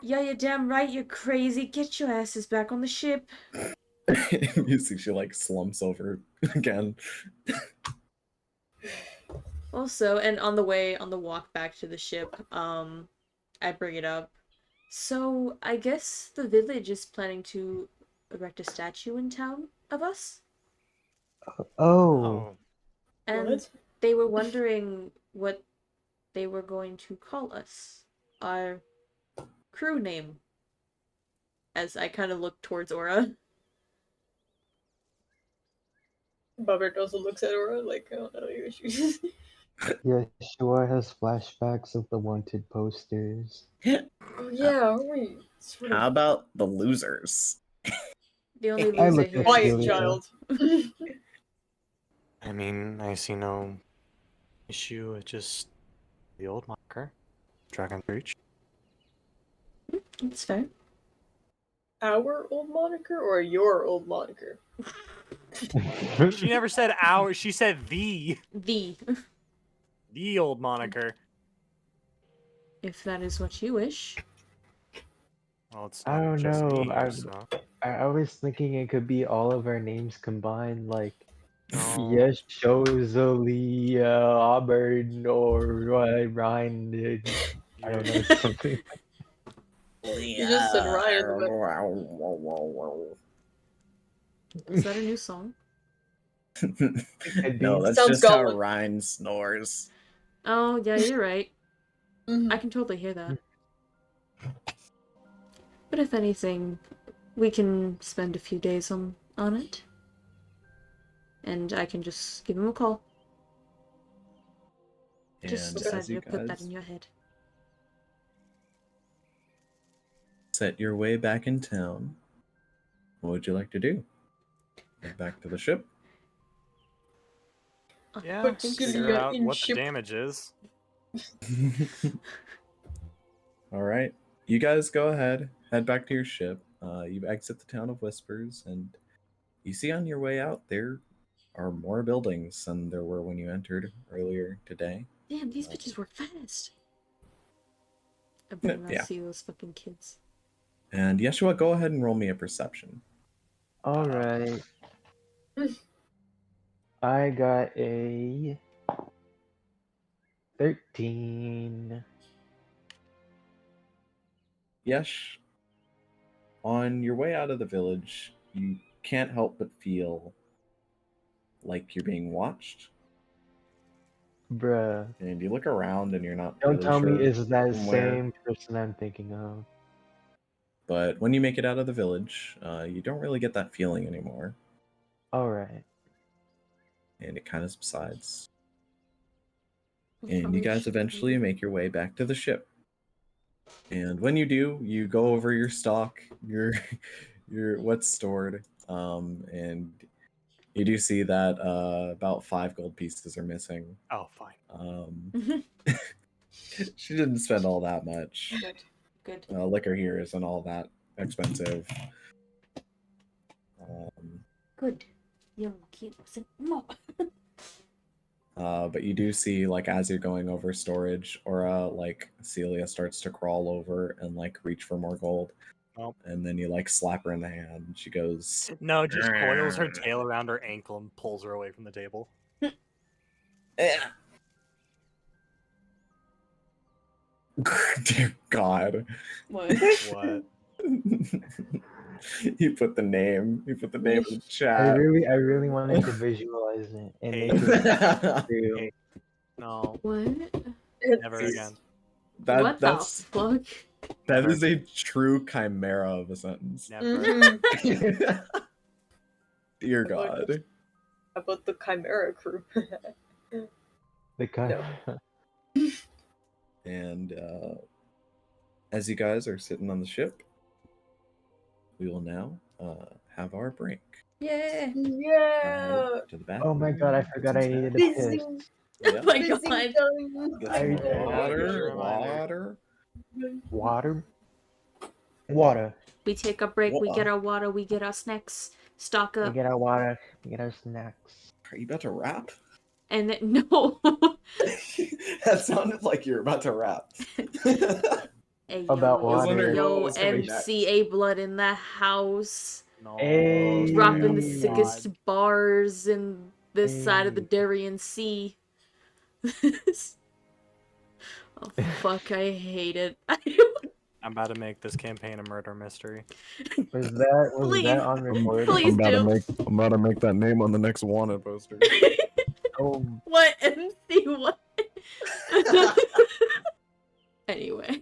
Yeah, you're damn right. You're crazy. Get your asses back on the ship. You see she like slumps over again. Also, and on the walk back to the ship, I bring it up. So, I guess the village is planning to erect a statue in town of us? Oh, And What? they were wondering what they were going to call us. Our crew name. As I kind of look towards Aura. Bobbert also looks at Aura like, I don't know your issues. Yeshua has flashbacks of the wanted posters. Oh yeah, aren't we sort How of about the losers? The only I loser look here. at quiet Celia. child? I mean, I see no issue with just the old marker. Dragon Breach. It's fair. Our old moniker or your old moniker? She never said our, she said the The. old moniker. If that is what you wish. Well, it's I not don't just know. me, so. I was thinking it could be all of our names combined, like No. Yeshozalia, Auburn, or Ryan. I don't know, something. You just said Ryan, but Is that a new song? No, that's Sounds just how goblin. Ryan snores. Oh, yeah, you're right. Mhm. I can totally hear that. But if anything, we can spend a few days on it. And I can just give him a call. Just And decided as you to put that guys in your head. set your way back in town, what would you like to do? Head back to the ship? Yeah, Put just Celia figure out in what ship. the damage is. All right. You guys go ahead, head back to your ship. You exit the town of Whispers, and you see on your way out there are more buildings than there were when you entered earlier today. Damn, these bitches work fast. I better not Yeah. see those fucking kids. And Yeshua, go ahead and roll me a perception. Alright. I got a 13. Yesh, on your way out of the village, you can't help but feel like you're being watched. Bruh. And you look around and you're not Don't really tell sure me it's that from where. same person I'm thinking of. But when you make it out of the village, you don't really get that feeling anymore. Alright. And it kind of subsides. And you guys eventually make your way back to the ship. And when you do, you go over your stock, your what's stored, and you do see that about 5 gold pieces are missing. Oh, fine. She didn't spend all that much. Good. Liquor here isn't all that expensive. Good. Young kid wasn't more. But you do see, like, as you're going over storage, Aura, like, Celia starts to crawl over and, like, reach for more gold. Nope. And then you, like, slap her in the hand. She goes... No, just coils her tail around her ankle and pulls her away from the table. Dear God. What? What? He put the name. He put the name in the I chat. really wanted to visualize it and make it real. Hey. No, What? never again. What That's the fuck? that is a true chimera of a sentence. Never. Dear God. How about the Chimera crew? The kind. And as you guys are sitting on the ship, we will now have our break. Yeah. Yeah. To the bathroom. Oh my God! I forgot I needed a piss. Fizzing, Oh my fizzing god. tongue. Get I some did. water. Water. We take a break, we What? get our water, we get our snacks, stock We up, get our water. We get our snacks. Are you about to rap? and then no. That sounded like you're about to rap. Hey, About yo, water. yo, What's coming MC Ablod in the house, No. Hey. dropping the God. sickest bars in this side of the Hey. Darien Sea. Oh fuck, I hate it. I'm about to make this campaign a murder mystery. Was that Please. on record? Please do. I'm about to make that name on the next wanted poster. Oh, What? MC what? Anyway.